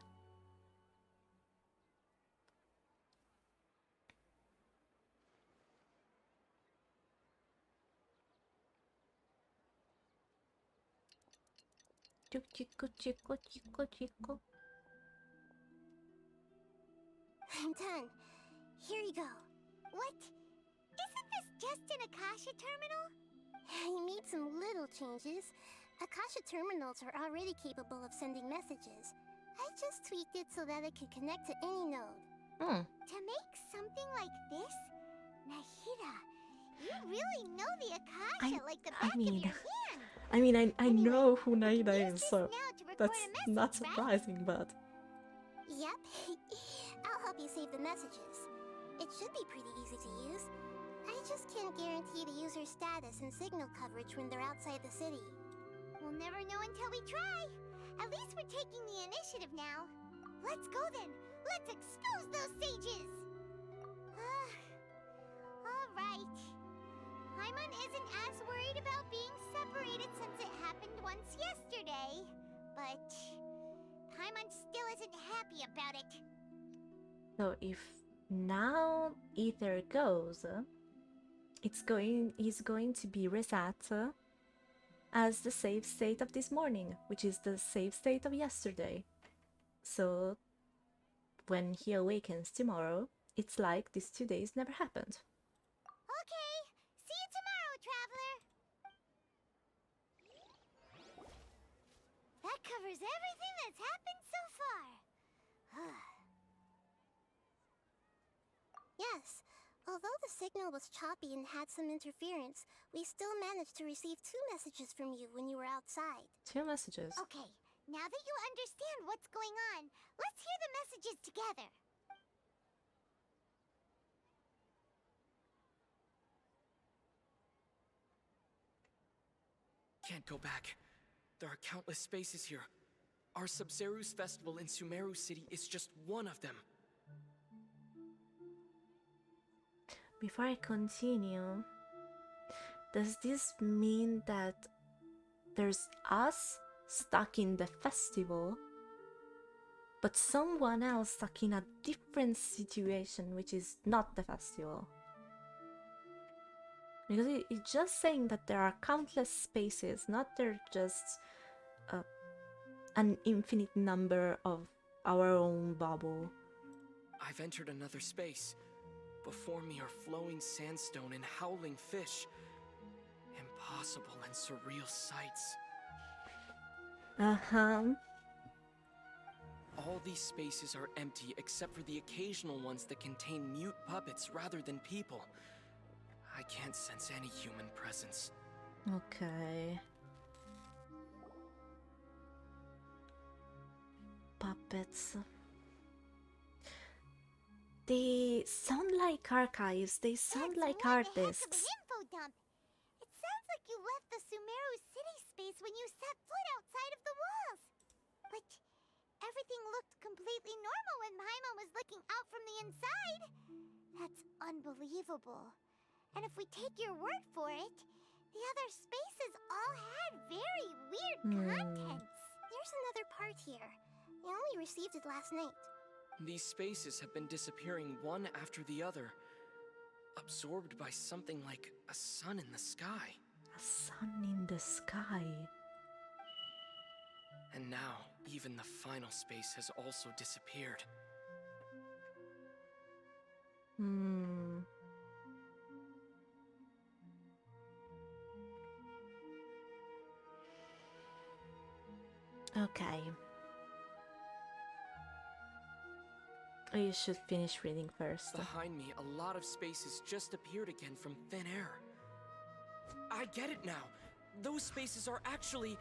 I'm done. Here you go. What? Isn't this just an Akasha terminal? You made some little changes. Akasha terminals are already capable of sending messages. I just tweaked it so that it could connect to any node. To make something like this? Nahida, you really know the Akasha like the back of your hand. I know who Naida is, so that's not surprising, but... Yep. I'll help you save the messages. It should be pretty easy to use. I just can't guarantee the user's status and signal coverage when they're outside the city. We'll never know until we try. At least we're taking the initiative now. Let's go then. Let's expose those sages. All right. Paimon isn't as worried about being separated since it happened once yesterday. But Paimon still isn't happy about it. So if now Ether goes, he's going to be reset as the save state of this morning, which is the save state of yesterday. So when he awakens tomorrow, it's like these 2 days never happened. Okay, see you tomorrow, traveler. That covers everything that's happened so far. Yes, although the signal was choppy and had some interference, we still managed to receive 2 messages from you when you were outside. 2 messages? Okay, now that you understand what's going on, let's hear the messages together. Can't go back. There are countless spaces here. Our Sub-Zeru's festival in Sumeru City is just one of them. Before I continue, does this mean that there's us stuck in the festival, but someone else stuck in a different situation, which is not the festival? Because it's just saying that there are countless spaces, not there just an infinite number of our own bubble. I've entered another space. Before me are flowing sandstone and howling fish. Impossible and surreal sights. All these spaces are empty except for the occasional ones that contain mute puppets rather than people. I can't sense any human presence. Okay. Puppets. They sound like archives. They sound like hard disks. Info dump. It sounds like you left the Sumeru city space when you set foot outside of the walls. But everything looked completely normal when Paimon was looking out from the inside. That's unbelievable. And if we take your word for it, the other spaces all had very weird contents. There's another part here. I only received it last night. These spaces have been disappearing one after the other, absorbed by something like a sun in the sky. A sun in the sky. And now, even the final space has also disappeared. Okay. Oh, you should finish reading first. Behind me, a lot of spaces just appeared again from thin air. I get it now. Those spaces are actually...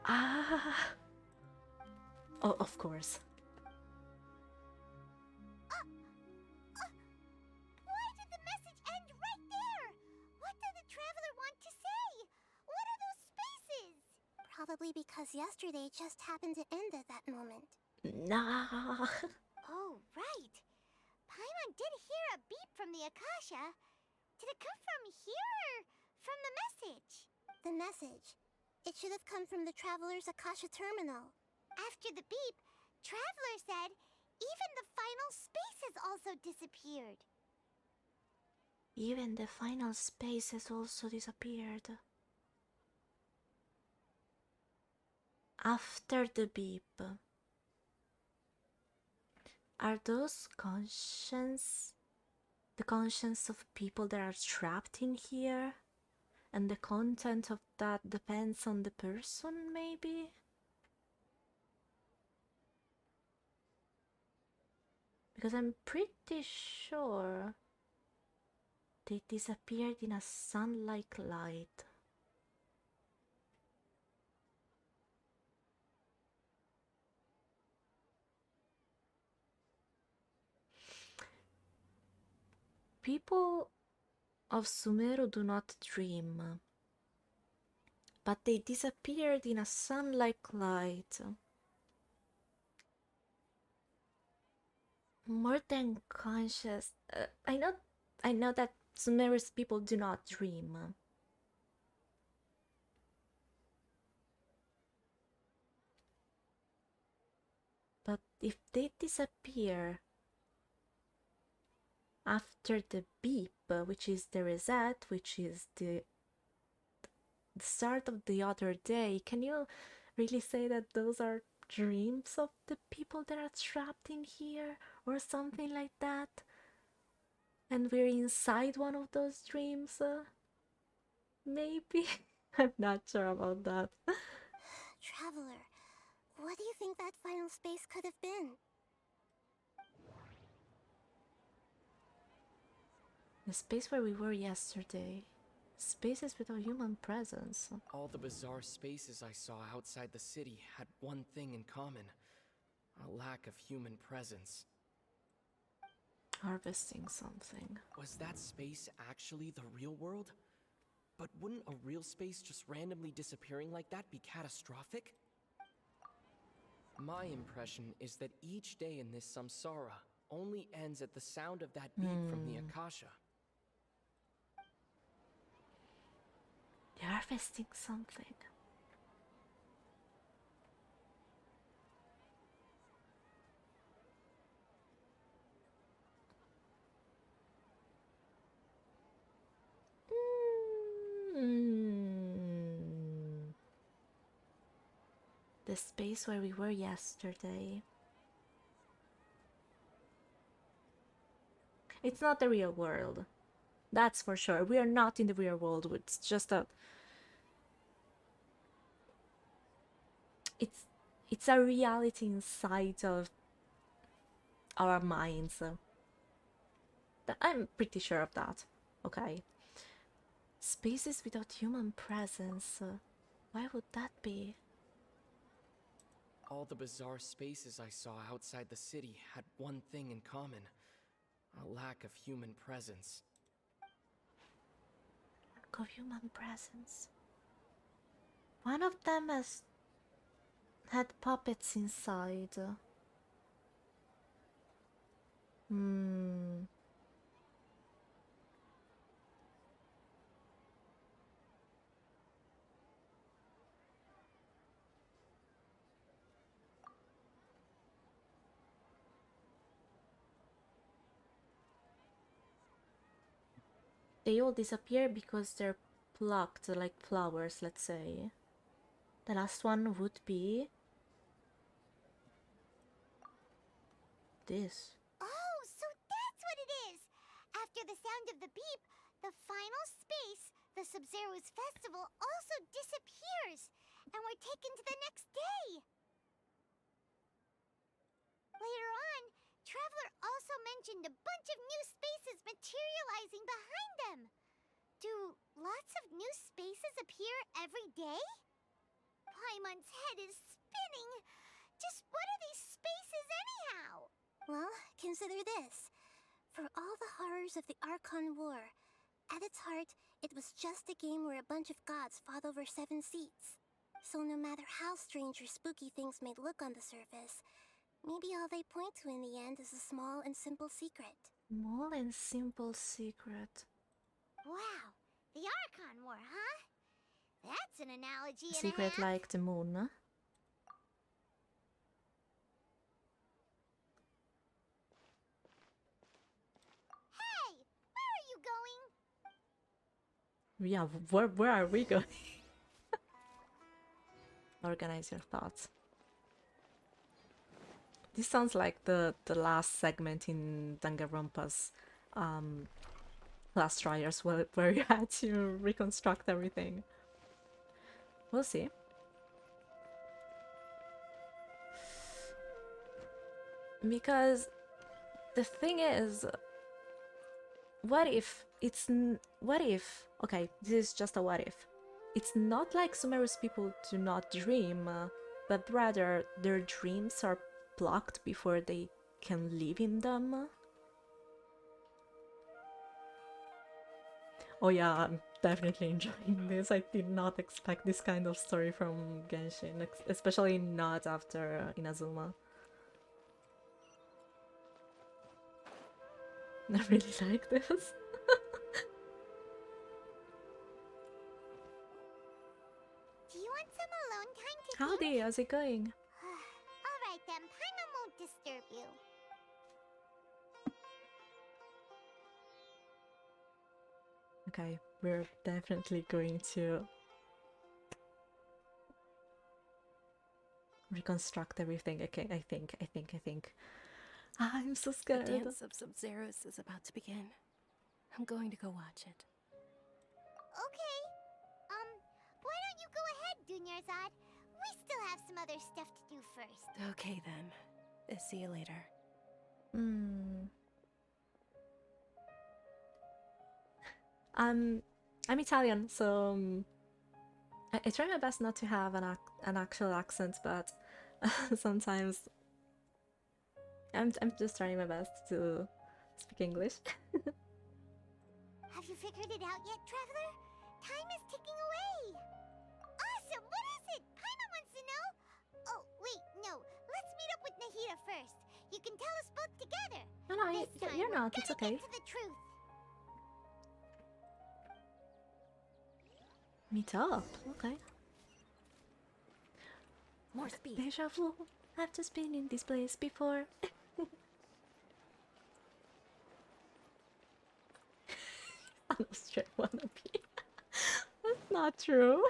Ah! Oh, of course. Why did the message end right there? What did the traveler want to say? What are those spaces? Probably because yesterday just happened to end at that moment. Nah. Oh, right. Paimon did hear a beep from the Akasha. Did it come from here or from the message? The message. It should have come from the Traveler's Akasha terminal. After the beep, Traveler said even the final space has also disappeared. Even the final space has also disappeared. After the beep. Are those the conscience of people that are trapped in here? And the content of that depends on the person, maybe? Because I'm pretty sure they disappeared in a sun-like light. People of Sumeru do not dream, but they disappeared in a sun-like light. More than conscious. I know that Sumeru's people do not dream. But if they disappear after the beep, which is the reset, which is the start of the other day, can you really say that those are dreams of the people that are trapped in here or something like that? And we're inside one of those dreams? Maybe? I'm not sure about that. Traveler, what do you think that final space could have been? The space where we were yesterday. Spaces without human presence. All the bizarre spaces I saw outside the city had one thing in common. A lack of human presence. Harvesting something. Was that space actually the real world? But wouldn't a real space just randomly disappearing like that be catastrophic? My impression is that each day in this samsara only ends at the sound of that beep from the Akasha. They're harvesting something. The space where we were yesterday. It's not the real world. That's for sure. We are not in the real world. It's just a... It's a reality inside of our minds. I'm pretty sure of that. Okay. Spaces without human presence. Why would that be? All the bizarre spaces I saw outside the city had one thing in common: a lack of human presence. Lack of human presence. One of them had puppets inside. Hmm. They all disappear because they're plucked like flowers, let's say. The last one would be this. Oh, so that's what it is! After the sound of the beep, the final space, the Sub-Zero's festival, also disappears, and we're taken to the next day! Later on, Traveler also mentioned a bunch of new spaces materializing behind them. Do lots of new spaces appear every day? Paimon's head is spinning. Just what are these spaces anyhow? Well, consider this. For all the horrors of the Archon War, at its heart, it was just a game where a bunch of gods fought over 7 seats. So no matter how strange or spooky things may look on the surface, maybe all they point to in the end is a small and simple secret. Small and simple secret. Wow, the Archon War, huh? That's an analogy and a Secret half. like the moon. Hey, where are you going? Yeah, where are we going? Organize your thoughts. This sounds like the last segment in Danganronpa's last trials where you had to reconstruct everything. We'll see. Because the thing is, what if okay, this is just a what if. It's not like Sumeru's people do not dream, but rather their dreams are blocked before they can live in them. Oh yeah, I'm definitely enjoying this. I did not expect this kind of story from Genshin, especially not after Inazuma. I really like this. Do you want some alone time to Howdy, how's it going? Alright then, Paimon won't disturb you. Okay, we're definitely going to reconstruct everything. Okay, I think. I'm so scared. The dance of Sub-Zeros is about to begin. I'm going to go watch it. Okay. Why don't you go ahead, Dunyarzad? We still have some other stuff to do first. Okay then. See you later. I'm Italian, so I try my best not to have an actual accent, but sometimes I'm just trying my best to speak English. Have you figured it out yet, Traveler? Time is ticking away. Awesome! What is it? Paimon wants to know. Oh, wait, no. Let's meet up with Nahida first. You can tell us both together. No, you're not. It's okay. Get to the truth. Meet up. Okay. More speed. Deja vu. I've just been in this place before. I'm a straight wannabe. That's not true.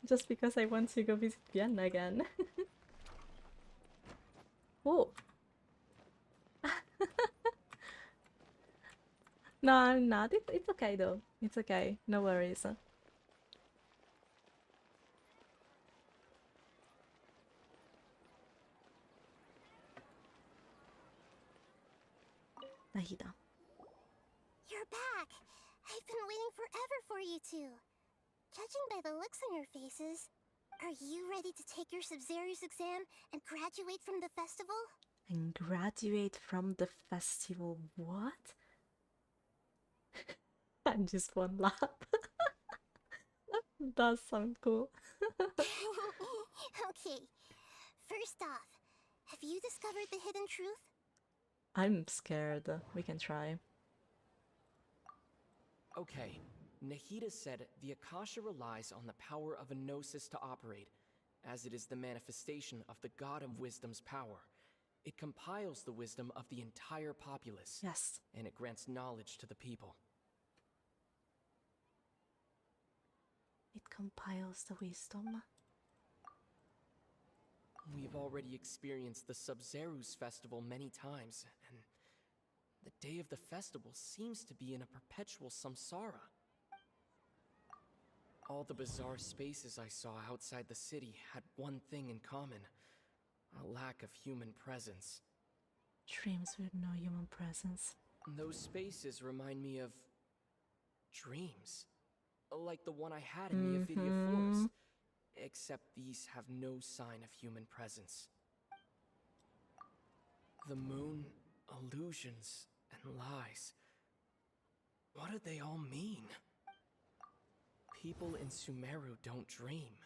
Just because I want to go visit Vienna again. Oh. No, I'm not. It's okay though. It's okay. No worries. Nahida. I've been waiting forever for you two. Judging by the looks on your faces, are you ready to take your Sub-Zero's exam and graduate from the festival? And graduate from the festival? What? And just one lap. That does sound cool. Okay, first off, have you discovered the hidden truth? I'm scared. We can try. Okay, Nahida said the Akasha relies on the power of a gnosis to operate, as it is the manifestation of the God of Wisdom's power. It compiles the wisdom of the entire populace. Yes. And it grants knowledge to the people. It compiles the wisdom. We've already experienced the Sub-Zero's festival many times, and the day of the festival seems to be in a perpetual samsara. All the bizarre spaces I saw outside the city had one thing in common: a lack of human presence. Dreams with no human presence. Those spaces remind me of dreams, like the one I had in the Avidia Forest, except these have no sign of human presence. The moon, illusions, and lies. What do they all mean? People in Sumeru don't dream.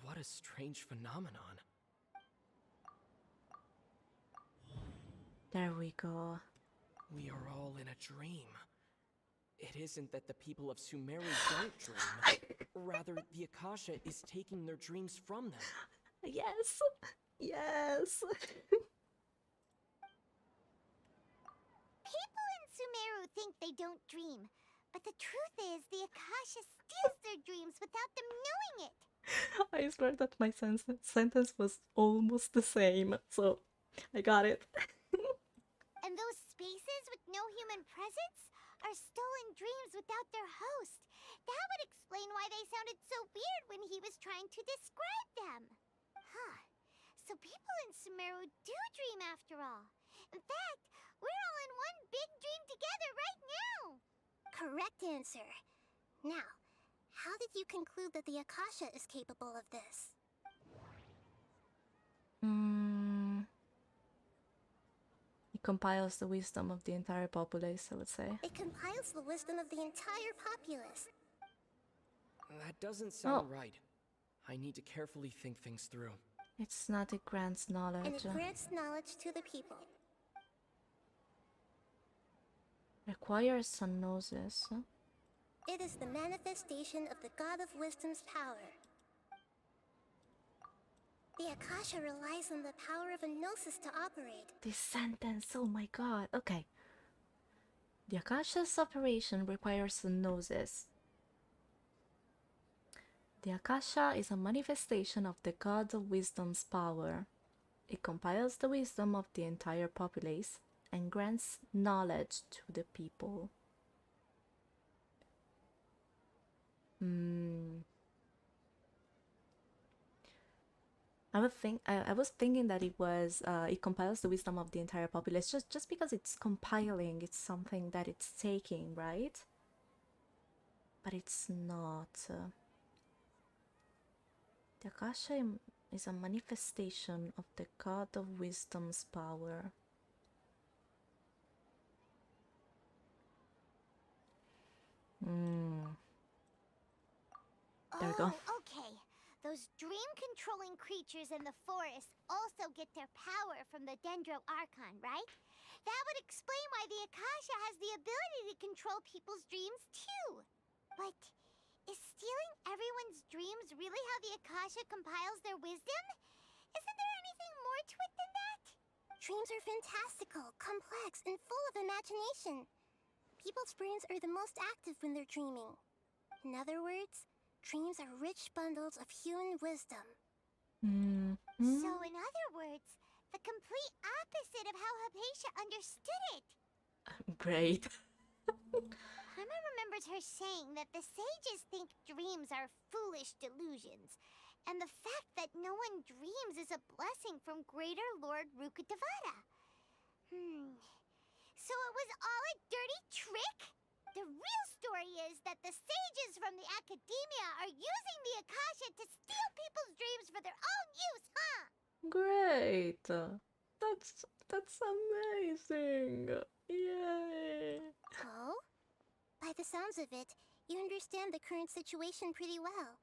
What a strange phenomenon. There we go. We are all in a dream. It isn't that the people of Sumeru don't dream. Rather, the Akasha is taking their dreams from them. Yes! Yes! People in Sumeru think they don't dream, but the truth is the Akasha steals their dreams without them knowing it. I swear that my sentence was almost the same, so I got it. And those spaces with no human presence are stolen dreams without their host. That would explain why they sounded so weird when he was trying to describe them. Huh. So people in Sumeru do dream after all. In fact, we're all in one big dream together right now. Correct answer. Now, how did you conclude that the Akasha is capable of this? It compiles the wisdom of the entire populace, I would say. It compiles the wisdom of the entire populace. That doesn't sound right. I need to carefully think things through. It's not, it grants knowledge. And it grants knowledge to the people. Requires a gnosis. It is the manifestation of the God of Wisdom's power. The Akasha relies on the power of a gnosis to operate. This sentence, oh my god. Okay. The Akasha's operation requires a gnosis. The Akasha is a manifestation of the God of Wisdom's power. It compiles the wisdom of the entire populace and grants knowledge to the people. I was thinking that it was it compiles the wisdom of the entire populace just because it's compiling, it's something that it's taking, right? But it's not. The Akasha is a manifestation of the God of Wisdom's power. There we go. Okay. Those dream-controlling creatures in the forest also get their power from the Dendro Archon, right? That would explain why the Akasha has the ability to control people's dreams too. But is stealing everyone's dreams really how the Akasha compiles their wisdom? Isn't there anything more to it than that? Dreams are fantastical, complex, and full of imagination. People's brains are the most active when they're dreaming. In other words, dreams are rich bundles of human wisdom. So in other words, the complete opposite of how Hypatia understood it. Great. Emma remembers her saying that the sages think dreams are foolish delusions, and the fact that no one dreams is a blessing from Greater Lord Rukkhadevata. So it was all a dirty trick? The real story is that the sages from the academia are using the Akasha to steal people's dreams for their own use, huh? Great. That's amazing. Yay. Oh? By the sounds of it, you understand the current situation pretty well.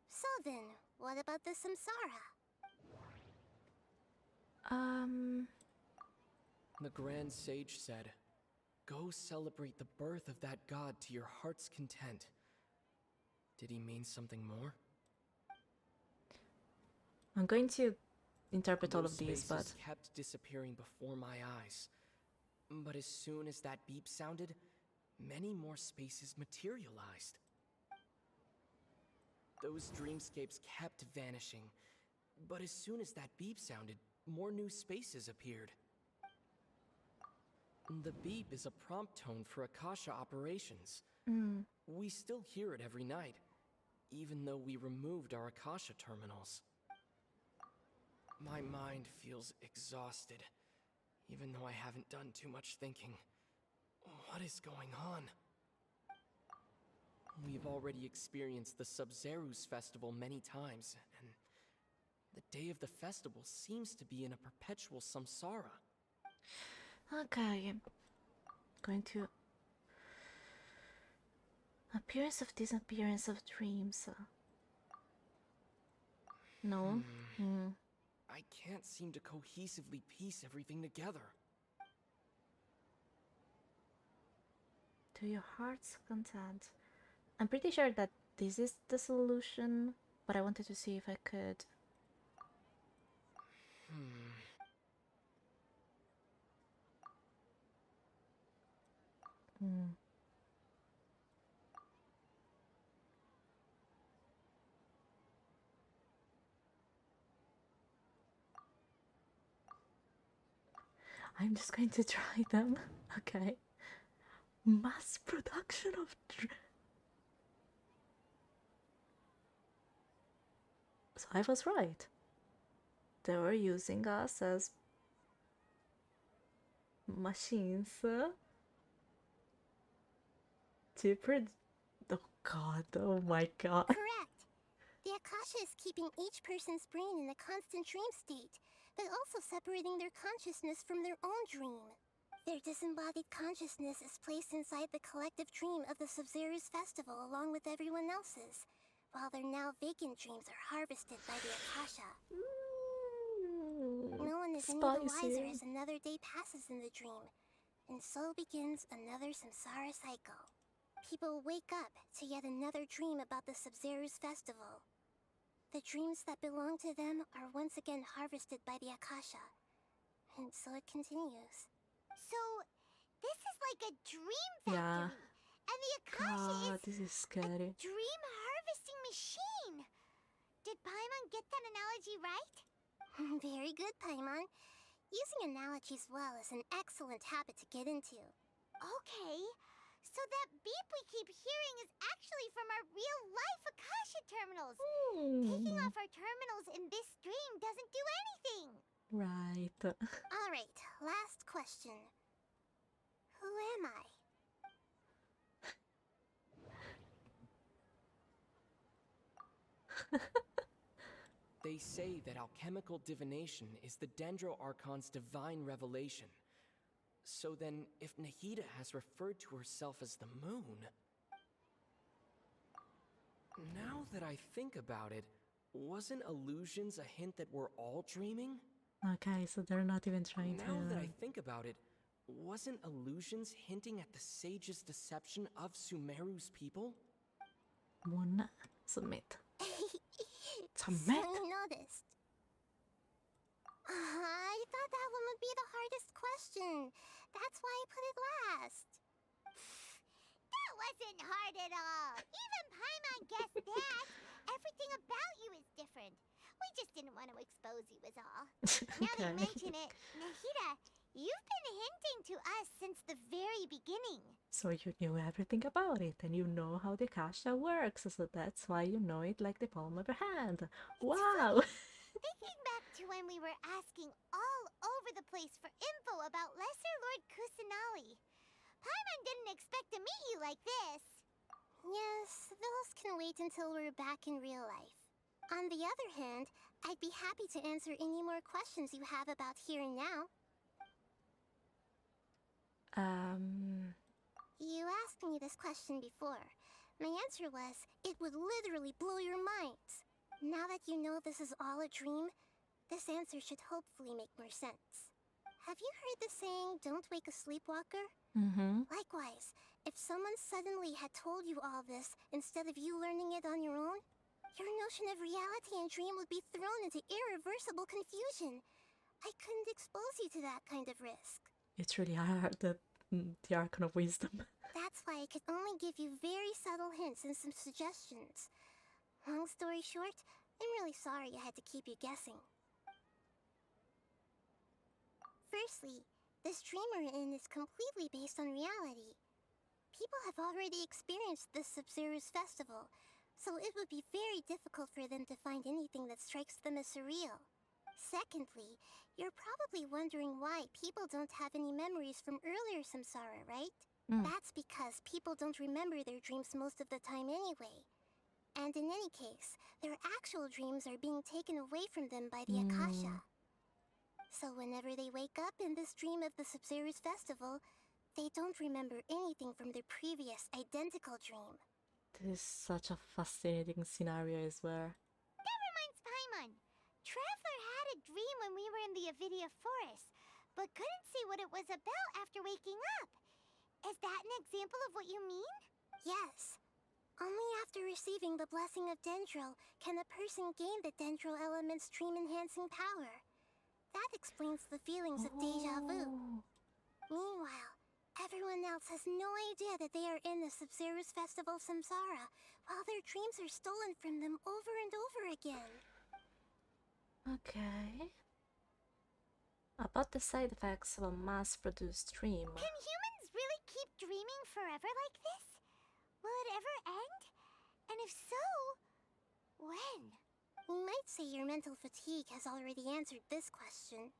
So then, what about the samsara? The Grand Sage said, "Go celebrate the birth of that god to your heart's content." Did he mean something more? I'm going to interpret all Those of these, but spaces kept disappearing before my eyes. But as soon as that beep sounded, many more spaces materialized. Those dreamscapes kept vanishing, but as soon as that beep sounded, more new spaces appeared. The beep is a prompt tone for Akasha operations. We still hear it every night, even though we removed our Akasha terminals. My mind feels exhausted, even though I haven't done too much thinking. What is going on? We've already experienced the Sub-Zeru's festival many times, and the day of the festival seems to be in a perpetual samsara. okay. Going to appearance of disappearance of dreams. No. I can't seem to cohesively piece everything together. To your heart's content. I'm pretty sure that this is the solution, but I wanted to see if I could. I'm just going to try them. Okay. Mass production of so I was right. They were using us as machines to oh my god. Correct. The Akasha is keeping each person's brain in a constant dream state, but also separating their consciousness from their own dream. Their disembodied consciousness is placed inside the collective dream of the Sub-Zeru's festival along with everyone else's, while their now vacant dreams are harvested by the Akasha. No one is any the wiser as another day passes in the dream, and so begins another samsara cycle. People wake up to yet another dream about the Sub-Zeru's festival. The dreams that belong to them are once again harvested by the Akasha, and so it continues. So, this is like a dream factory. And the Akasha this is scary. a dream harvesting machine. Did Paimon get that analogy right? Very good, Paimon. Using analogies well is an excellent habit to get into. Okay, so that beep we keep hearing is actually from our real-life Akasha terminals. Taking off our terminals in this dream doesn't do anything. Right. Alright, last question. Who am I? They say that alchemical divination is the Dendro Archon's divine revelation. So then, if Nahida has referred to herself as the moon... Now that I think about it, wasn't illusions a hint that we're all dreaming? Okay, so they're not even trying to... Now that I think about it, wasn't illusions hinting at the sage's deception of Sumeru's people? One, submit. So you noticed. I thought that one would be the hardest question. That's why I put it last. That wasn't hard at all. Even Paimon guessed that. Everything about you is different. We just didn't want to expose you is all. Now that you mention it, Nahida, you've been hinting to us since the very beginning. So you knew everything about it, and you know how the Akasha works, so that's why you know it like the palm of your hand. Wow! Thinking back to when we were asking all over the place for info about Lesser Lord Kusanali, Paimon didn't expect to meet you like this. Yes, those can wait until we're back in real life. On the other hand, I'd be happy to answer any more questions you have about here and now. You asked me this question before. My answer was, it would literally blow your minds. Now that you know this is all a dream, this answer should hopefully make more sense. Have you heard the saying, don't wake a sleepwalker? Likewise, if someone suddenly had told you all this instead of you learning it on your own, your notion of reality and dream would be thrown into irreversible confusion. I couldn't expose you to that kind of risk. It's really hard, the Archon of Wisdom. That's why I could only give you very subtle hints and some suggestions. Long story short, I'm really sorry I had to keep you guessing. Firstly, this dream we're in is completely based on reality. People have already experienced this Sub-Zero's festival, so it would be very difficult for them to find anything that strikes them as surreal. Secondly, you're probably wondering why people don't have any memories from earlier samsara, right? That's because people don't remember their dreams most of the time anyway. And in any case, their actual dreams are being taken away from them by the Akasha. So whenever they wake up in this dream of the Sub-Zero's festival, they don't remember anything from their previous identical dream. This is such a fascinating scenario, I swear. That reminds Paimon. Traveler had a dream when we were in the Avidia forest, but couldn't see what it was about after waking up. Is that an example of what you mean? Yes. Only after receiving the blessing of Dendro can a person gain the Dendro element's dream-enhancing power. That explains the feelings of deja vu. Meanwhile, everyone else has no idea that they are in the Sub-Zero's festival samsara, while their dreams are stolen from them over and over again. Okay. About the side effects of a mass-produced dream. Can humans really keep dreaming forever like this? Will it ever end? And if so, when? We might say your mental fatigue has already answered this question.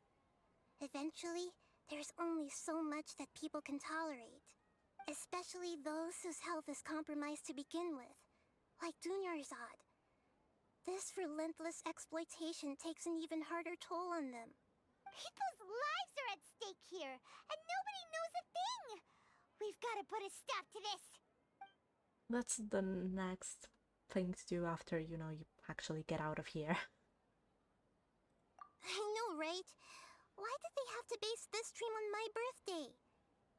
Eventually, there's only so much that people can tolerate. Especially those whose health is compromised to begin with, like Dunyarzad. This relentless exploitation takes an even harder toll on them. People's lives are at stake here, and nobody knows a thing! We've got to put a stop to this! That's the next thing to do after, you actually get out of here. I know, right? Why did they have to base this dream on my birthday?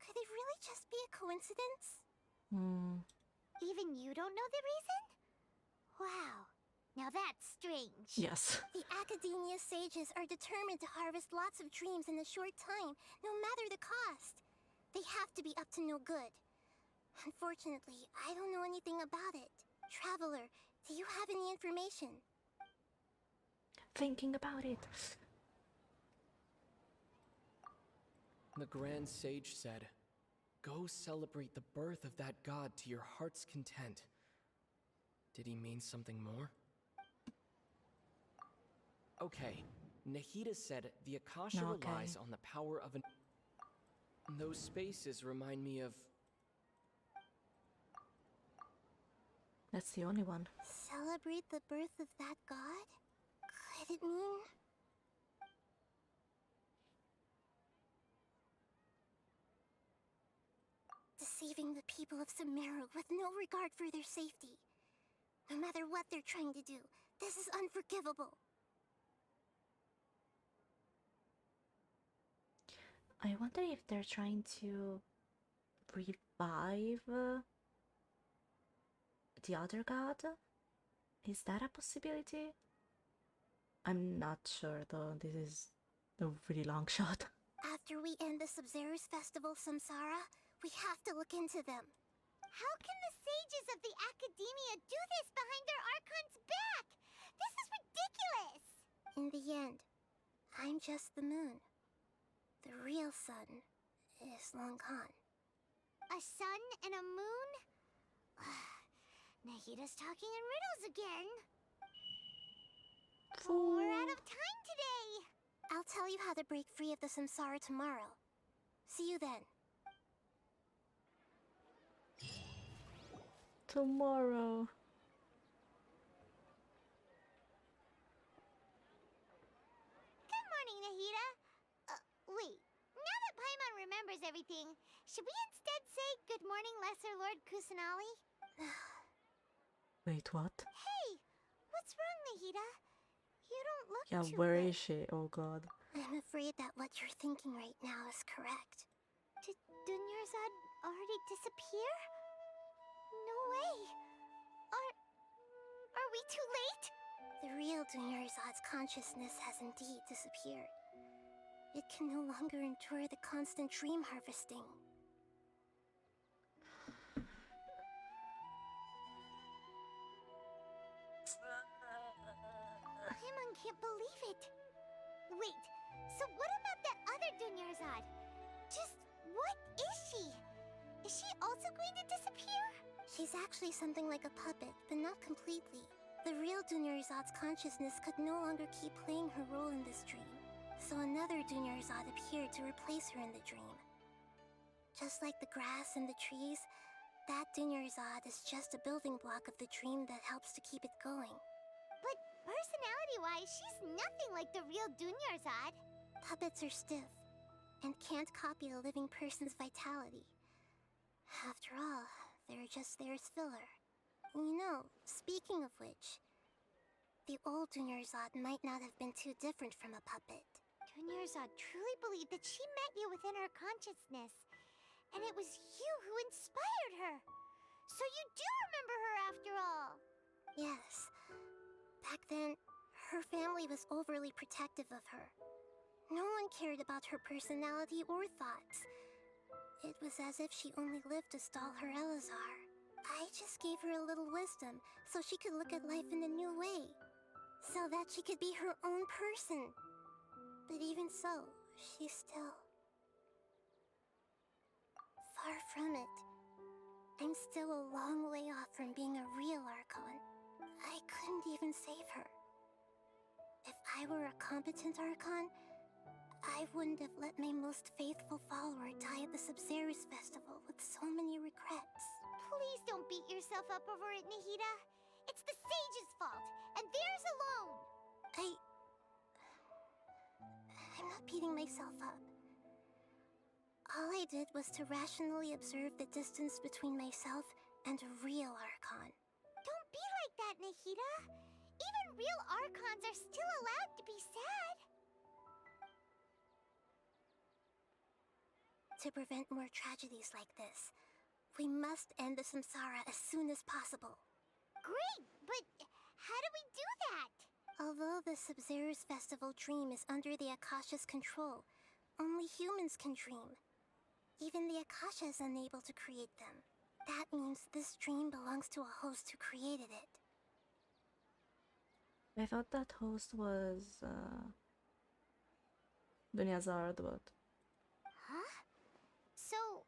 Could it really just be a coincidence? Even you don't know the reason? Wow. Now that's strange. Yes. The Academia sages are determined to harvest lots of dreams in a short time, no matter the cost. They have to be up to no good. Unfortunately, I don't know anything about it. Traveler, do you have any information? Thinking about it. The Grand Sage said, "Go celebrate the birth of that god to your heart's content." Did he mean something more? Okay, Nahida said the Akasha relies on the power of an... Those spaces remind me of... That's the only one. Celebrate the birth of that god? Could it mean... deceiving the people of Sumeru with no regard for their safety? No matter what they're trying to do, this is unforgivable. I wonder if they're trying to revive the other god? Is that a possibility? I'm not sure though, this is a really long shot. After we end the Sub-Zero's festival samsara, we have to look into them. How can the sages of the Academia do this behind their Archon's back? This is ridiculous! In the end, I'm just the moon. The real sun is long gone. A sun and a moon? Nahida's talking in riddles again. We're out of time today! I'll tell you how to break free of the samsara tomorrow. See you then. tomorrow. Good morning, Nahida. Wait. Now that Paimon remembers everything, should we instead say good morning, Lesser Lord Kusanali? Wait, what? Hey, what's wrong, Nahida? You don't look Yeah, too where good. is she? Oh god. I'm afraid that what you're thinking right now is correct. Did Dunyarzad already disappear? No way. Are we too late? The real Dunyarzad's consciousness has indeed disappeared. It can no longer endure the constant dream harvesting. Paimon can't believe it. Wait, so what about that other Dunyarzad? Just what is she? Is she also going to disappear? She's actually something like a puppet, but not completely. The real Dunyarzad's consciousness could no longer keep playing her role in this dream, so another Dunyarzad appeared to replace her in the dream. Just like the grass and the trees, that Dunyarzad is just a building block of the dream that helps to keep it going. But personality-wise, she's nothing like the real Dunyarzad. Puppets are stiff, and can't copy a living person's vitality. After all, they're just there as filler. You know, speaking of which, the old Dunyarzad might not have been too different from a puppet. Dunyarzad truly believed that she met you within her consciousness, and it was you who inspired her. So you do remember her after all. Yes. Back then, her family was overly protective of her. No one cared about her personality or thoughts. It was as if she only lived to stall her Elazar. I just gave her a little wisdom so she could look at life in a new way. So that she could be her own person. But even so, she's still far from it. I'm still a long way off from being a real Archon. I couldn't even save her. If I were a competent Archon, I wouldn't have let my most faithful follower die at the Sabzeruz festival with so many regrets. Please don't beat yourself up over it, Nahida. It's the sage's fault, and theirs alone. I'm not beating myself up. All I did was to rationally observe the distance between myself and a real Archon. Don't be like that, Nahida. Even real Archons are still allowed to be sad. To prevent more tragedies like this, we must end the samsara as soon as possible. Great, but how do we do that? Although the Sabzeruz festival dream is under the Akasha's control, only humans can dream. Even the Akasha is unable to create them. That means this dream belongs to a host who created it. I thought that host was Dunyarzad, but Huh? So,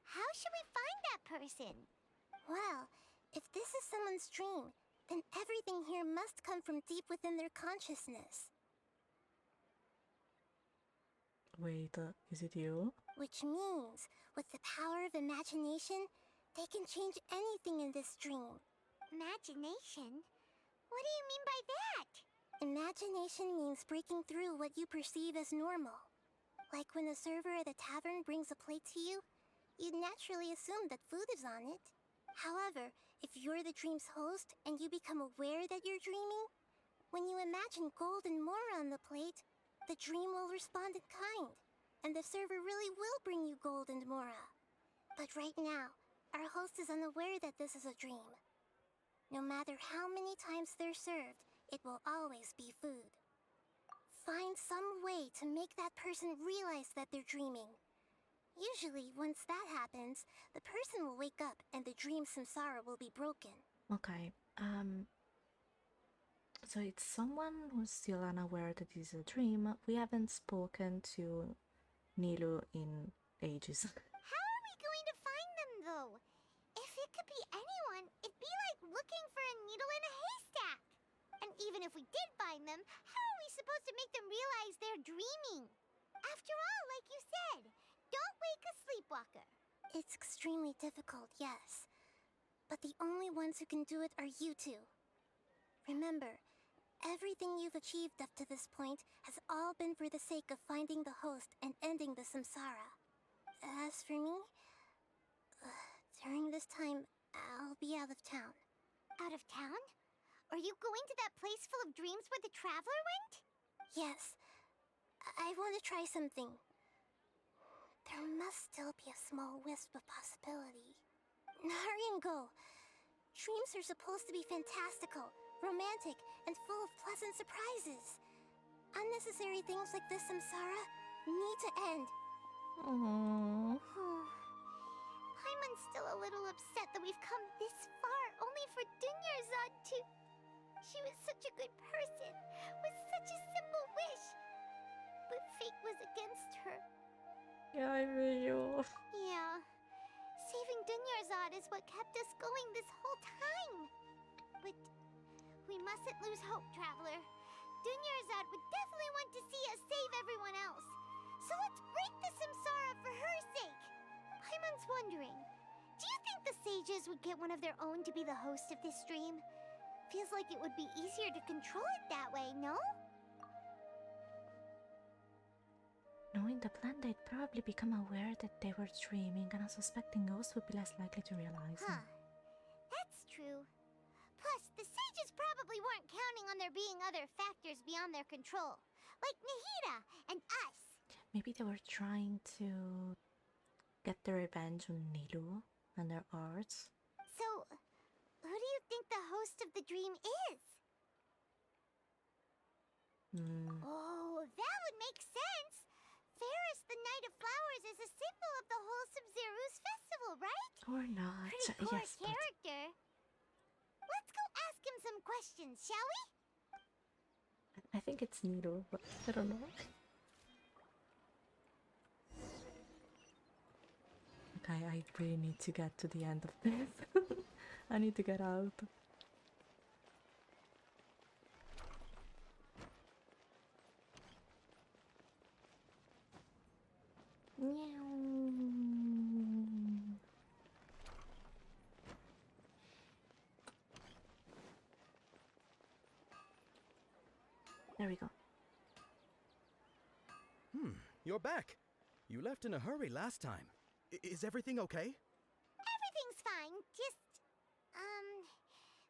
how should we find that person? Well, if this is someone's dream, then everything here must come from deep within their consciousness. wait, is it you? Which means, with the power of imagination, they can change anything in this dream. Imagination? What do you mean by that? Imagination means breaking through what you perceive as normal. Like when a server at a tavern brings a plate to you, you'd naturally assume that food is on it. However, if you're the dream's host and you become aware that you're dreaming, when you imagine gold and more on the plate, the dream will respond in kind, and the server really will bring you gold and mora. But right now, our host is unaware that this is a dream. No matter how many times they're served, it will always be food. Find some way to make that person realize that they're dreaming. Usually, once that happens, the person will wake up and the dream samsara will be broken. Okay, so it's someone who's still unaware that it's a dream. We haven't spoken to Nilu in ages. How are we going to find them, though? If it could be anyone, it'd be like looking for a needle in a haystack. And even if we did find them, how are we supposed to make them realize they're dreaming? After all, like you said, don't wake a sleepwalker. It's extremely difficult, yes. but the only ones who can do it are you two. Remember, everything you've achieved up to this point has all been for the sake of finding the host and ending the samsara. As for me, during this time, I'll be out of town. Out of town? Are you going to that place full of dreams where the traveler went? Yes, I want to try something. There must still be a small wisp of possibility. Hurry and go. Dreams are supposed to be fantastical, romantic, and full of pleasant surprises. Unnecessary things like this samsara need to end. Aww. Paimon's still a little upset that we've come this far only for Dunyarzad to... She was such a good person, with such a simple wish. But fate was against her. Yeah, I feel you. Yeah. Saving Dunyarzad is what kept us going this whole time. But we mustn't lose hope, Traveler. Dunyarzad would definitely want to see us save everyone else. So let's break the samsara for her sake. Paimon's wondering, do you think the sages would get one of their own to be the host of this stream? Feels like it would be easier to control it that way, no? Knowing the plan, they'd probably become aware that they were dreaming, and a suspecting ghost would be less likely to realize it. That's true. Plus, the sages probably weren't counting on there being other factors beyond their control, like Nahida and us. Maybe they were trying to get their revenge on Nilu and their arts. So, who do you think the host of the dream is? Oh, that would make sense. Ferris, the Knight of Flowers, is a symbol of the wholesome Zeru's festival, right? Or not. Pretty core Yes, but character. Let's go ask him some questions, shall we? I think it's Nilu, but I don't know. Okay, I really need to get to the end of this. I need to get out. There we go. You're back. You left in a hurry last time. Is everything okay? Everything's fine. Just,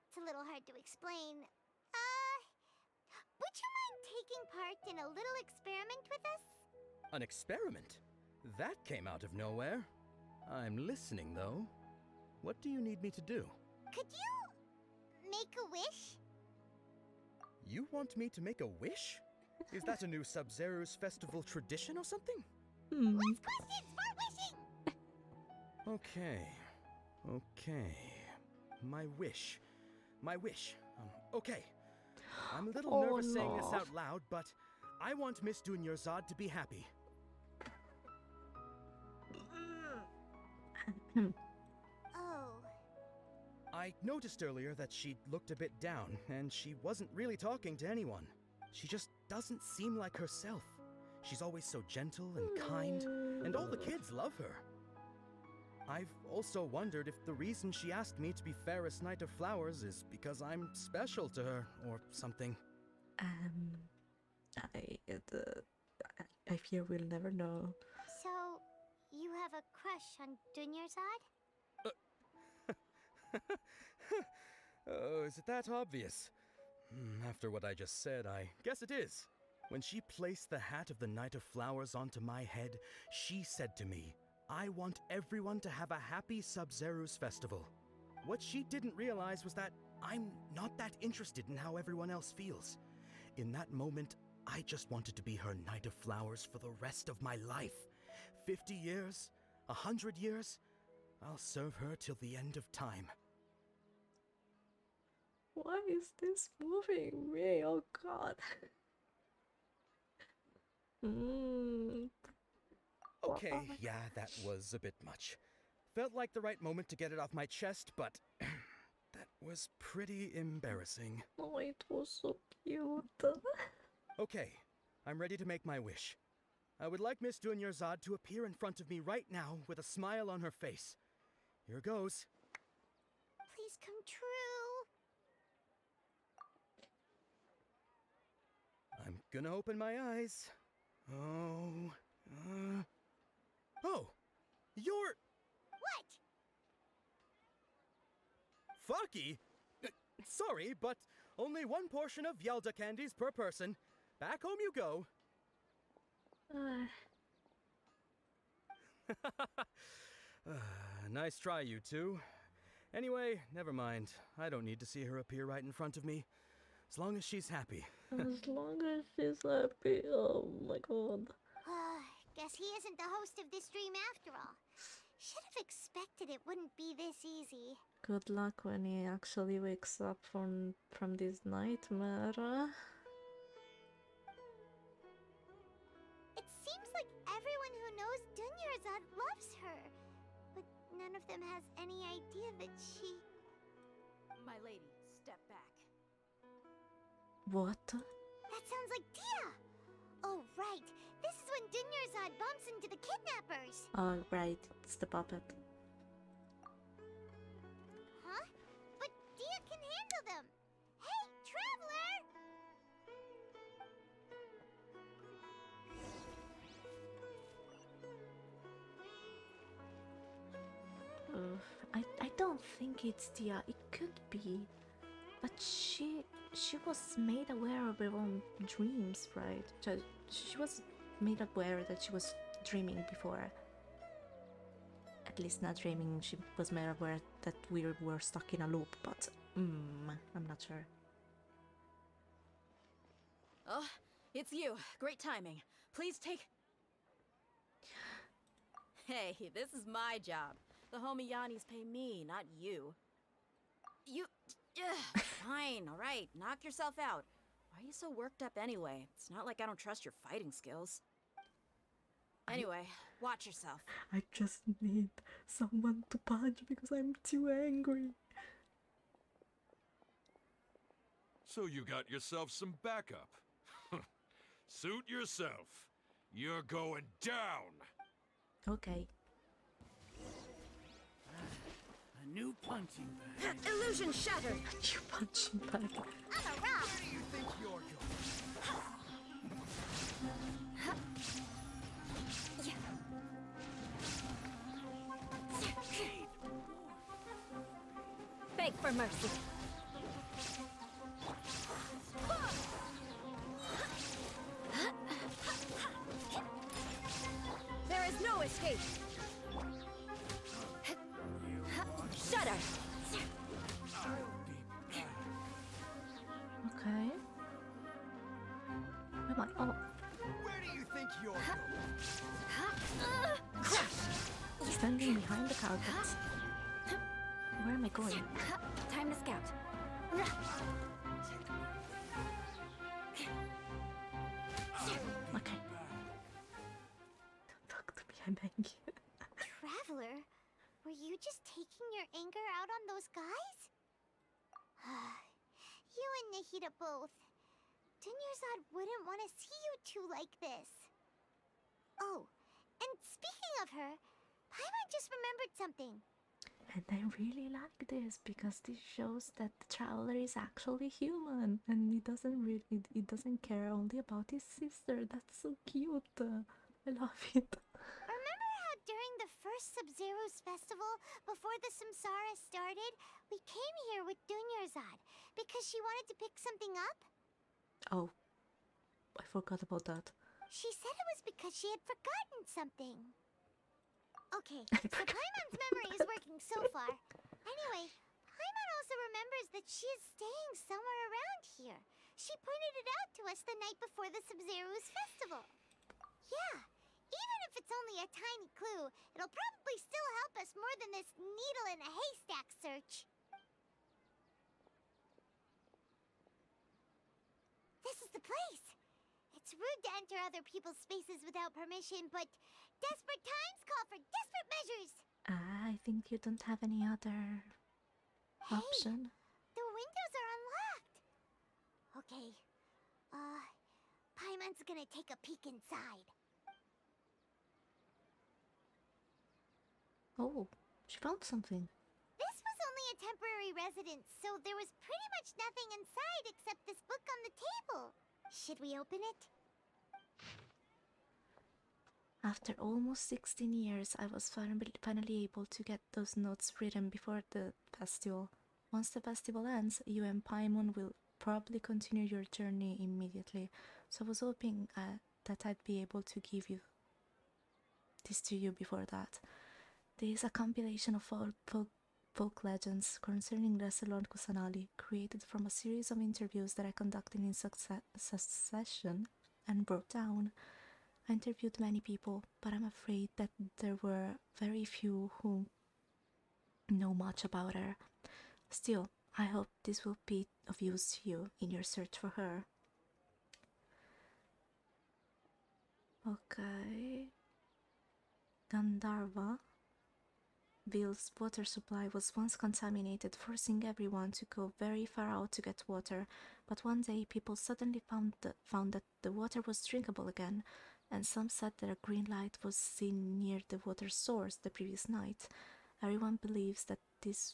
it's a little hard to explain. Would you mind taking part in a little experiment with us? An experiment? That came out of nowhere. I'm listening, though. What do you need me to do? Could you make a wish? You want me to make a wish? Is that a new Sub-Zero's festival tradition or something? Less questions, more wishing! Okay. My wish. Okay. I'm a little nervous saying this out loud, but I want Miss Dunyarzad to be happy. Oh. I noticed earlier that she looked a bit down, and she wasn't really talking to anyone. She just doesn't seem like herself. She's always so gentle and kind, and all the kids love her. I've also wondered if the reason she asked me to be Fairest Knight of Flowers is because I'm special to her, or something. I fear we'll never know. So, you have a crush on Dunyarzad? Oh, is it that obvious? After what I just said, I guess it is. When she placed the hat of the Knight of Flowers onto my head, she said to me, I want everyone to have a happy Sub-Zero's festival. What she didn't realize was that I'm not that interested in how everyone else feels. In that moment, I just wanted to be her Knight of Flowers for the rest of my life. 50 years, 100 years, I'll serve her till the end of time. Why is this moving me? Oh god. Okay, yeah, that was a bit much. Felt like the right moment to get it off my chest, but that was pretty embarrassing. Oh, it was so cute. Okay, I'm ready to make my wish. I would like Miss Dunyarzad to appear in front of me right now with a smile on her face. Here goes. dreams come true. I'm gonna open my eyes. Oh, oh, you're What? Faki. Sorry, but only one portion of Yalda candies per person. Back home you go. Nice try, you two. Anyway, never mind. I don't need to see her appear right in front of me. As long as she's happy. As long as she's happy. Oh my god. Guess he isn't the host of this dream after all. Should have expected it wouldn't be this easy. Good luck when he actually wakes up from this nightmare. It seems like everyone who knows Dunyarzad loves her. But none of them has any idea that she... My lady, step back. What? That sounds like Dia! Oh, right. This is when Dunyarzad bumps into the kidnappers. Oh, right. It's the puppet. Huh? But Dia can handle them. Hey, Traveler! I don't think it's Dia. It could be. But she was made aware of her own dreams, right? She was made aware that she was dreaming before. At least not dreaming, she was made aware that we were stuck in a loop, but I'm not sure. Oh, it's you. Great timing. Please take... Hey, this is my job. The homie Yannis pay me, not you. You... Fine, alright. Knock yourself out. Why are you so worked up anyway? It's not like I don't trust your fighting skills. Anyway, watch yourself. I just need someone to punch because I'm too angry. So you got yourself some backup. Suit yourself. You're going down. Okay. A new punching bag. Illusion shattered! New punching bag. I'm a rock! Where do you think you're going? Beg for mercy. There is no escape! Shudder! Okay. Am I? Oh, Where do you think you're going? standing behind the carpet. Where am I going? Time to scout. Okay. Don't talk to me, I'm angry. Traveler, were you just taking your anger out on those guys? You and Nahida both. Dunyarzad wouldn't want to see you two like this. Oh, and speaking of her, Paimon just remembered something. And I really like this because this shows that the traveler is actually human and he doesn't care only about his sister. That's so cute. I love it. Remember how during the first Sub-Zero's festival, before the Samsara started, we came here with Dunyarzad because she wanted to pick something up? Oh, I forgot about that. She said it was because she had forgotten something. Okay, so Paimon's memory is working so far. Anyway, Paimon also remembers that she is staying somewhere around here. She pointed it out to us the night before the Sub-Zero's festival. Yeah, even if it's only a tiny clue, it'll probably still help us more than this needle in a haystack search. This is the place. It's rude to enter other people's spaces without permission, but desperate times call for desperate measures. I think you don't have any other option. The windows are unlocked. Okay. Paimon's gonna take a peek inside. Oh, she found something. This was only only a temporary residence, so there was pretty much nothing inside except this book on the table. Should we open it? After almost 16 years, I was finally able to get those notes written before the festival. Once the festival ends, you and Paimon will probably continue your journey immediately, so I was hoping that I'd be able to give this to you before that. There is a compilation of folk legends concerning Lesser Lord Kusanali, created from a series of interviews that I conducted in succession and wrote down. I interviewed many people, but I'm afraid that there were very few who know much about her. Still, I hope this will be of use to you in your search for her. Okay. Gandharva Ville's water supply was once contaminated, forcing everyone to go very far out to get water, but one day people suddenly found that the water was drinkable again, and some said that a green light was seen near the water source the previous night. Everyone believes that this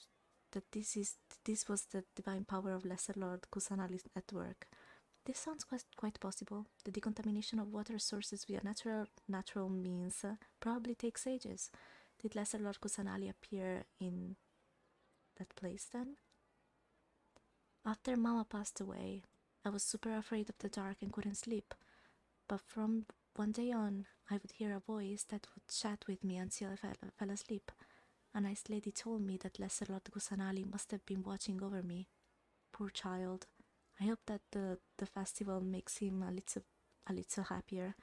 was the divine power of Lesser Lord Kusanali at work. This sounds quite possible. The decontamination of water sources via natural means probably takes ages. Did Lesser Lord Kusanali appear in that place then? After Mama passed away, I was super afraid of the dark and couldn't sleep. But from one day on, I would hear a voice that would chat with me until I fell asleep. A nice lady told me that Lesser Lord Kusanali must have been watching over me. Poor child. I hope that the festival makes him a little happier.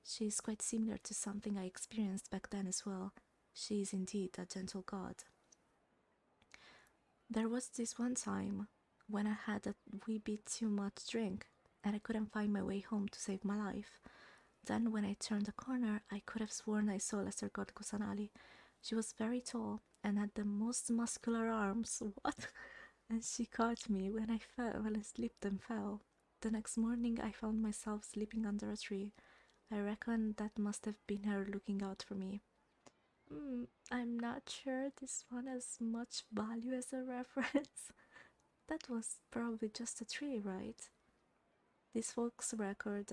She is quite similar to something I experienced back then as well. She is indeed a gentle god. There was this one time when I had a wee bit too much drink and I couldn't find my way home to save my life. Then when I turned the corner, I could have sworn I saw Lesser God Kusanali. She was very tall and had the most muscular arms. What? And she caught me when I slipped and fell. The next morning I found myself sleeping under a tree. I reckon that must have been her looking out for me. I'm not sure this one has much value as a reference. That was probably just a tree, right? This folk's record,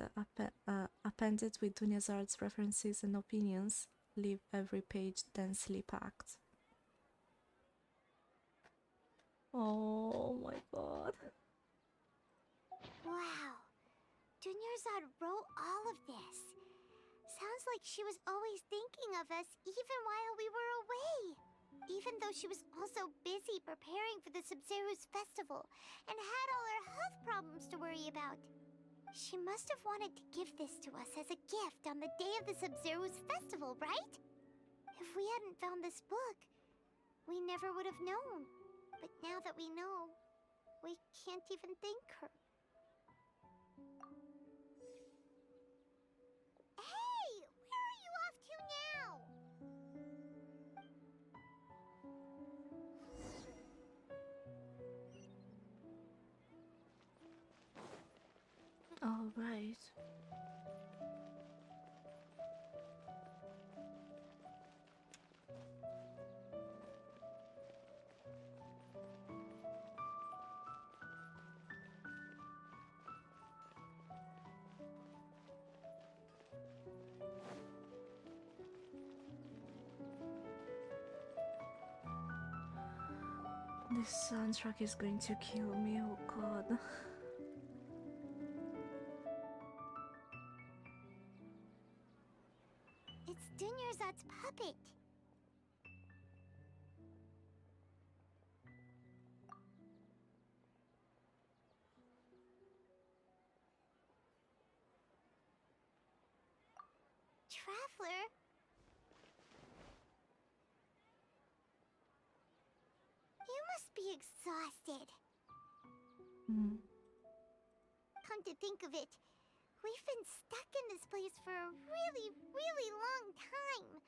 appended with Dunyazard's references and opinions, leave every page densely packed. Oh my god. Wow. Dunyarzad wrote all of this. Sounds like she was always thinking of us even while we were away. Even though she was also busy preparing for the Sub-Zero's festival and had all her health problems to worry about. She must have wanted to give this to us as a gift on the day of the Sub-Zero's festival, right? If we hadn't found this book, we never would have known. But now that we know, we can't even thank her. Hey! Where are you off to now? All right. This soundtrack is going to kill me, oh god. It's Dunyarzad's puppet. Traveler? You must be exhausted. Come to think of it, we've been stuck in this place for a really, really long time.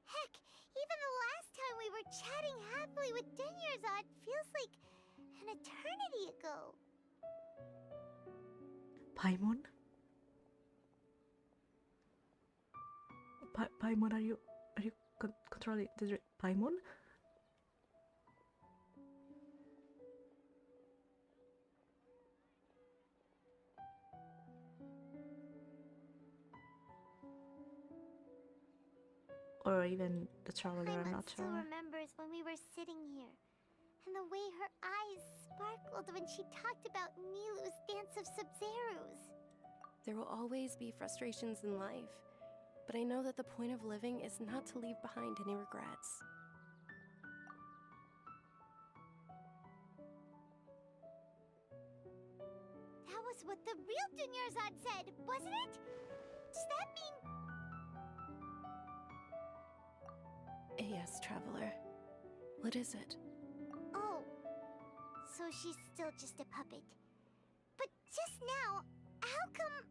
Heck, even the last time we were chatting happily with Dunyarzad feels like an eternity ago. Paimon? Paimon, are you controlling the Paimon? Or even the Traveler, I'm not still sure. remembers when we were sitting here, and the way her eyes sparkled when she talked about Nilu's dance of Sub-Zerus. There will always be frustrations in life, but I know that the point of living is not to leave behind any regrets. That was what the real Dunyarzad said, wasn't it? Does that mean... Yes, Traveler. What is it? Oh, so she's still just a puppet. But just now, how come...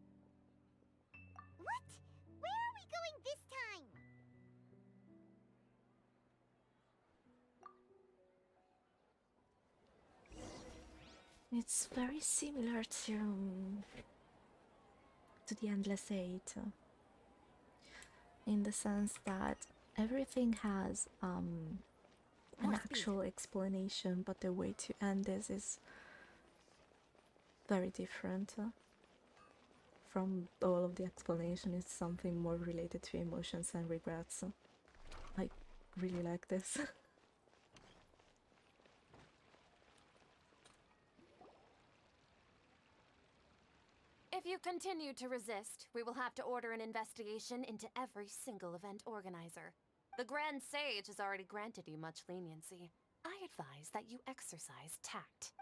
What? Where are we going this time? It's very similar to the Endless Eight, in the sense that everything has an actual explanation, but the way to end this is very different from all of the explanation. It's something more related to emotions and regrets. I really like this. If you continue to resist, we will have to order an investigation into every single event organizer. The Grand Sage has already granted you much leniency. I advise that you exercise tact.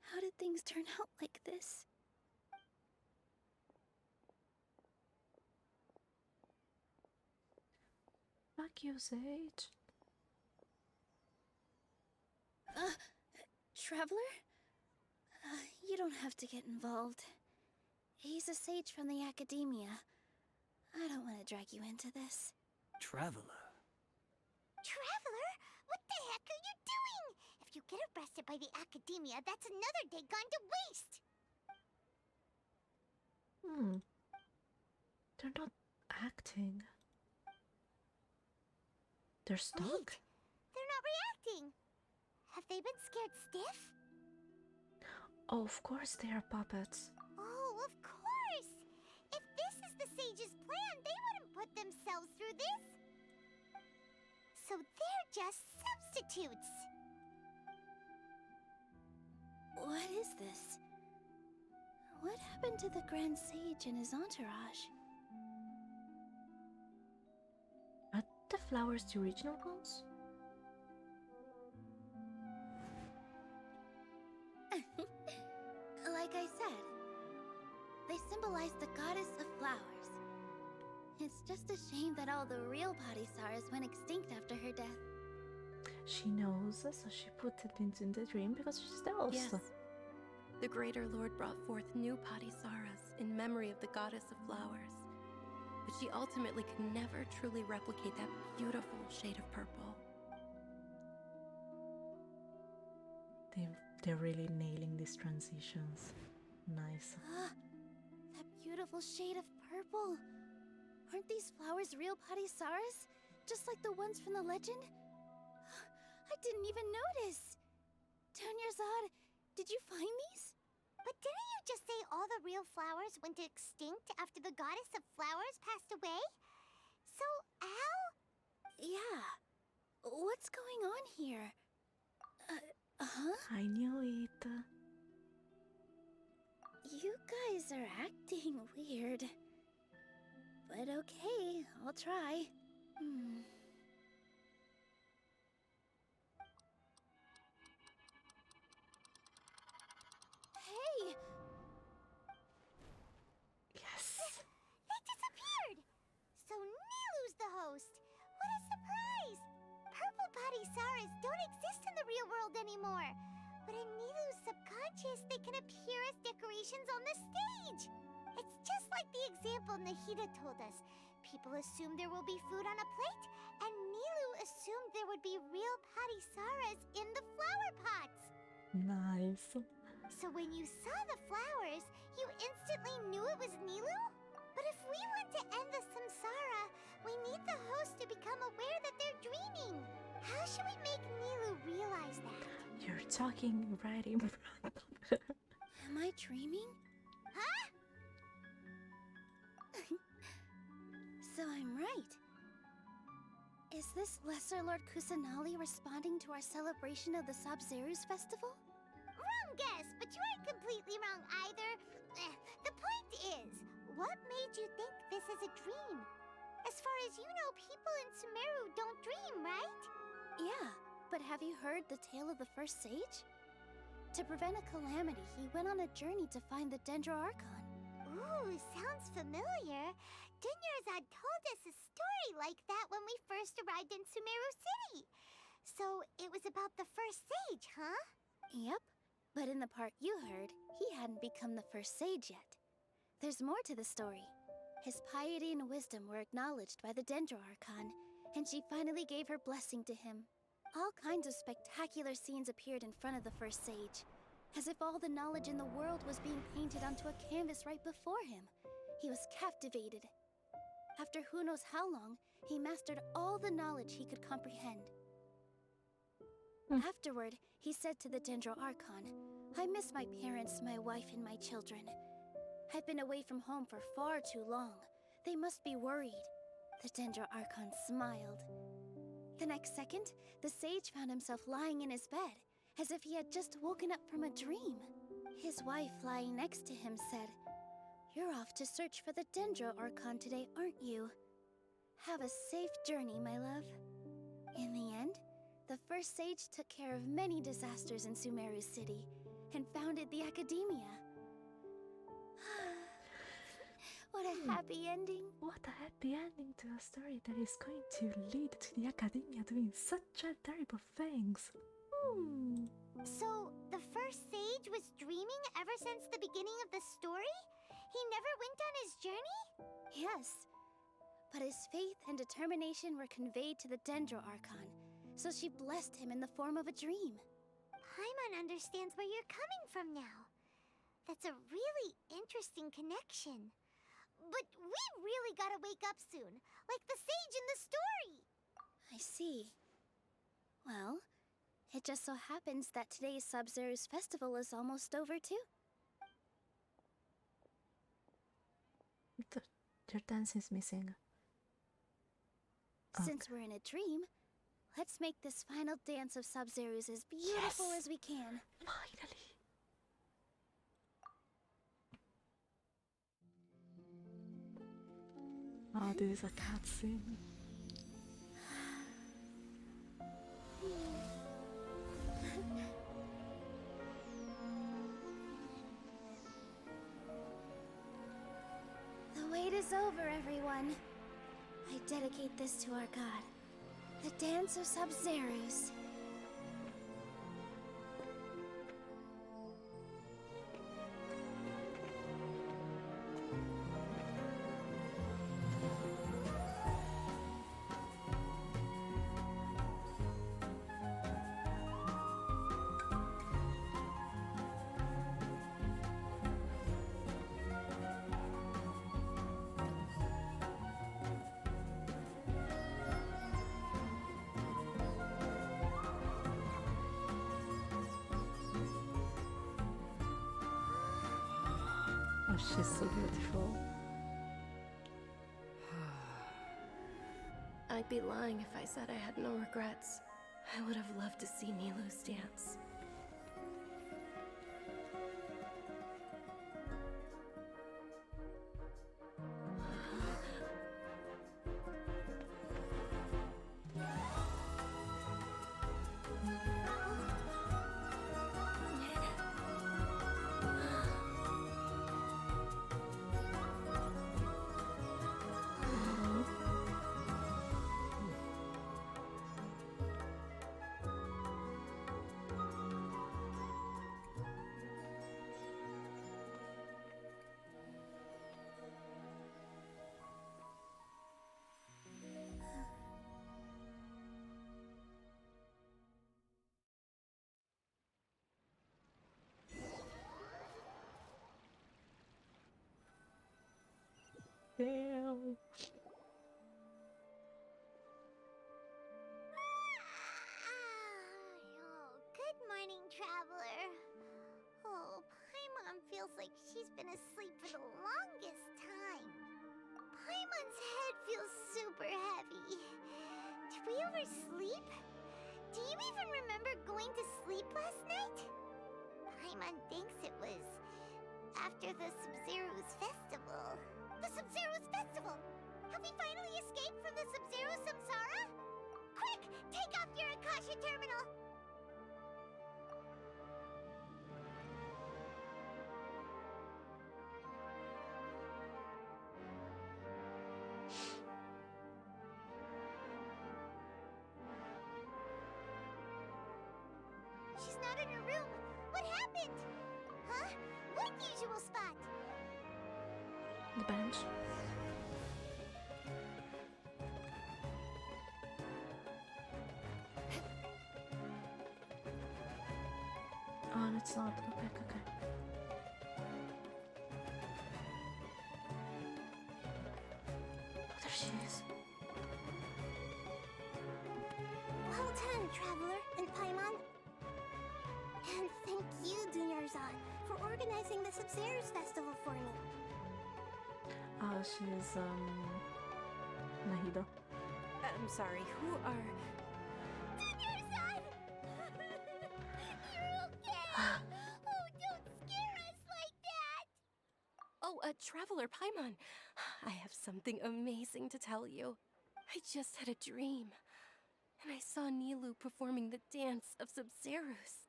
How did things turn out like this? Fuck you, Sage. Traveler? You don't have to get involved. He's a sage from the academia. I don't want to drag you into this. Traveler? Traveler? What the heck are you doing? If you get arrested by the academia, that's another day gone to waste! They're not acting. They're stuck. Wait, they're not reacting. Have they been scared stiff? Oh, of course they are puppets. Oh, of course! If this is the sage's plan, they wouldn't put themselves through this. So they're just substitutes. What is this? What happened to the Grand Sage and his entourage? Are the flowers the original ones? Like I said, they symbolize the goddess of flowers. It's just a shame that all the real Padisaras went extinct after her death. She knows, so she put it into the dream because she's jealous. Yes. The Greater Lord brought forth new Padisaras in memory of the goddess of flowers. But she ultimately could never truly replicate that beautiful shade of purple. They're really nailing these transitions. Nice. That beautiful shade of purple. Aren't these flowers real Padisaras? Just like the ones from the legend? I didn't even notice. Dunyarzad, did you find these? But didn't you just say all the real flowers went extinct after the goddess of flowers passed away? So, how? Yeah. What's going on here? I knew it. You guys are acting weird. But okay, I'll try. Hey! Yes. They disappeared! So Nilu's the host. What a surprise! Purple Padisaras don't exist in the real world anymore. But in Nilu's subconscious, they can appear as decorations on the stage. It's just like the example Nahida told us. People assumed there will be food on a plate, and Nilu assumed there would be real Padisaras in the flower pots. Nice. So when you saw the flowers, you instantly knew it was Nilu? But if we want to end the samsara, we need the host to become aware that they're dreaming. How should we make Nilu realize that? You're talking right in front of her. Am I dreaming? Huh? So I'm right. Is this Lesser Lord Kusanali responding to our celebration of the Sub-Zeru's festival? Wrong guess, but you aren't completely wrong either. The point is, what made you think this is a dream? As far as you know, people in Sumeru don't dream, right? Yeah, but have you heard the tale of the first sage? To prevent a calamity, he went on a journey to find the Dendro Archon. Ooh, sounds familiar. Dunyarzad told us a story like that when we first arrived in Sumeru City. So it was about the first sage, huh? Yep, but in the part you heard, he hadn't become the first sage yet. There's more to the story. His piety and wisdom were acknowledged by the Dendro Archon, and she finally gave her blessing to him. All kinds of spectacular scenes appeared in front of the first sage, as if all the knowledge in the world was being painted onto a canvas right before him. He was captivated. After who knows how long, he mastered all the knowledge he could comprehend. Afterward, he said to the Dendro Archon, "I miss my parents, my wife, and my children. I've been away from home for far too long. They must be worried." The Dendro Archon smiled. The next second, the sage found himself lying in his bed, as if he had just woken up from a dream. His wife, lying next to him, said, "You're off to search for the Dendro Archon today, aren't you? Have a safe journey, my love." In the end, the first sage took care of many disasters in Sumeru City and founded the Academia. What a happy ending. What a happy ending to a story that is going to lead to the Academia doing such a terrible things. So, the first sage was dreaming ever since the beginning of the story? He never went on his journey? Yes, but his faith and determination were conveyed to the Dendro Archon, so she blessed him in the form of a dream. Paimon understands where you're coming from now. That's a really interesting connection. But we really gotta wake up soon, like the sage in the story! I see. Well, it just so happens that today's Sub-Zeru's festival is almost over too. Your dance is missing. Since we're in a dream, let's make this final dance of Sub-Zeru's as beautiful as we can. Finally! Oh, this is a cutscene. The wait is over, everyone. I dedicate this to our god, the Dance of Sub-Zerus. Oh, she's so beautiful. I'd be lying if I said I had no regrets. I would have loved to see Nilou's dance. Damn. Good morning, traveler. Oh, Paimon feels like she's been asleep for the longest time. Paimon's head feels super sleep? Do you even remember going to sleep last night? Paimon thinks it was after the Sub-Zero's festival. The Sub-Zero's festival! Have we finally escaped from the Sub-Zero samsara? Quick! Take off your Akasha terminal! She's not in her room. What happened? Huh? What usual spot? The bench. Oh, it's not. Okay, okay. Oh, there she is. Well done, Traveler and Paimon. And thank you, Dunyarzad, for organizing the Sub-Zero's festival for me. She's, Nahida. I'm sorry, who are... Dunyarzad! You're okay! Oh, don't scare us like that! Oh, Traveler Paimon. I have something amazing to tell you. I just had a dream. And I saw Nilou performing the dance of Sub-Zero's.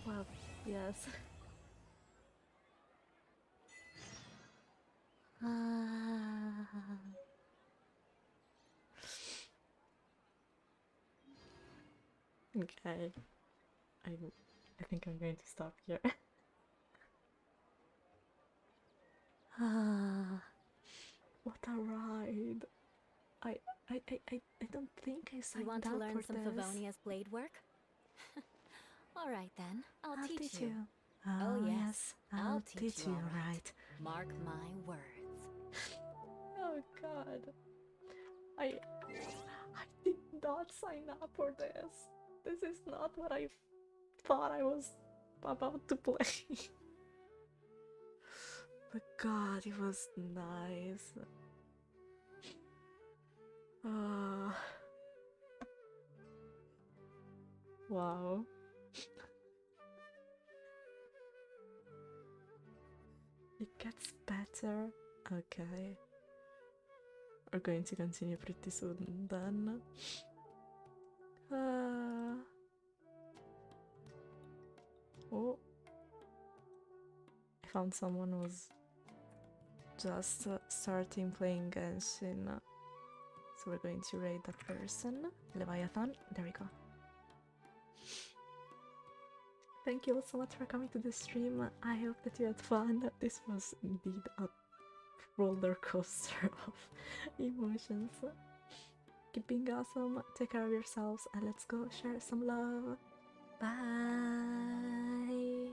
Well, yes. Okay. I think I'm going to stop here. What a ride. I don't think I signed You want to up learn for some this. Favonia's blade work? All right then, I'll teach you. Oh, yes, I'll teach you, all right. Mark my words. Oh god. I did not sign up for this. This is not what I thought I was about to play. But god, it was nice. Wow. It gets better. Okay. We're going to continue pretty soon then. Oh. I found someone who was just starting playing Genshin. So we're going to raid that person. Leviathan. There we go. Thank you all so much for coming to the stream. I hope that you had fun. This was indeed a roller coaster of emotions. Keep being awesome. Take care of yourselves and let's go share some love. Bye.